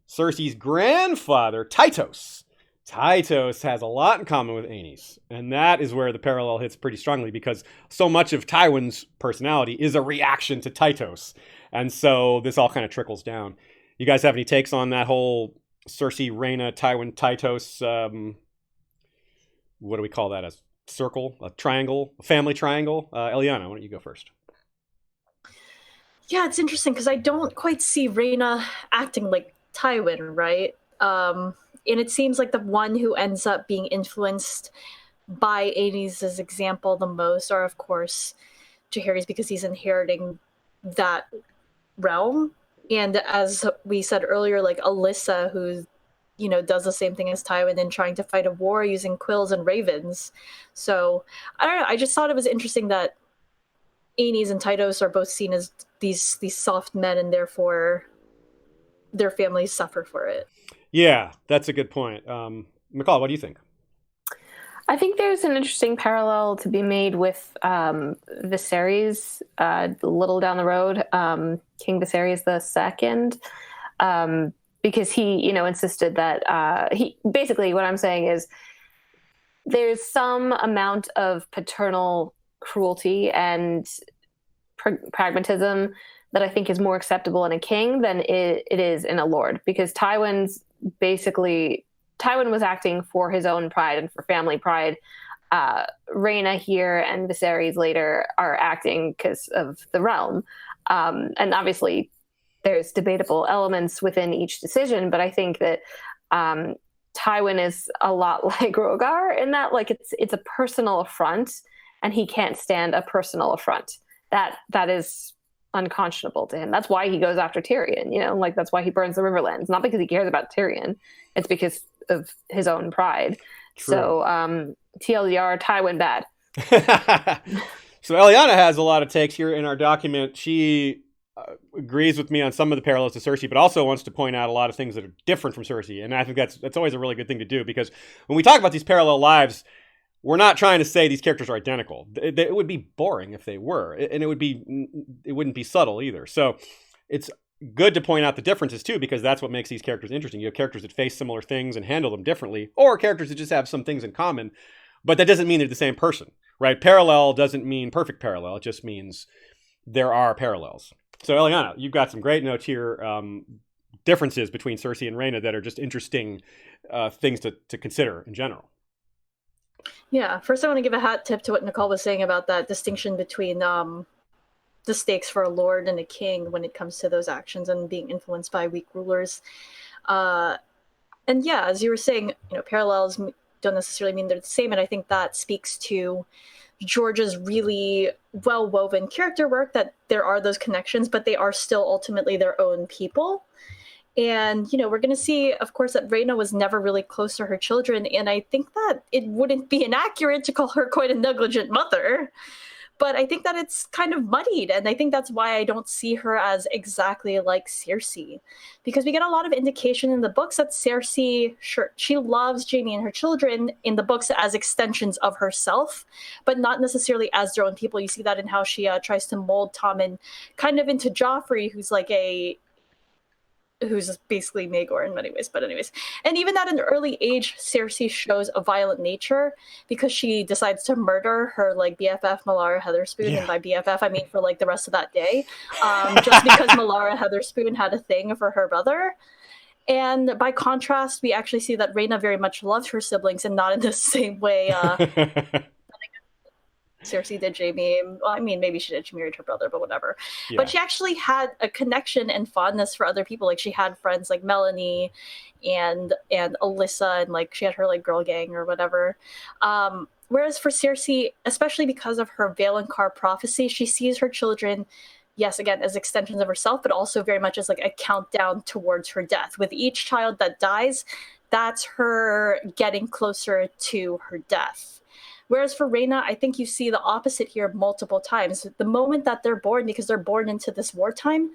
Cersei's grandfather, Tytos has a lot in common with Aenys. And that is where the parallel hits pretty strongly, because so much of Tywin's personality is a reaction to Tytos. And so this all kind of trickles down. You guys have any takes on that whole Cersei, Rhaena, Tywin, Tytos, what do we call that? A circle, a triangle, a family triangle? Eliana, why don't you go first? Yeah, it's interesting because I don't quite see Rhaena acting like Tywin, right? And it seems like the one who ends up being influenced by Aenys' example the most are, of course, Jaehaerys, because he's inheriting that realm. And as we said earlier, like Alyssa, who does the same thing as Tywin in trying to fight a war using quills and ravens. So I don't know. I just thought it was interesting that Aenys and Tytos are both seen as these soft men, and therefore their families suffer for it. Yeah, that's a good point. Michal, what do you think? I think there's an interesting parallel to be made with Viserys a little down the road, King Viserys II, because he, insisted that he basically, what I'm saying is there's some amount of paternal cruelty and pragmatism that I think is more acceptable in a king than it is in a lord, because Tywin was acting for his own pride and for family pride. Rhaena here and Viserys later are acting because of the realm. And obviously there's debatable elements within each decision, but I think that Tywin is a lot like Rogar in that, like, it's a personal affront, and he can't stand a personal affront. That is unconscionable to him. That's why he goes after Tyrion, that's why he burns the Riverlands. Not because he cares about Tyrion, it's because of his own pride. True. So TLDR, Tywin bad. So Eliana has a lot of takes here in our document. She agrees with me on some of the parallels to Cersei, but also wants to point out a lot of things that are different from Cersei. And I think that's always a really good thing to do, because when we talk about these parallel lives, we're not trying to say these characters are identical. It would be boring if they were, and it wouldn't be subtle either. So it's good to point out the differences too, because that's what makes these characters interesting. You have characters that face similar things and handle them differently, or characters that just have some things in common, but that doesn't mean they're the same person, right? Parallel doesn't mean perfect parallel. It just means there are parallels. So Eliana, you've got some great notes here, differences between Cersei and Rhaena that are just interesting things to consider in general. Yeah, first I want to give a hat tip to what Nicole was saying about that distinction between the stakes for a lord and a king when it comes to those actions and being influenced by weak rulers. And yeah, as you were saying, parallels don't necessarily mean they're the same, and I think that speaks to George's really well-woven character work, that there are those connections, but they are still ultimately their own people. And, we're going to see, of course, that Rhaena was never really close to her children. And I think that it wouldn't be inaccurate to call her quite a negligent mother. but I think that it's kind of muddied, and I think that's why I don't see her as exactly like Cersei, because we get a lot of indication in the books that Cersei, sure, she loves Jaime and her children in the books as extensions of herself, but not necessarily as their own people. You see that in how she tries to mold Tommen kind of into Joffrey, who's basically Maegor in many ways, but anyways. And even at an early age, Cersei shows a violent nature because she decides to murder her like BFF Melara Heatherspoon, and by BFF I mean for like the rest of that day, just because Melara Heatherspoon had a thing for her brother. And by contrast, we actually see that Rhaena very much loved her siblings, and not in the same way Cersei did Jaime. Well, I mean, maybe she did. She married her brother, but whatever. Yeah. But she actually had a connection and fondness for other people. Like she had friends like Melanie and Alyssa, and like she had her like girl gang or whatever. Whereas for Cersei, especially because of her Valonqar prophecy, she sees her children, yes, again, as extensions of herself, but also very much as like a countdown towards her death. With each child that dies, that's her getting closer to her death. Whereas for Rhaena, I think you see the opposite here multiple times. The moment that they're born, because they're born into this wartime,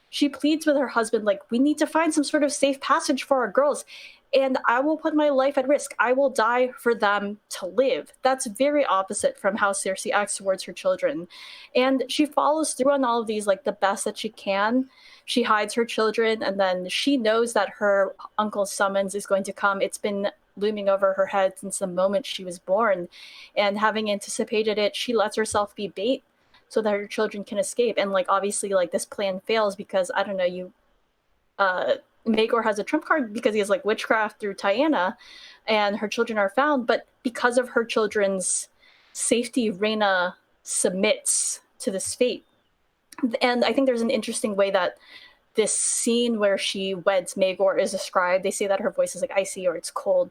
she pleads with her husband, like, we need to find some sort of safe passage for our girls, and I will put my life at risk. I will die for them to live. That's very opposite from how Cersei acts towards her children. And she follows through on all of these, like, the best that she can. She hides her children, and then she knows that her uncle's summons is going to come. It's been looming over her head since the moment she was born, and having anticipated it, she lets herself be bait so that her children can escape. And like obviously like this plan fails because I don't know, Maegor has a trump card because he has like witchcraft through Tyanna, and her children are found, but because of her children's safety, Rhaena submits to this fate. And I think there's an interesting way that this scene where she weds Maegor is described. They say that her voice is like icy or it's cold,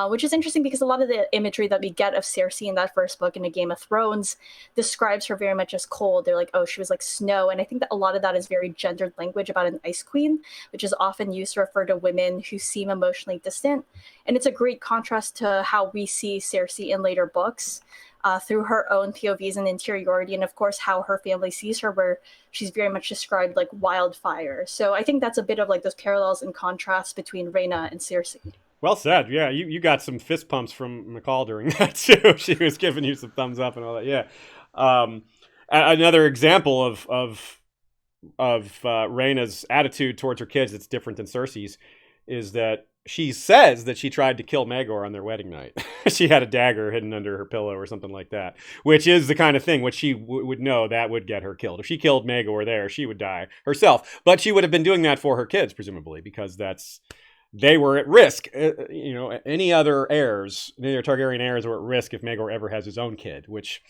which is interesting because a lot of the imagery that we get of Cersei in that first book in A Game of Thrones describes her very much as cold. They're like, oh, she was like snow. And I think that a lot of that is very gendered language about an ice queen, which is often used to refer to women who seem emotionally distant. And it's a great contrast to how we see Cersei in later books. Through her own POVs and interiority, and of course how her family sees her, where she's very much described like wildfire. So I think that's a bit of like those parallels and contrasts between Rhaena and Cersei. Well said. Yeah, you got some fist pumps from Michal during that too. She was giving you some thumbs up and all that. Yeah. Another example of Rhaena's attitude towards her kids that's different than Cersei's is that she says that she tried to kill Maegor on their wedding night. She had a dagger hidden under her pillow or something like that, which is the kind of thing which she would know that would get her killed. If she killed Maegor there, she would die herself. But she would have been doing that for her kids, presumably, because they were at risk. Any other Targaryen heirs were at risk if Maegor ever has his own kid, which...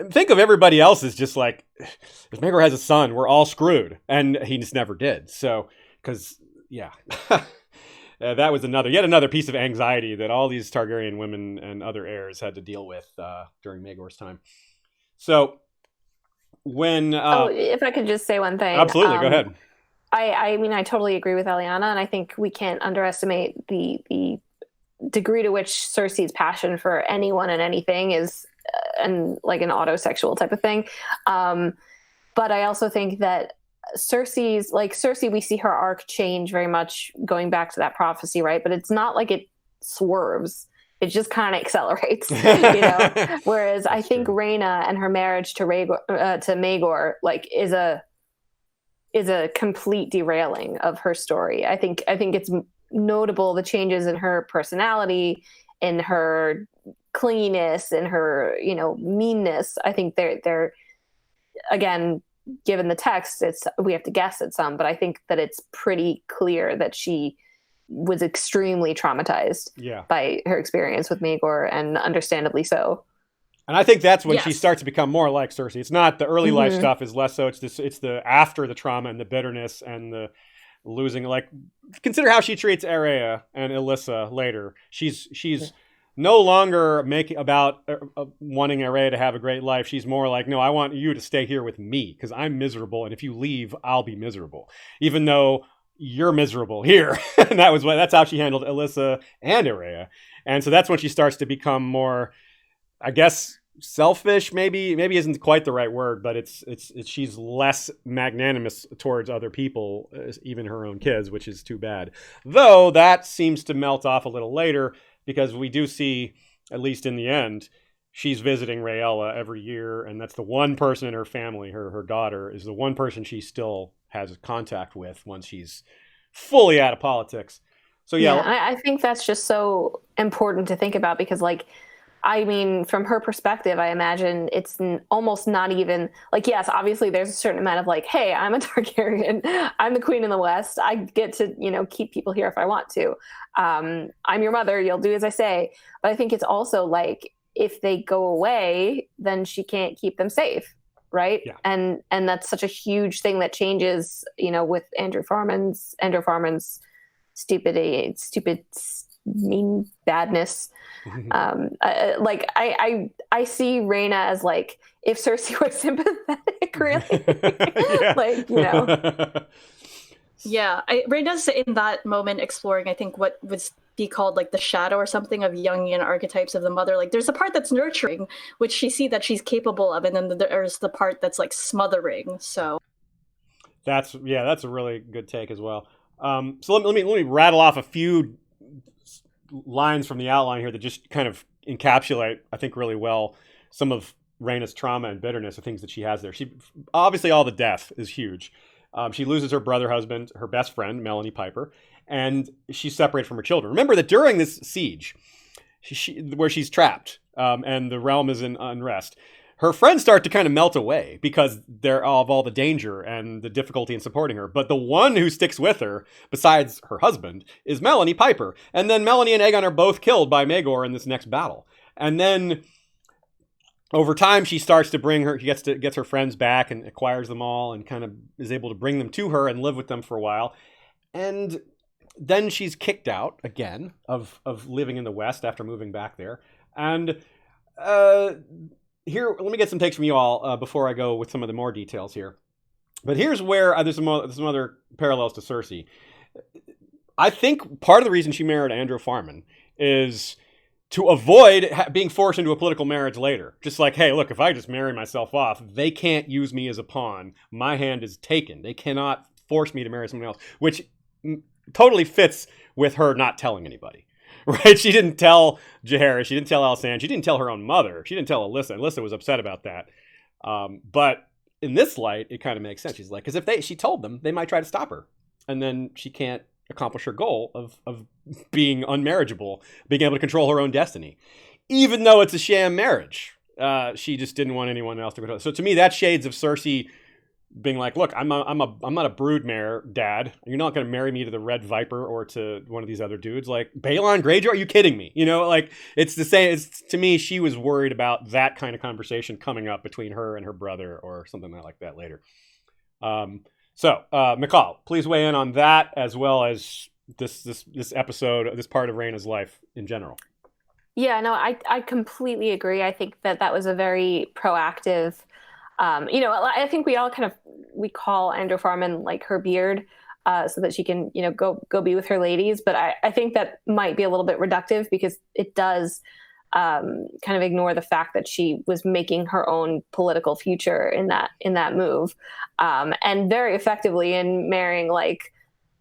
Think of everybody else as just like, if Maegor has a son, we're all screwed. And he just never did. So, because, yeah... that was yet another piece of anxiety that all these Targaryen women and other heirs had to deal with during Maegor's time. So when... if I could just say one thing. Absolutely, go ahead. I mean, I totally agree with Eliana, and I think we can't underestimate the degree to which Cersei's passion for anyone and anything is and like an autosexual type of thing. But I also think that Cersei, we see her arc change very much going back to that prophecy, right? But it's not like it swerves. It just kind of accelerates, Whereas I think Rhaena and her marriage to Maegor like is a complete derailing of her story. I think it's notable the changes in her personality, in her clinginess, in her meanness. I think they're again, given the text, we have to guess at some, but I think that it's pretty clear that she was extremely traumatized by her experience with Maegor, and understandably so. And I think that's when she starts to become more like Cersei. It's not the early life stuff is less so. It's the after the trauma and the bitterness and the losing. Like, consider how she treats Arya and Alyssa later. She's no longer making about wanting Arya to have a great life. She's more like, no, I want you to stay here with me because I'm miserable, and if you leave, I'll be miserable, even though you're miserable here. And that's how she handled Alyssa and Arya. And so that's when she starts to become more, I guess, selfish, maybe isn't quite the right word, but it's she's less magnanimous towards other people, even her own kids, which is too bad. Though that seems to melt off a little later, because we do see, at least in the end, she's visiting Rhaena every year, and that's the one person in her family, her daughter, is the one person she still has contact with once she's fully out of politics. So yeah, I think that's just so important to think about, because like, I mean, from her perspective, I imagine it's almost not even like, yes, obviously there's a certain amount of like, hey, I'm a Targaryen, I'm the queen in the West, I get to, you know, keep people here if I want to. I'm your mother, you'll do as I say. But I think it's also like, if they go away, then she can't keep them safe, right? Yeah. And that's such a huge thing that changes, you know, with Andrew Farman's stupid mean badness. Like I see Rhaena as like, if Cersei was sympathetic, really. Like, you know. Yeah, Rhaena's in that moment exploring, I think, what would be called like the shadow or something of Jungian archetypes of the mother. Like there's a part that's nurturing, which she sees that she's capable of, and then there's the part that's like smothering. So that's a really good take as well. So let me rattle off a few lines from the outline here that just kind of encapsulate, I think, really well some of Rhaena's trauma and bitterness, the things that she has there. She obviously, all the death is huge. She loses her brother husband, her best friend, Melanie Piper, and she's separated from her children. Remember that during this siege, where she's trapped and the realm is in unrest, her friends start to kind of melt away because they're of all the danger and the difficulty in supporting her. But the one who sticks with her, besides her husband, is Melanie Piper. And then Melanie and Aegon are both killed by Maegor in this next battle. And then over time, she starts to bring her, gets her friends back and acquires them all and kind of is able to bring them to her and live with them for a while. And then she's kicked out again of living in the West after moving back there. And here, let me get some takes from you all before I go with some of the more details here. But here's where there's some other parallels to Cersei. I think part of the reason she married Andrew Farman is to avoid being forced into a political marriage later. Just like, hey, look, if I just marry myself off, they can't use me as a pawn. My hand is taken. They cannot force me to marry someone else, which totally fits with her not telling anybody. Right? She didn't tell Jaehaerys. She didn't tell Alysanne. She didn't tell her own mother. She didn't tell Alyssa. Alyssa was upset about that. But in this light, it kind of makes sense. She's like, because if she told them, they might try to stop her. And then she can't accomplish her goal of being unmarriageable, being able to control her own destiny. Even though it's a sham marriage, she just didn't want anyone else to control it. So to me, that shades of Cersei being like, look, I'm not a broodmare, Dad. You're not going to marry me to the Red Viper or to one of these other dudes. Like, Balon Greyjoy, are you kidding me? You know, like, it's the same. To me, she was worried about that kind of conversation coming up between her and her brother or something like that later. So, Michal, please weigh in on that as well as this episode, this part of Rhaena's life in general. Yeah, no, I completely agree. I think that was a very proactive. I think we all we call Andrew Farman like her beard, so that she can, go be with her ladies. But I think that might be a little bit reductive because it does kind of ignore the fact that she was making her own political future in that move, and very effectively in marrying like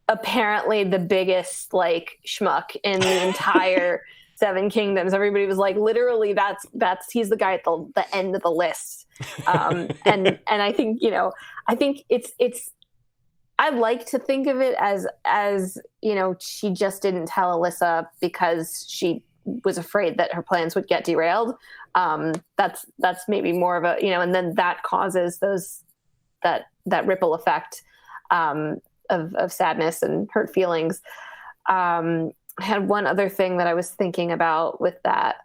apparently the biggest like schmuck in the entire Seven Kingdoms. Everybody was like, literally, that's he's the guy at the end of the list. And I think, I think it's I like to think of it as she just didn't tell Alyssa because she was afraid that her plans would get derailed. That's maybe more of a, and then that causes that ripple effect of sadness and hurt feelings. I had one other thing that I was thinking about with that.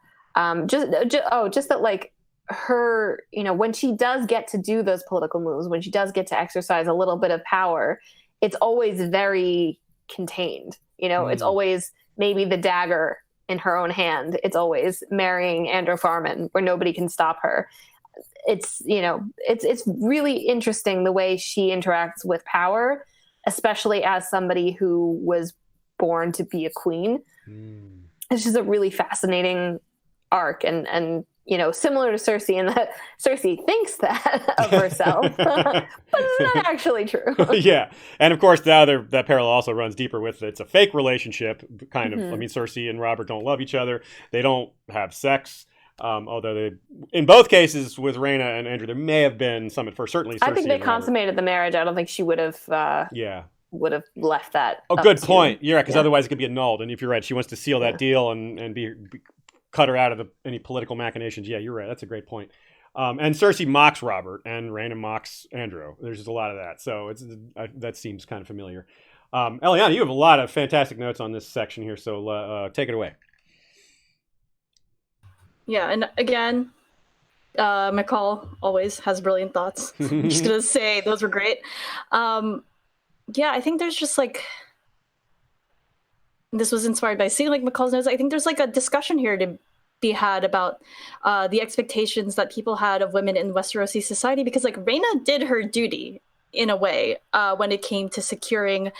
Just that like her, when she does get to do those political moves, when she does get to exercise a little bit of power, it's always very contained. It's always maybe the dagger in her own hand. It's always marrying Andrew Farman where nobody can stop her. It's, it's really interesting the way she interacts with power, especially as somebody who was born to be a queen. It's just a really fascinating arc, and similar to Cersei in that Cersei thinks that of herself, but it's not actually true. Yeah. And of course, now that parallel also runs deeper with it's a fake relationship, kind of. Mhm. I mean, Cersei and Robert don't love each other. They don't have sex. Although they, in both cases with Rhaena and Andrew, there may have been some at first. Certainly, Cersei I think they and Robert. consummated the marriage. I don't think she would have left that. Oh, up good to- point. Yeah, because yeah. otherwise it could be annulled. And if you're right, she wants to seal that deal and be cut her out of any political machinations. Yeah, you're right. That's a great point. And Cersei mocks Robert, and Rhaena mocks Andrew. There's just a lot of that. So that seems kind of familiar. Eliana, you have a lot of fantastic notes on this section here, so take it away. Yeah, and again, Michal always has brilliant thoughts. I'm just gonna say those were great. Yeah, I think there's just like, this was inspired by seeing like Michal's notes. I think there's like a discussion here to be had about the expectations that people had of women in Westerosi society, because like Rhaena did her duty in a way when it came to securing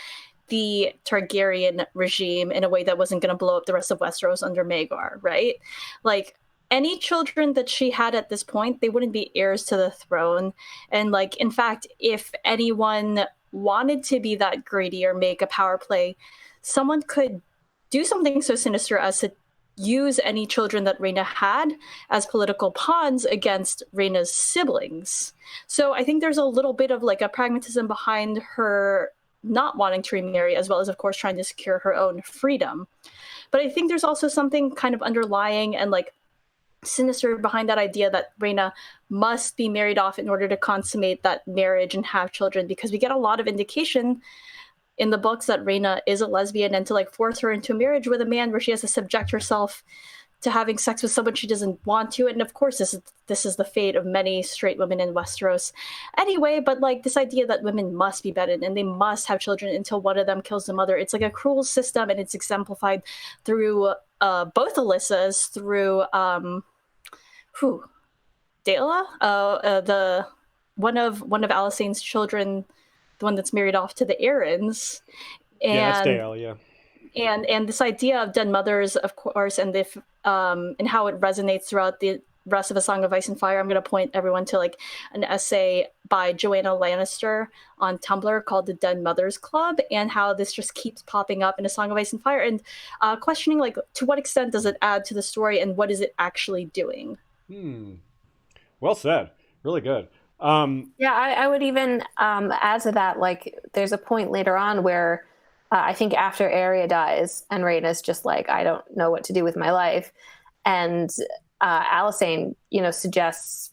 the Targaryen regime in a way that wasn't going to blow up the rest of Westeros under Maegor, right? Like, any children that she had at this point, they wouldn't be heirs to the throne. And like, in fact, if anyone wanted to be that greedy or make a power play, someone could do something so sinister as to use any children that Rhaena had as political pawns against Rhaena's siblings. So I think there's a little bit of like a pragmatism behind her not wanting to remarry, as well as, of course, trying to secure her own freedom. But I think there's also something kind of underlying and like sinister behind that idea that Rhaena must be married off in order to consummate that marriage and have children, because we get a lot of indication in the books that Rhaena is a lesbian, and to like force her into a marriage with a man where she has to subject herself to having sex with someone she doesn't want to. And of course, this is the fate of many straight women in Westeros anyway, but like this idea that women must be bedded and they must have children until one of them kills the mother, it's like a cruel system, and it's exemplified through both Alyssas, through Dela, the one of Alysane's children, the one that's married off to the Arryns, and Yeah, that's Dale, yeah. and this idea of dead mothers, of course, and and how it resonates throughout the rest of A Song of Ice and Fire. I'm going to point everyone to like an essay by Joanna Lannister on Tumblr called The Dead Mothers Club, and how this just keeps popping up in A Song of Ice and Fire, and questioning like to what extent does it add to the story and what is it actually doing. Well said. Really good. Yeah, I would even add to that, like, there's a point later on where I think after Arya dies and Rhaena's just like, I don't know what to do with my life. And Alysanne, suggests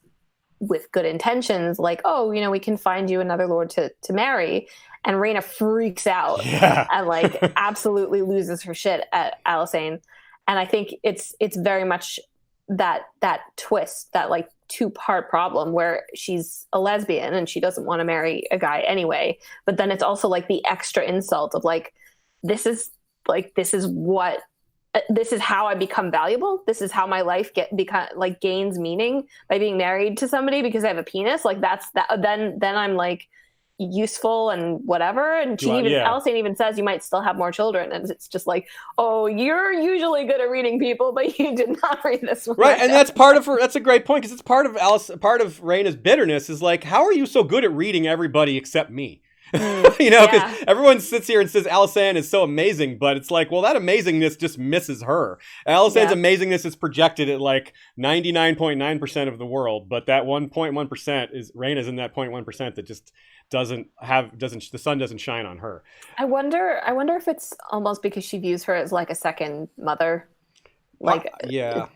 with good intentions, like, oh, we can find you another lord to marry. And Rhaena freaks out and like absolutely loses her shit at Alysanne. And I think it's very much that twist, that like two-part problem where she's a lesbian and she doesn't want to marry a guy anyway, but then it's also like the extra insult of like, this is how I become valuable, this is how my life gains meaning by being married to somebody because I have a penis, like that's that, then I'm like useful and whatever. And Alysanne even says you might still have more children, and it's just like, oh, you're usually good at reading people, but you did not read this one. Right, and that's part of her. That's a great point, because it's part of Rhaena's bitterness is like, how are you so good at reading everybody except me? Because everyone sits here and says Alysanne is so amazing, but it's like, well, that amazingness just misses her. Alyssanne's amazingness is projected at like 99.9% of the world, but that 1.1% is Rhaena's in that 0.1% that just the sun doesn't shine on her. I wonder if it's almost because she views her as like a second mother. Like, I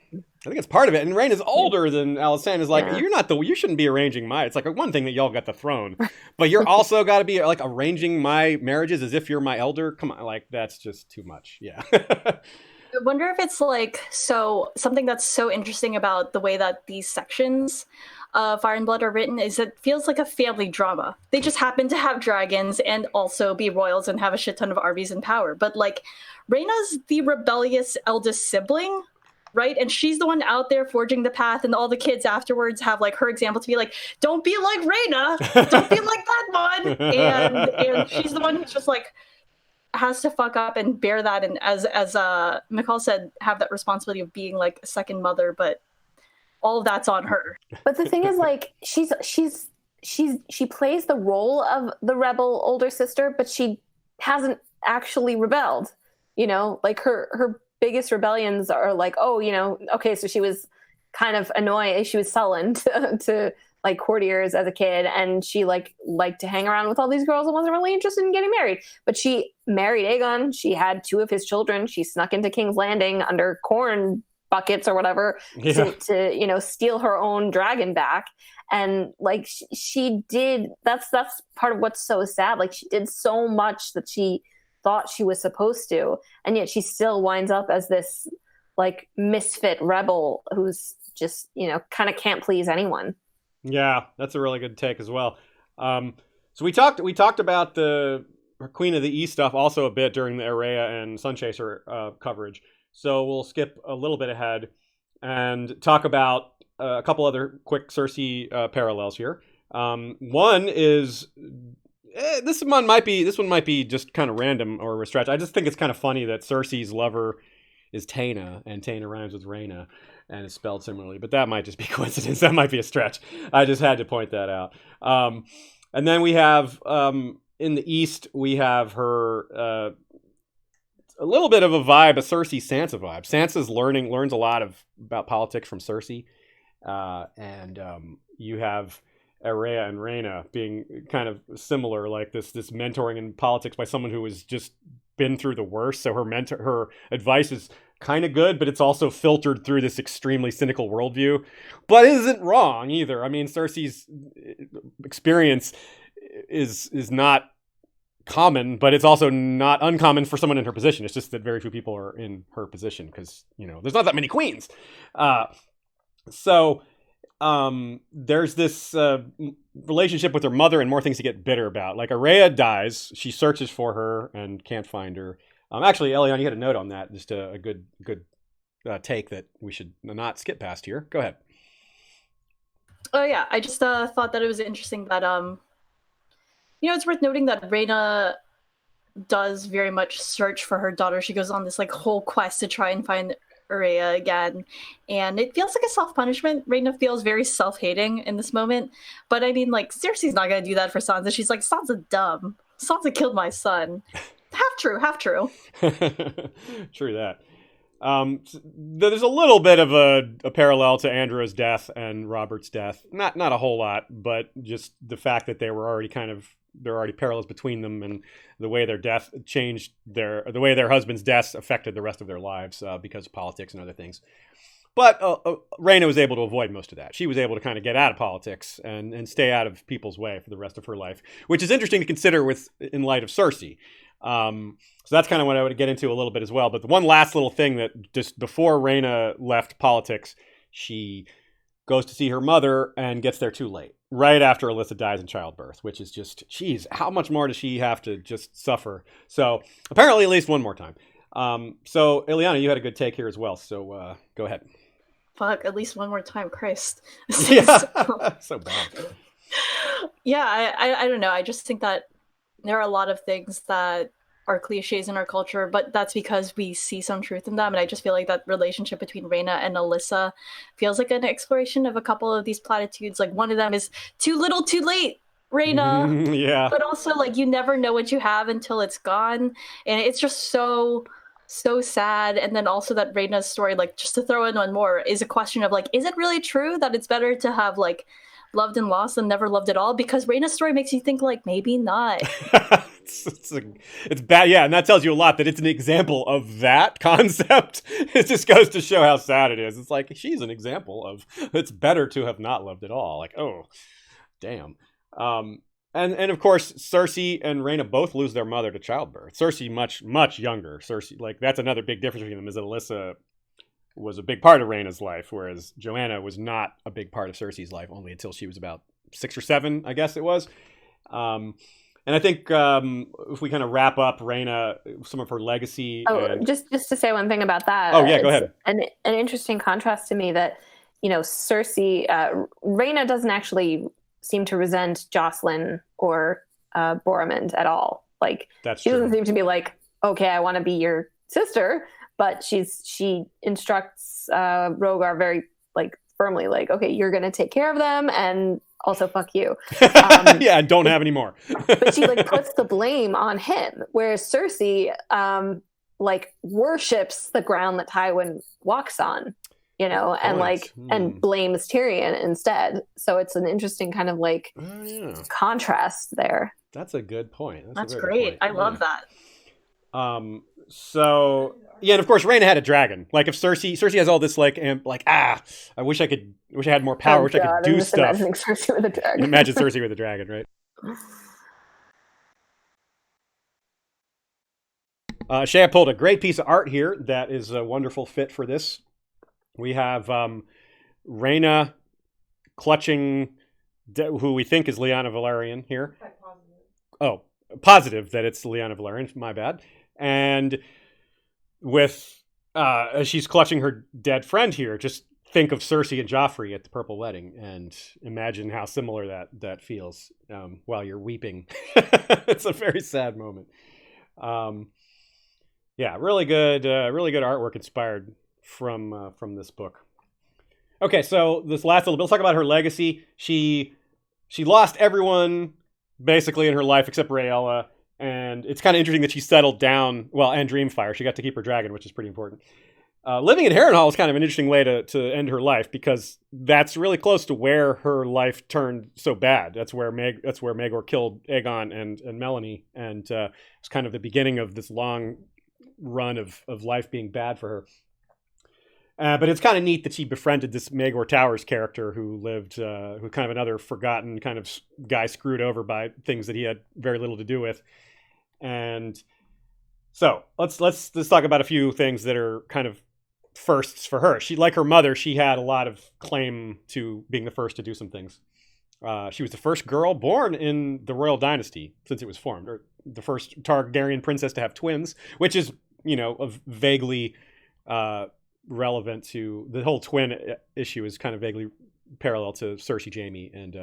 think it's part of it. And Rhaena's older than Alysanne. Is like, you shouldn't be arranging it's like one thing that y'all got the throne, but you're also got to be like arranging my marriages as if you're my elder. Come on, like that's just too much. Yeah. I wonder if it's like, so something that's so interesting about the way that these sections of Fire and Blood are written is it feels like a family drama. They just happen to have dragons and also be royals and have a shit ton of armies and power. But like, Rhaena's the rebellious eldest sibling, right? And she's the one out there forging the path, and all the kids afterwards have like her example to be like, don't be like Rhaena, don't be like that one. And she's the one who's just like has to fuck up and bear that, and as Michal said, have that responsibility of being like a second mother. But all of that's on her. But the thing is, like, she plays the role of the rebel older sister, but she hasn't actually rebelled. You know, like her bigged rebellions are like, oh, you know, okay, so she was kind of annoying. She was sullen to like courtiers as a kid, and she liked to hang around with all these girls and wasn't really interested in getting married. But she married Aegon. She had 2 of his children. She snuck into King's Landing under corn buckets or whatever to you know, steal her own dragon back. And like she did, that's part of what's so sad. Like, she did so much that she thought she was supposed to, and yet she still winds up as this like misfit rebel who's just, you know, kind of can't please anyone. Yeah, that's a really good take as well. So we talked about the Queen of the East stuff also a bit during the Araya and Sunchaser coverage. So we'll skip a little bit ahead and talk about a couple other quick Cersei parallels here. One is this one might be just kind of random or a stretch. I just think it's kind of funny that Cersei's lover is Taena, and Taena rhymes with Rhaena and is spelled similarly, but that might just be coincidence. That might be a stretch. I just had to point that out. And then we have in the East, we have her a little bit of a vibe, a Cersei Sansa vibe. Sansa's learns a lot about politics from Cersei, and you have Araya and Rhaena being kind of similar, like this mentoring in politics by someone who has just been through the worst. So her advice is kind of good, but it's also filtered through this extremely cynical worldview, but isn't wrong either. I mean, Cersei's experience is not common, but it's also not uncommon for someone in her position. It's just that very few people are in her position because, you know, there's not that many queens. So there's this relationship with her mother and more things to get bitter about. Like, Araya dies, she searches for her and can't find her. Actually, Eliana, you had a note on that. Just a good take that we should not skip past here. Go ahead. Oh yeah, I just thought that it was interesting that you know, it's worth noting that Rhaena does very much search for her daughter. She goes on this like whole quest to try and find Araya again, and it feels like a self-punishment. Rhaena feels very self-hating in this moment, but I mean, like, Cersei's not gonna do that for Sansa. She's like, Sansa dumb. Sansa killed my son. Half true. True that. There's a little bit of a parallel to Andrea's death and Robert's death. Not a whole lot, but just the fact that there are already parallels between them, and the way their death changed the way their husbands' deaths affected the rest of their lives because of politics and other things. But Rhaena was able to avoid most of that. She was able to kind of get out of politics and stay out of people's way for the rest of her life, which is interesting to consider in light of Cersei. So that's kind of what I would get into a little bit as well. But the one last little thing that just before Rhaena left politics, she goes to see her mother and gets there too late, right after Alyssa dies in childbirth, which is just, geez, how much more does she have to just suffer? So apparently at least one more time. So Eliana, you had a good take here as well. So go ahead. Fuck, at least one more time, Christ. Yeah, so bad. Yeah, I don't know. I just think that there are a lot of things that are cliches in our culture, but that's because we see some truth in them. And I just feel like that relationship between Rhaena and Alyssa feels like an exploration of a couple of these platitudes. Like, one of them is too little, too late, Rhaena. Yeah. But also, like, you never know what you have until it's gone. And it's just so sad. And then also that Rhaena's story, like, just to throw in one more, is a question of, like, is it really true that it's better to have, like, loved and lost and never loved at all? Because Rhaena's story makes you think, like, maybe not. It's bad, yeah, and that tells you a lot that it's an example of that concept. It just goes to show how sad it is. It's like, she's an example of it's better to have not loved at all. Like, oh, damn. And of course, Cersei and Rhaena both lose their mother to childbirth. Cersei much younger. Cersei, like, that's another big difference between them, is that Alyssa was a big part of Rhaena's life, whereas Joanna was not a big part of Cersei's life only until she was about 6 or 7, I guess it was. And I think if we kind of wrap up Rhaena, some of her legacy. Just to say one thing about that. Oh, yeah, go ahead. An interesting contrast to me that, you know, Cersei, Rhaena doesn't actually seem to resent Jocelyn or Boromund at all. Like, she doesn't seem to be like, okay, I want to be your sister, but she instructs Rhaegar very, like, firmly like, okay, you're going to take care of them and also fuck you. Yeah, and don't have any more. But she like puts the blame on him, whereas Cersei like worships the ground that Tywin walks on, you know, and like and blames Tyrion instead. So it's an interesting kind of like contrast there. That's a good point. That's great. I love that. So yeah, and of course Rhaena had a dragon. Like if Cersei has all this like I wish I had more power. I wish I could do stuff. Imagining Cersei with a dragon. Imagine Cersei with a dragon, right? Shea pulled a great piece of art here that is a wonderful fit for this. We have Rhaena clutching who we think is Lyanna Velaryon here. Quite positive. Oh, positive that it's Lyanna Velaryon. My bad. And with she's clutching her dead friend here. Just think of Cersei and Joffrey at the Purple Wedding and imagine how similar that feels while you're weeping. It's a very sad moment. Yeah, really good artwork inspired from this book. Okay, so this last little bit, let's talk about her legacy. She lost everyone basically in her life except Rhaella, and it's kind of interesting that she settled down. Well, and Dreamfyre, she got to keep her dragon, which is pretty important. Living in Harrenhal is kind of an interesting way to end her life because that's really close to where her life turned so bad. That's where Maegor killed Aegon and Melanie, and it's kind of the beginning of this long run of life being bad for her. But it's kind of neat that she befriended this Maegor Towers character who lived, who kind of another forgotten kind of guy screwed over by things that he had very little to do with. And so let's talk about a few things that are kind of firsts for her. She, like her mother, she had a lot of claim to being the first to do some things. She was the first girl born in the royal dynasty since it was formed, or the first Targaryen princess to have twins, which is, you know, vaguely relevant to the whole twin issue is kind of vaguely parallel to Cersei, Jaime, and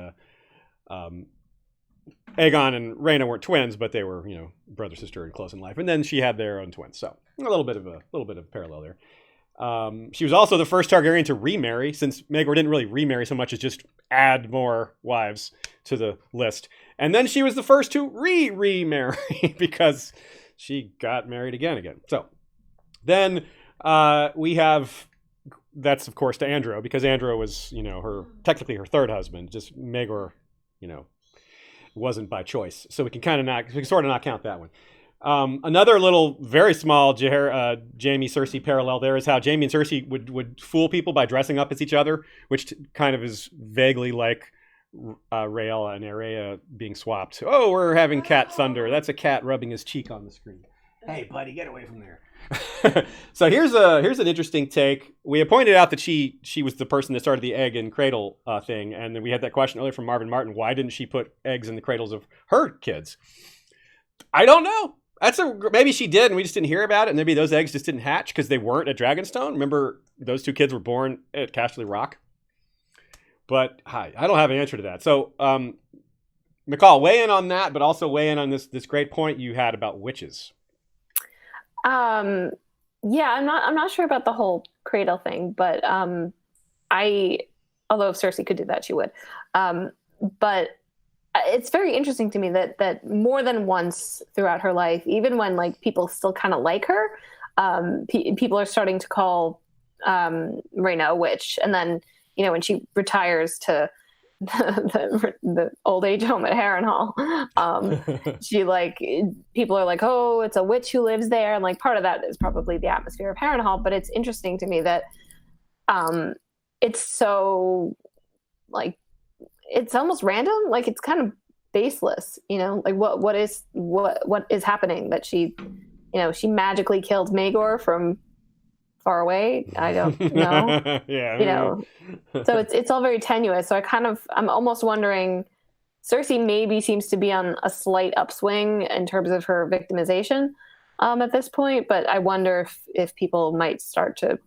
Aegon and Rhaena weren't twins, but they were, you know, brother, sister, and close in life. And then she had their own twins, so a little bit of parallel there. She was also the first Targaryen to remarry, since Maegor didn't really remarry so much as just add more wives to the list. And then she was the first to remarry because she got married again. So then we have, that's of course to Andro, because Andro was, you know, technically her third husband. Just Maegor, you know, wasn't by choice. So we can sort of not count that one. Another little, very small Jaime Cersei parallel there is how Jaime and Cersei would fool people by dressing up as each other, which kind of is vaguely like Rhaella and Rhaea being swapped. Oh, we're having cat thunder. That's a cat rubbing his cheek on the screen. Hey, buddy, get away from there. So here's an interesting take. We had pointed out that she was the person that started the egg and cradle thing, and then we had that question earlier from Marvin Martin. Why didn't she put eggs in the cradles of her kids? I don't know. Maybe she did, and we just didn't hear about it. And maybe those eggs just didn't hatch because they weren't at Dragonstone. Remember, those two kids were born at Casterly Rock. But I don't have an answer to that. So, Michal, weigh in on that, but also weigh in on this great point you had about witches. Yeah, I'm not sure about the whole cradle thing, but although if Cersei could do that, she would. But it's very interesting to me that more than once throughout her life, even when like people still kind of like her, people are starting to call Rhaena a witch, and then, you know, when she retires to the old age home at Harrenhal, she like, people are like, oh, it's a witch who lives there, and like part of that is probably the atmosphere of Harrenhal. But it's interesting to me that it's so like, it's almost random, like it's kind of baseless, you know, like what is happening that she, you know, she magically killed Maegor from far away. I don't know. Yeah, you know, so it's all very tenuous. So I'm almost wondering, Cersei maybe seems to be on a slight upswing in terms of her victimization at this point, but I wonder if people might start to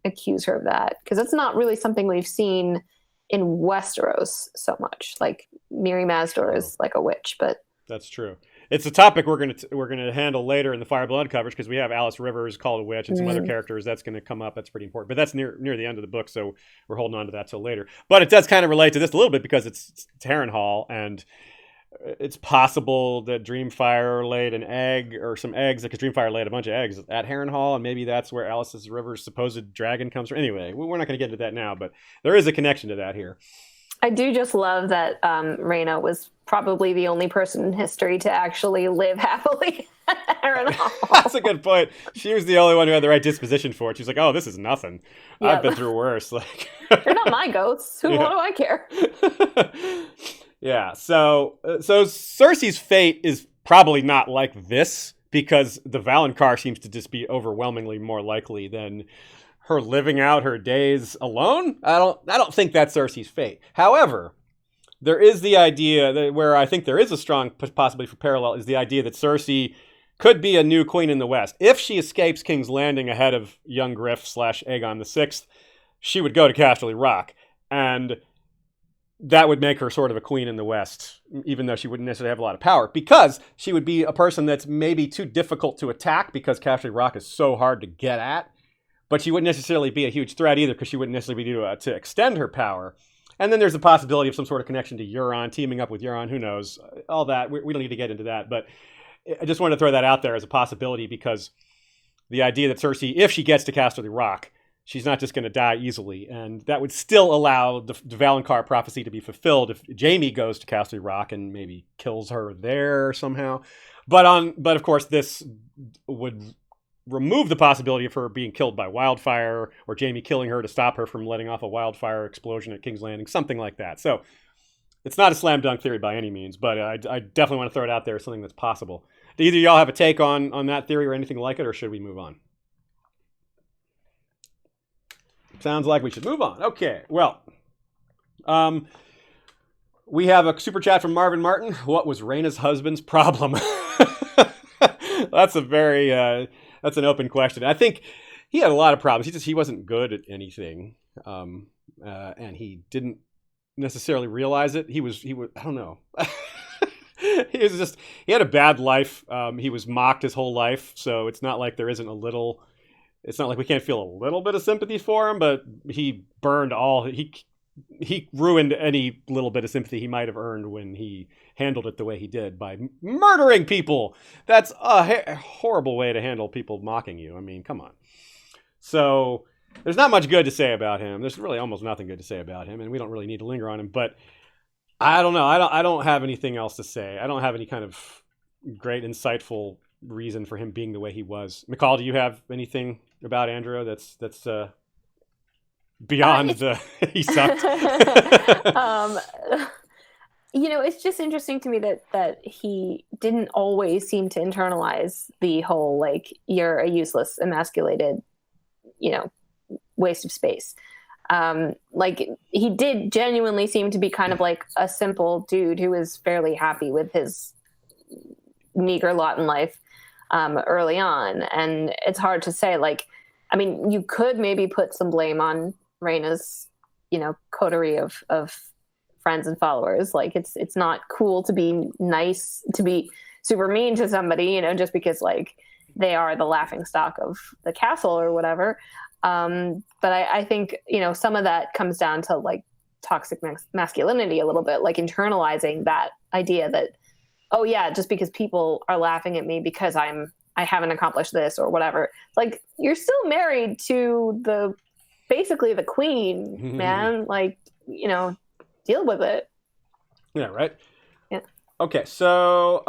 accuse her of that, because it's not really something we've seen in Westeros so much. Like Mirri Mazdor is like a witch, but that's true. it's a topic we're gonna handle later in the Fire Blood coverage because we have Alice Rivers, called a witch, and some other characters that's going to come up. That's pretty important, but that's near the end of the book, so we're holding on to that till later. But it does kind of relate to this a little bit because it's Harrenhal, and it's possible that Dreamfyre laid an egg or some eggs, because Dreamfyre laid a bunch of eggs at Harrenhal, and maybe that's where Alice Rivers' supposed dragon comes from. Anyway, we're not going to get into that now, but there is a connection to that here. I do just love that Rhaena was probably the only person in history to actually live happily at Harrenhal. That's a good point. She was the only one who had the right disposition for it. She's like, oh, this is nothing. Yep. I've been through worse. Like, they're not my ghosts. What do I care? Yeah. So Cersei's fate is probably not like this, because the Valonqar seems to just be overwhelmingly more likely than her living out her days alone. I don't think that's Cersei's fate. However, there is the idea that where I think there is a strong possibility for parallel is the idea that Cersei could be a new queen in the West. If she escapes King's Landing ahead of young Griff / Aegon VI, she would go to Casterly Rock, and that would make her sort of a queen in the West, even though she wouldn't necessarily have a lot of power, because she would be a person that's maybe too difficult to attack because Casterly Rock is so hard to get at. But she wouldn't necessarily be a huge threat either, because she wouldn't necessarily be to extend her power. And then there's the possibility of some sort of connection to Euron, teaming up with Euron, who knows, all that. We don't need to get into that, but I just wanted to throw that out there as a possibility, because the idea that Cersei, if she gets to Casterly Rock, she's not just going to die easily, and that would still allow the Valonqar prophecy to be fulfilled if Jaime goes to Casterly Rock and maybe kills her there somehow. But of course, this would remove the possibility of her being killed by wildfire, or Jaime killing her to stop her from letting off a wildfire explosion at King's Landing, something like that. So it's not a slam dunk theory by any means, but I definitely want to throw it out there as something that's possible. Do either of y'all have a take on that theory or anything like it, or should we move on? Sounds like we should move on. Okay, well, we have a super chat from Marvin Martin. What was Rhaena's husband's problem? That's a very that's an open question. I think he had a lot of problems. He wasn't good at anything, and he didn't necessarily realize it. He was I don't know. He had a bad life. He was mocked his whole life, so it's not like there isn't it's not like we can't feel a little bit of sympathy for him, but he burned he ruined any little bit of sympathy he might have earned when he handled it the way he did by murdering people. That's a horrible way to handle people mocking you. I mean, come on. So there's not much good to say about him. There's really almost nothing good to say about him, and we don't really need to linger on him. But I don't know. I don't have anything else to say. I don't have any kind of great, insightful reason for him being the way he was. Michal, do you have anything about Andrew that's beyond he sucked? It's just interesting to me that he didn't always seem to internalize the whole, like, you're a useless, emasculated, waste of space. Like, he did genuinely seem to be kind of like a simple dude who was fairly happy with his meager lot in life early on. And it's hard to say, like, I mean, you could maybe put some blame on Rhaena's, coterie of friends and followers. Like, it's not cool to be nice, to be super mean to somebody, just because, like, they are the laughing stock of the castle or whatever. But I think, some of that comes down to, like, toxic masculinity a little bit, like internalizing that idea that, oh yeah, just because people are laughing at me because I haven't accomplished this or whatever. Like, you're still married to basically the queen, man. Like, deal with it. Yeah, right? Yeah. Okay, so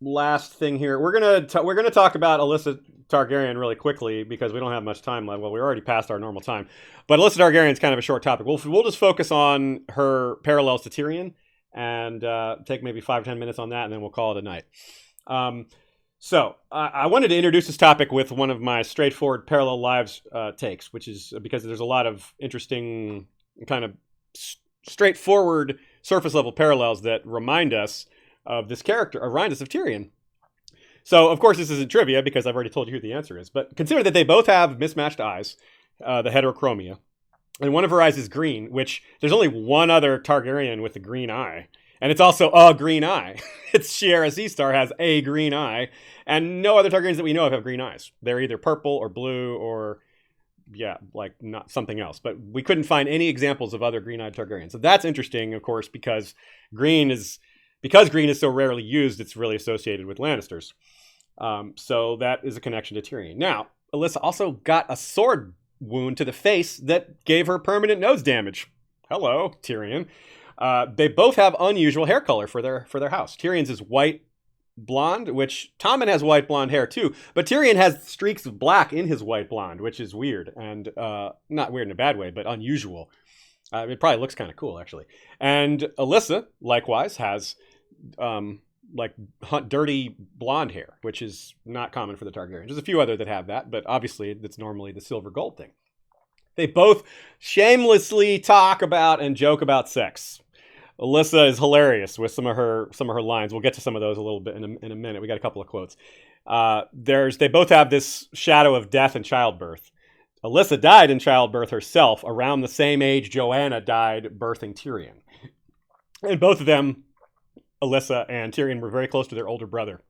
last thing here. We're gonna talk about Alyssa Targaryen really quickly because we don't have much time left. Well, we're already past our normal time. But Alyssa Targaryen is kind of a short topic. We'll just focus on her parallels to Tyrion and take maybe 5 or 10 minutes on that, and then we'll call it a night. So I wanted to introduce this topic with one of my straightforward parallel lives takes, which is because there's a lot of interesting kind of straightforward surface level parallels that remind us of this character, remind us of Tyrion. So, of course, this isn't trivia because I've already told you who the answer is, but consider that they both have mismatched eyes, the heterochromia, and one of her eyes is green, which there's only one other Targaryen with a green eye, And it's also a green eye. It's Shiera Seastar has a green eye, and no other Targaryens that we know of have green eyes. They're either purple or blue or, like not something else. But we couldn't find any examples of other green-eyed Targaryens. So that's interesting, of course, because green is so rarely used, it's really associated with Lannisters. So that is a connection to Tyrion. Now, Alyssa also got a sword wound to the face that gave her permanent nose damage. Hello, Tyrion. They both have unusual hair color for their house. Tyrion's is white blonde, which Tommen has white blonde hair too, but Tyrion has streaks of black in his white blonde, which is weird, and not weird in a bad way, but unusual. It probably looks kind of cool, actually. And Alyssa, likewise, has dirty blonde hair, which is not common for the Targaryens. There's a few other that have that, but obviously it's normally the silver gold thing. They both shamelessly talk about and joke about sex. Alyssa is hilarious with some of her lines. We'll get to some of those a little bit in a minute. We got a couple of quotes. They both have this shadow of death and childbirth. Alyssa died in childbirth herself around the same age Joanna died birthing Tyrion. And both of them, Alyssa and Tyrion, were very close to their older brother.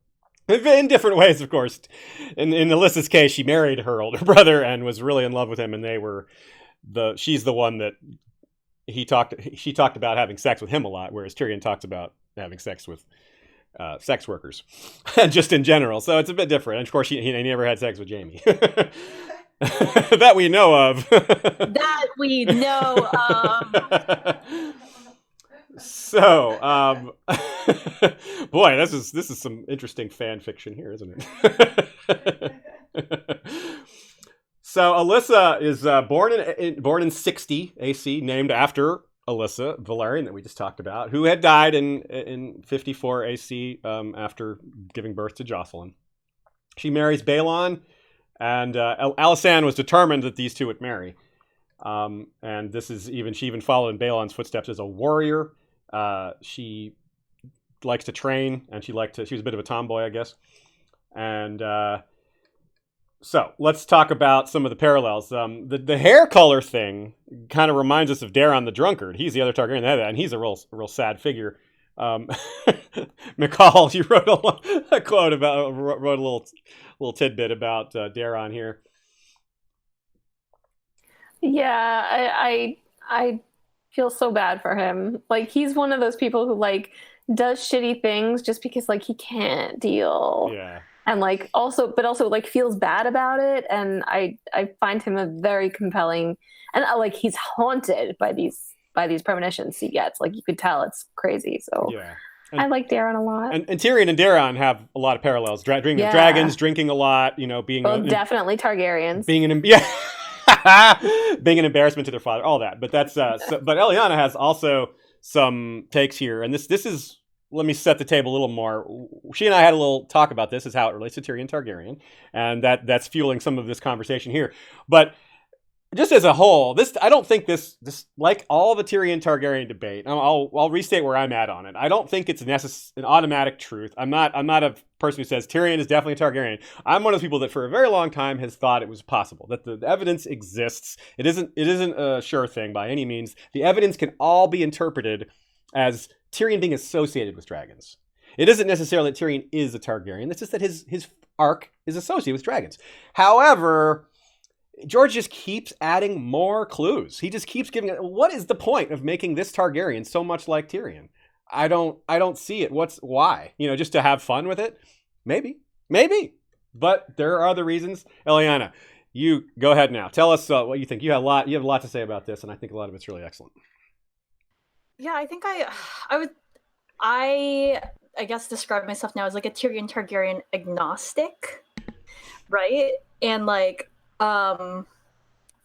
In different ways, of course. In Alyssa's case, she married her older brother and was really in love with him, and she's the one that she talked about having sex with him a lot, whereas Tyrion talks about having sex with sex workers, just in general. So it's a bit different. And of course, he never had sex with Jaime. That we know of. That we know of. So, boy, this is some interesting fan fiction here, isn't it? So Alyssa is born in 60 AC, named after Alyssa Valerian that we just talked about, who had died in 54 AC after giving birth to Jocelyn. She marries Balon, and Alysanne was determined that these two would marry. And she even followed in Balon's footsteps as a warrior. She likes to train, and she was a bit of a tomboy, I guess. And so let's talk about some of the parallels. The hair color thing kind of reminds us of Daeron the Drunkard. He's the other Targaryen that had that, and he's a real sad figure. Michal, you wrote a quote wrote a little tidbit about Daeron here. Yeah, I feel so bad for him. Like, he's one of those people who does shitty things just because he can't deal. Yeah. And also feels bad about it. And I find him a very compelling, and he's haunted by these premonitions he gets. You could tell it's crazy. So yeah. I like Daeron a lot. And Tyrion and Daeron have a lot of parallels. Dreaming of dragons, drinking a lot, being definitely Targaryens. Being an embarrassment to their father, all that. But that's but Eliana has also some takes here, and this is, let me set the table a little more. She and I had a little talk about this, is how it relates to Tyrion Targaryen, and that's fueling some of this conversation here. But just as a whole, I don't think this like all the Tyrion Targaryen debate. I'll restate where I'm at on it. I don't think it's an automatic truth. I'm not a person who says Tyrion is definitely a Targaryen. I'm one of those people that for a very long time has thought it was possible, that the evidence exists. It isn't a sure thing by any means. The evidence can all be interpreted as Tyrion being associated with dragons. It isn't necessarily that Tyrion is a Targaryen. It's just that his arc is associated with dragons. However, George just keeps adding more clues. He just keeps giving it. What is the point of making this Targaryen so much like Tyrion? I don't see it. Why? Just to have fun with it? Maybe. But there are other reasons. Eliana, you go ahead now. Tell us what you think. You have a lot to say about this, and I think a lot of it's really excellent. Yeah, I think I guess describe myself now as a Tyrion Targaryen agnostic, right? And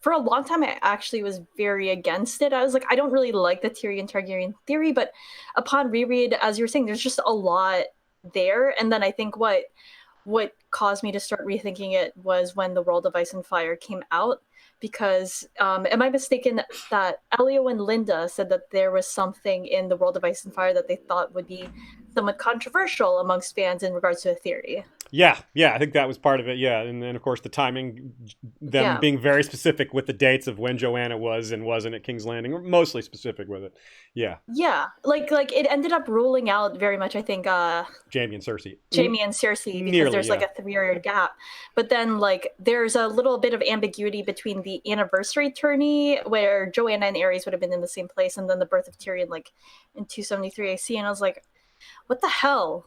for a long time, I actually was very against it. I was I don't really like the Tyrion Targaryen theory, but upon reread, as you were saying, there's just a lot there. And then I think what caused me to start rethinking it was when The World of Ice and Fire came out, because am I mistaken that Elio and Linda said that there was something in The World of Ice and Fire that they thought would be somewhat controversial amongst fans in regards to a theory? Yeah, I think that was part of it. Yeah, and then of course the timing, them being very specific with the dates of when Joanna was and wasn't at King's Landing, or mostly specific with it. Yeah, like it ended up ruling out very much. I think Jaime and Cersei, because nearly, there's like a 3-year gap, but then like there's a little bit of ambiguity between the anniversary tourney where Joanna and Aerys would have been in the same place, and then the birth of Tyrion like in 273 AC, and I was like, what the hell?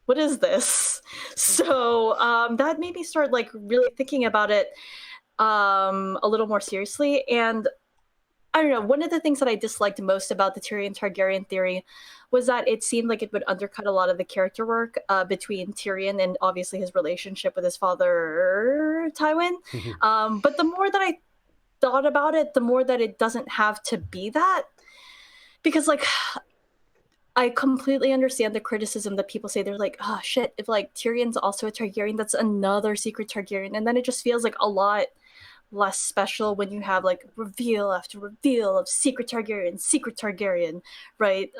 What is this? So that made me start like really thinking about it a little more seriously. And I don't know, one of the things that I disliked most about the Tyrion Targaryen theory was that it seemed like it would undercut a lot of the character work between Tyrion and obviously his relationship with his father, Tywin. But the more that I thought about it, the more that it doesn't have to be that. Because like I completely understand the criticism that people say. They're like, oh shit, if like Tyrion's also a Targaryen, that's another secret Targaryen. And then it just feels like a lot less special when you have like reveal after reveal of secret Targaryen, right?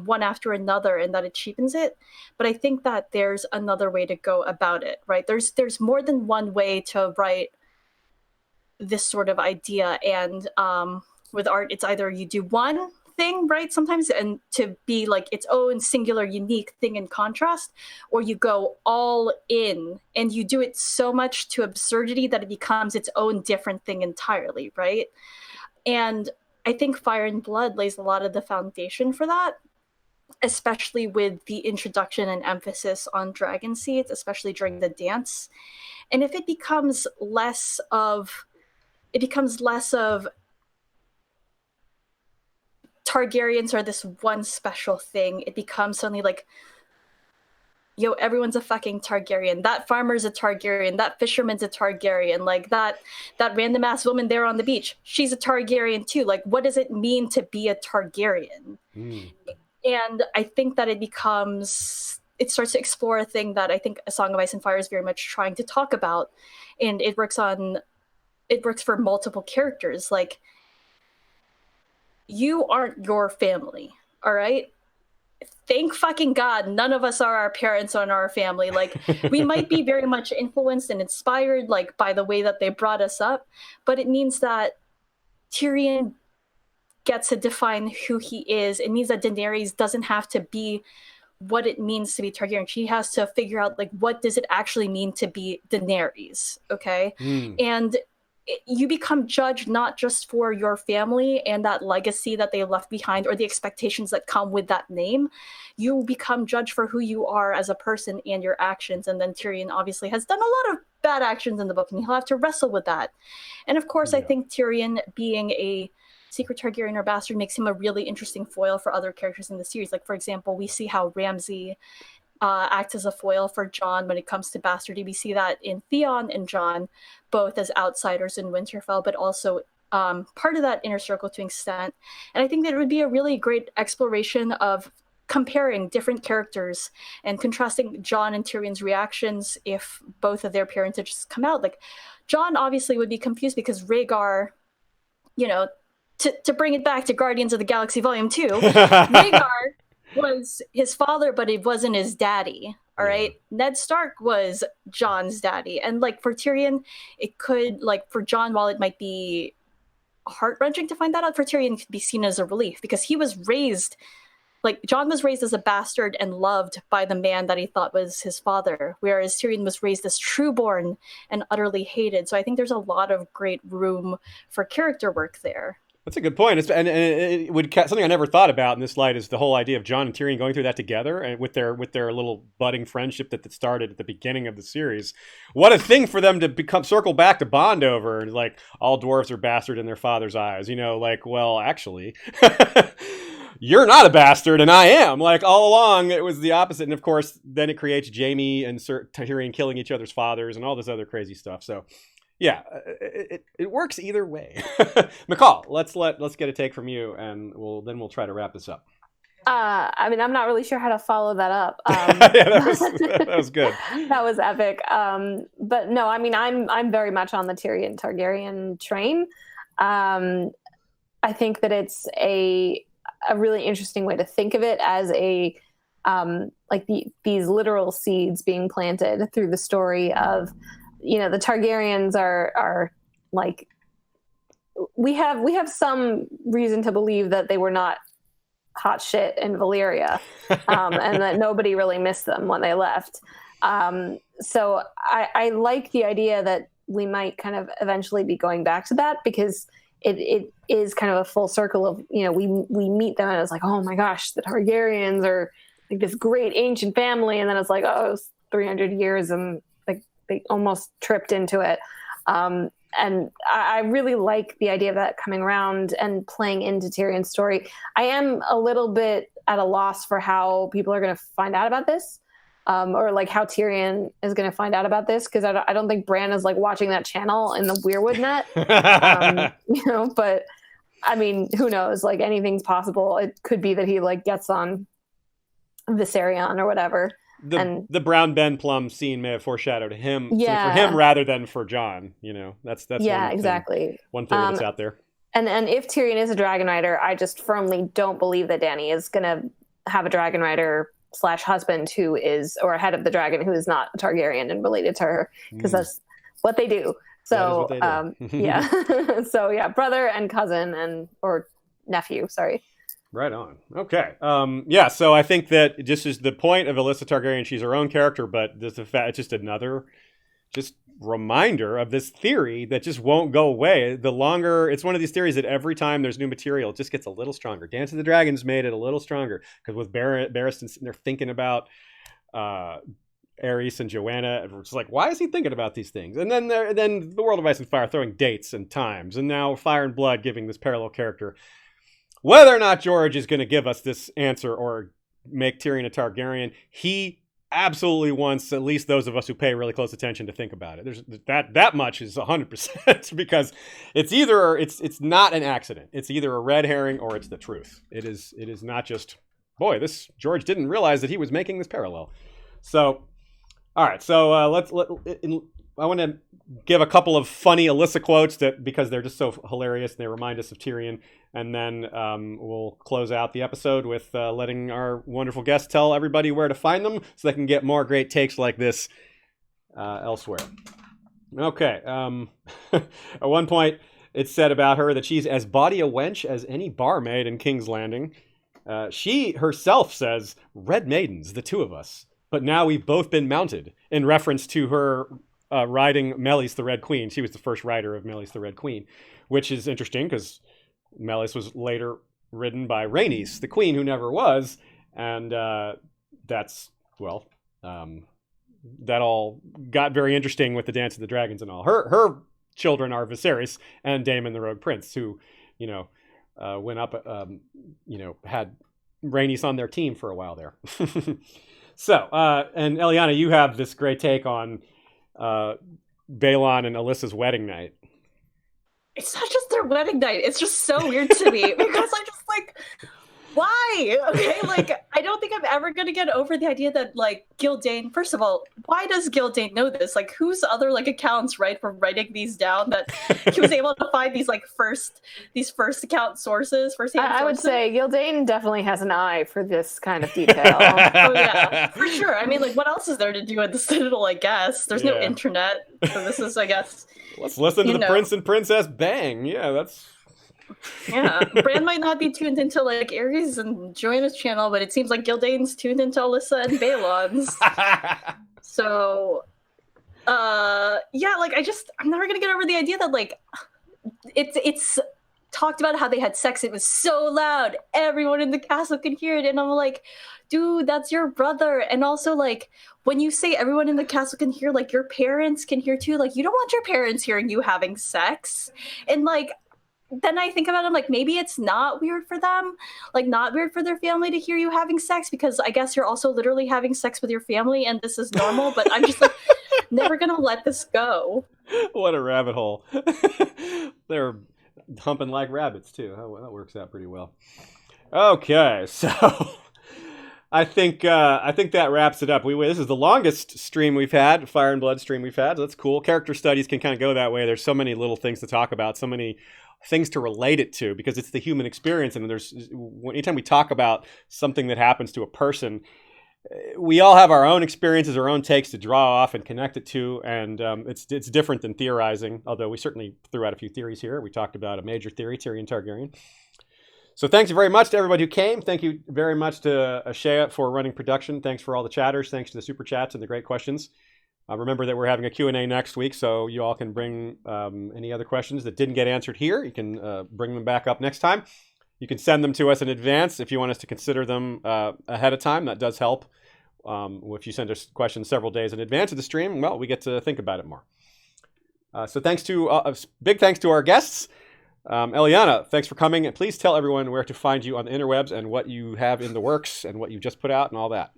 One after another, and that it cheapens it. But I think that there's another way to go about it, right? There's more than one way to write this sort of idea. And with art, it's either you do one thing, right, sometimes, and to be like its own singular unique thing in contrast, or you go all in and you do it so much to absurdity that it becomes its own different thing entirely, right? And I think Fire and Blood lays a lot of the foundation for that, especially with the introduction and emphasis on dragon seeds, especially during the dance. And if it becomes less of Targaryens are this one special thing, it becomes suddenly like, yo, everyone's a fucking Targaryen. That farmer's a Targaryen. That fisherman's a Targaryen. Like that random ass woman there on the beach, she's a Targaryen too. Like, what does it mean to be a Targaryen? And I think that it starts to explore a thing that I think A Song of Ice and Fire is very much trying to talk about, and it works for multiple characters. Like, you aren't your family, all right? Thank fucking God none of us are our parents or our family. Like, we might be very much influenced and inspired like by the way that they brought us up, but it means that Tyrion gets to define who he is. It means that Daenerys doesn't have to be what it means to be Targaryen. She has to figure out like, what does it actually mean to be Daenerys, okay? And you become judged not just for your family and that legacy that they left behind or the expectations that come with that name. You become judged for who you are as a person and your actions. And then Tyrion obviously has done a lot of bad actions in the book, and he'll have to wrestle with that. And of course, I think Tyrion being a secret Targaryen or bastard makes him a really interesting foil for other characters in the series. Like, for example, we see how Ramsay acts as a foil for Jon when it comes to bastardy. We see that in Theon and Jon, both as outsiders in Winterfell, but also part of that inner circle to an extent. And I think that it would be a really great exploration of comparing different characters and contrasting Jon and Tyrion's reactions if both of their parentages come out. Like, Jon obviously would be confused because Rhaegar, you know, to bring it back to Guardians of the Galaxy Volume 2, Rhaegar was his father, but it wasn't his daddy. All right. Ned Stark was Jon's daddy. And like for Tyrion, it could, like for Jon, while it might be heart-wrenching to find that out, for Tyrion it could be seen as a relief because he was raised, like Jon was raised as a bastard and loved by the man that he thought was his father, whereas Tyrion was raised as trueborn and utterly hated. So I think there's a lot of great room for character work there. That's a good point. And it would something I never thought about in this light is the whole idea of Jon and Tyrion going through that together and with their little budding friendship that started at the beginning of the series. What a thing for them to circle back to bond over, and like all dwarves are bastard in their father's eyes. You know, like, well, actually, you're not a bastard and I am. Like all along, it was the opposite. And of course, then it creates Jaime and Tyrion killing each other's fathers and all this other crazy stuff. So. Yeah, it works either way. Michal, let's get a take from you, and we'll try to wrap this up. I mean, I'm not really sure how to follow that up. Yeah, that was good. That was epic. But no, I mean, I'm very much on the Tyrion Targaryen train. I think that it's a really interesting way to think of it as a like these literal seeds being planted through the story of, the Targaryens are like, we have some reason to believe that they were not hot shit in Valyria, and that nobody really missed them when they left. So I like the idea that we might kind of eventually be going back to that, because it is kind of a full circle of, we meet them and it's like, oh my gosh, the Targaryens are like this great ancient family, and then it's like, oh, it was 300 years and like they almost tripped into it. And I really like the idea of that coming around and playing into Tyrion's story. I am a little bit at a loss for how people are going to find out about this, or like how Tyrion is going to find out about this, because I don't think Bran is like watching that channel in the Weirwood net. But I mean, who knows? Like, anything's possible. It could be that he like gets on Viserion or whatever. The Brown Ben Plum scene may have foreshadowed him, for him rather than for Jon. That's exactly one theory that's out there. And if Tyrion is a dragon rider, I just firmly don't believe that Dany is going to have a dragon rider / husband who is, or head of the dragon who is not a Targaryen and related to her, because that's what they do. So so yeah, brother and cousin or nephew. Sorry. Right on. Okay. So I think that just is the point of Alyssa Targaryen. She's her own character, but there's it's just another reminder of this theory that just won't go away. The longer, it's one of these theories that every time there's new material, it just gets a little stronger. Dance of the Dragons made it a little stronger, because with Barristan sitting there thinking about Aerys and Joanna, and we're just like, why is he thinking about these things? And then the World of Ice and Fire throwing dates and times, and now Fire and Blood giving this parallel character. Whether or not George is going to give us this answer or make Tyrion a Targaryen, he absolutely wants at least those of us who pay really close attention to think about it. There's that much is 100%, because it's not an accident. It's either a red herring or it's the truth. It is not just, boy, this George didn't realize that he was making this parallel. So, all right. So I want to give a couple of funny Alyssa quotes because they're just so hilarious and they remind us of Tyrion. And then we'll close out the episode with letting our wonderful guests tell everybody where to find them so they can get more great takes like this elsewhere. Okay. At one point, it's said about her that she's as bawdy a wench as any barmaid in King's Landing. She herself says, "Red maidens, the two of us. But now we've both been mounted," in reference to her riding Meleys the Red Queen. She was the first rider of Meleys the Red Queen, which is interesting because Meleys was later ridden by Rhaenys, the queen who never was, and that all got very interesting with the Dance of the Dragons and all. Her children are Viserys and Daemon the Rogue Prince, who, went up, had Rhaenys on their team for a while there. So, and Eliana, you have this great take on Balon and Alyssa's wedding night. It's not just their wedding night. It's just so weird to me because I'm just like, why? Okay, like, I don't think I'm ever going to get over the idea that, like, Gildayn, first of all, why does Gildayn know this? Like, whose other, like, accounts, right, for writing these down that he was able to find these, like, first account sources, first-hand sources? I would say Gildayn definitely has an eye for this kind of detail. Oh, yeah, for sure. I mean, like, what else is there to do at the Citadel, I guess? There's no internet, so this is, I guess... Let's listen to the Prince and Princess bang. Yeah, that's... Yeah, Bran might not be tuned into like Aerys and Joanna's channel, but it seems like Gildayn's tuned into Alyssa and Balon's. So, yeah, like I'm never gonna get over the idea that like it's talked about how they had sex. It was so loud, everyone in the castle could hear it, and I'm like, dude, that's your brother. And also, like, when you say everyone in the castle can hear, like, your parents can hear too. Like, you don't want your parents hearing you having sex, and like. Then I think about it, I'm like, maybe it's not weird for them, like not weird for their family to hear you having sex, because I guess you're also literally having sex with your family and this is normal, but I'm just like, never gonna let this go. What a rabbit hole. They're humping like rabbits too. Oh, that works out pretty well. Okay, so I think that wraps it up. This is the longest stream we've had, Fire and Blood stream we've had. So that's cool. Character studies can kind of go that way. There's so many little things to talk about, so many things to relate it to, because it's the human experience. And anytime we talk about something that happens to a person, we all have our own experiences, our own takes to draw off and connect it to, and it's different than theorizing, although we certainly threw out a few theories here. We talked about a major theory, Tyrion Targaryen. So thanks very much to everybody who came. Thank you very much to Ashea for running production. Thanks for all the chatters. Thanks to the super chats and the great questions. Remember that we're having a Q&A next week, so you all can bring any other questions that didn't get answered here. You can bring them back up next time. You can send them to us in advance if you want us to consider them ahead of time. That does help. If you send us questions several days in advance of the stream, well, we get to think about it more. So big thanks to our guests. Eliana, thanks for coming. And please tell everyone where to find you on the interwebs and what you have in the works and what you've just put out and all that.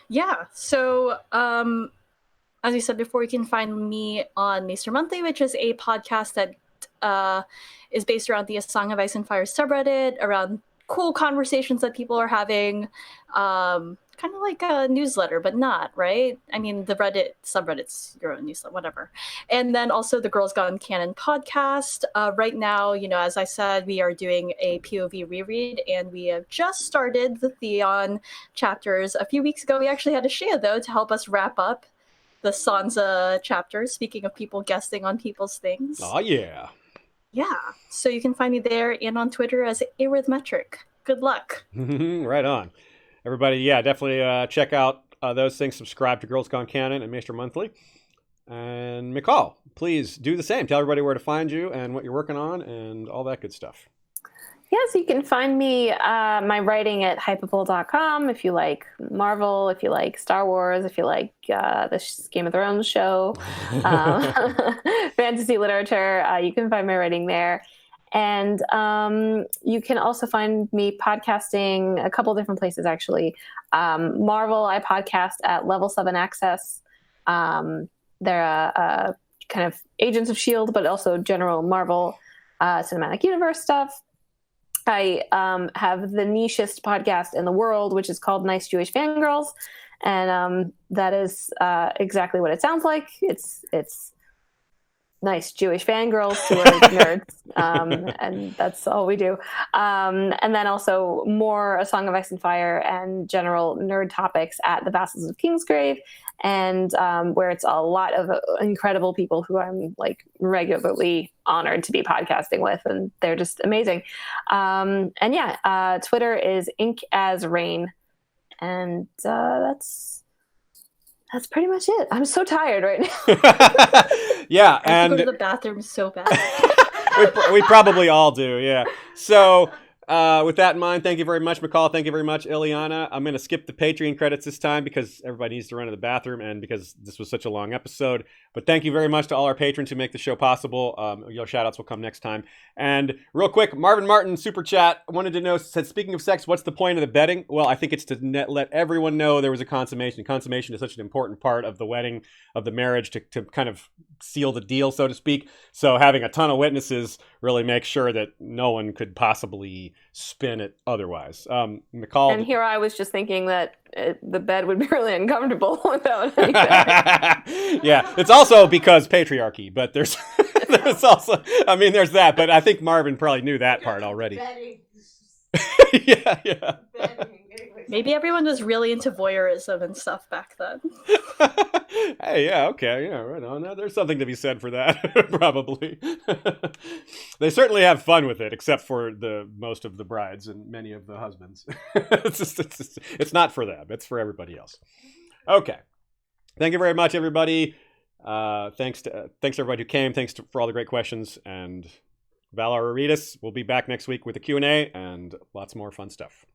Yeah, so as you said before, you can find me on Maester Monthly, which is a podcast that is based around the A Song of Ice and Fire subreddit, around cool conversations that people are having, kind of like a newsletter, but not, right? I mean, the Reddit subreddit's your own newsletter, whatever. And then also the Girls Gone Canon podcast. Right now, as I said, we are doing a POV reread, and we have just started the Theon chapters. A few weeks ago, we actually had Ashea, though, to help us wrap up the Sansa chapter, speaking of people guesting on people's things. Oh, yeah. Yeah, so you can find me there and on Twitter as Arithmetric. Good luck. Right on. Everybody, yeah, definitely check out those things. Subscribe to Girls Gone Canon and Maester Monthly. And Michal, please do the same. Tell everybody where to find you and what you're working on and all that good stuff. Yes, you can find me, my writing at hypable.com if you like Marvel, if you like Star Wars, if you like the Game of Thrones show, fantasy literature. You can find my writing there. And you can also find me podcasting a couple different places, actually. Marvel, I podcast at Level 7 Access. They're a kind of Agents of S.H.I.E.L.D., but also general Marvel Cinematic Universe stuff. I have the nichest podcast in the world, which is called Nice Jewish Fangirls. And that is exactly what it sounds like. It's nice Jewish fangirls who are nerds. And that's all we do. And then also more A Song of Ice and Fire and general nerd topics at the Vassals of Kingsgrave, and where it's a lot of incredible people who I'm like regularly honored to be podcasting with, and they're just amazing. And yeah, Twitter is Ink as Rain, and that's pretty much it. I'm so tired right now. Yeah, I have to go to the bathroom so bad. we probably all do, yeah. So with that in mind, thank you very much, Michal. Thank you very much, Eliana. I'm going to skip the Patreon credits this time because everybody needs to run to the bathroom and because this was such a long episode. But thank you very much to all our patrons who make the show possible. Your shout-outs will come next time. And real quick, Marvin Martin, Super Chat, wanted to know, said, speaking of sex, what's the point of the bedding? Well, I think it's to let everyone know there was a consummation. Consummation is such an important part of the wedding, of the marriage, to kind of seal the deal, so to speak. So having a ton of witnesses really makes sure that no one could possibly spin it otherwise. Michal. And here I was just thinking that the bed would be really uncomfortable without any bed. Yeah, it's also because patriarchy, but there's also, I mean, there's that, but I think Marvin probably knew that part already. Yeah. Maybe everyone was really into voyeurism and stuff back then. Hey, yeah, okay, yeah, right on. There's something to be said for that, probably. They certainly have fun with it, except for most of the brides and many of the husbands. It's not for them. It's for everybody else. Okay. Thank you very much, everybody. Thanks to everybody who came. Thanks for all the great questions. And Valar Aridus will be back next week with a Q&A and lots more fun stuff.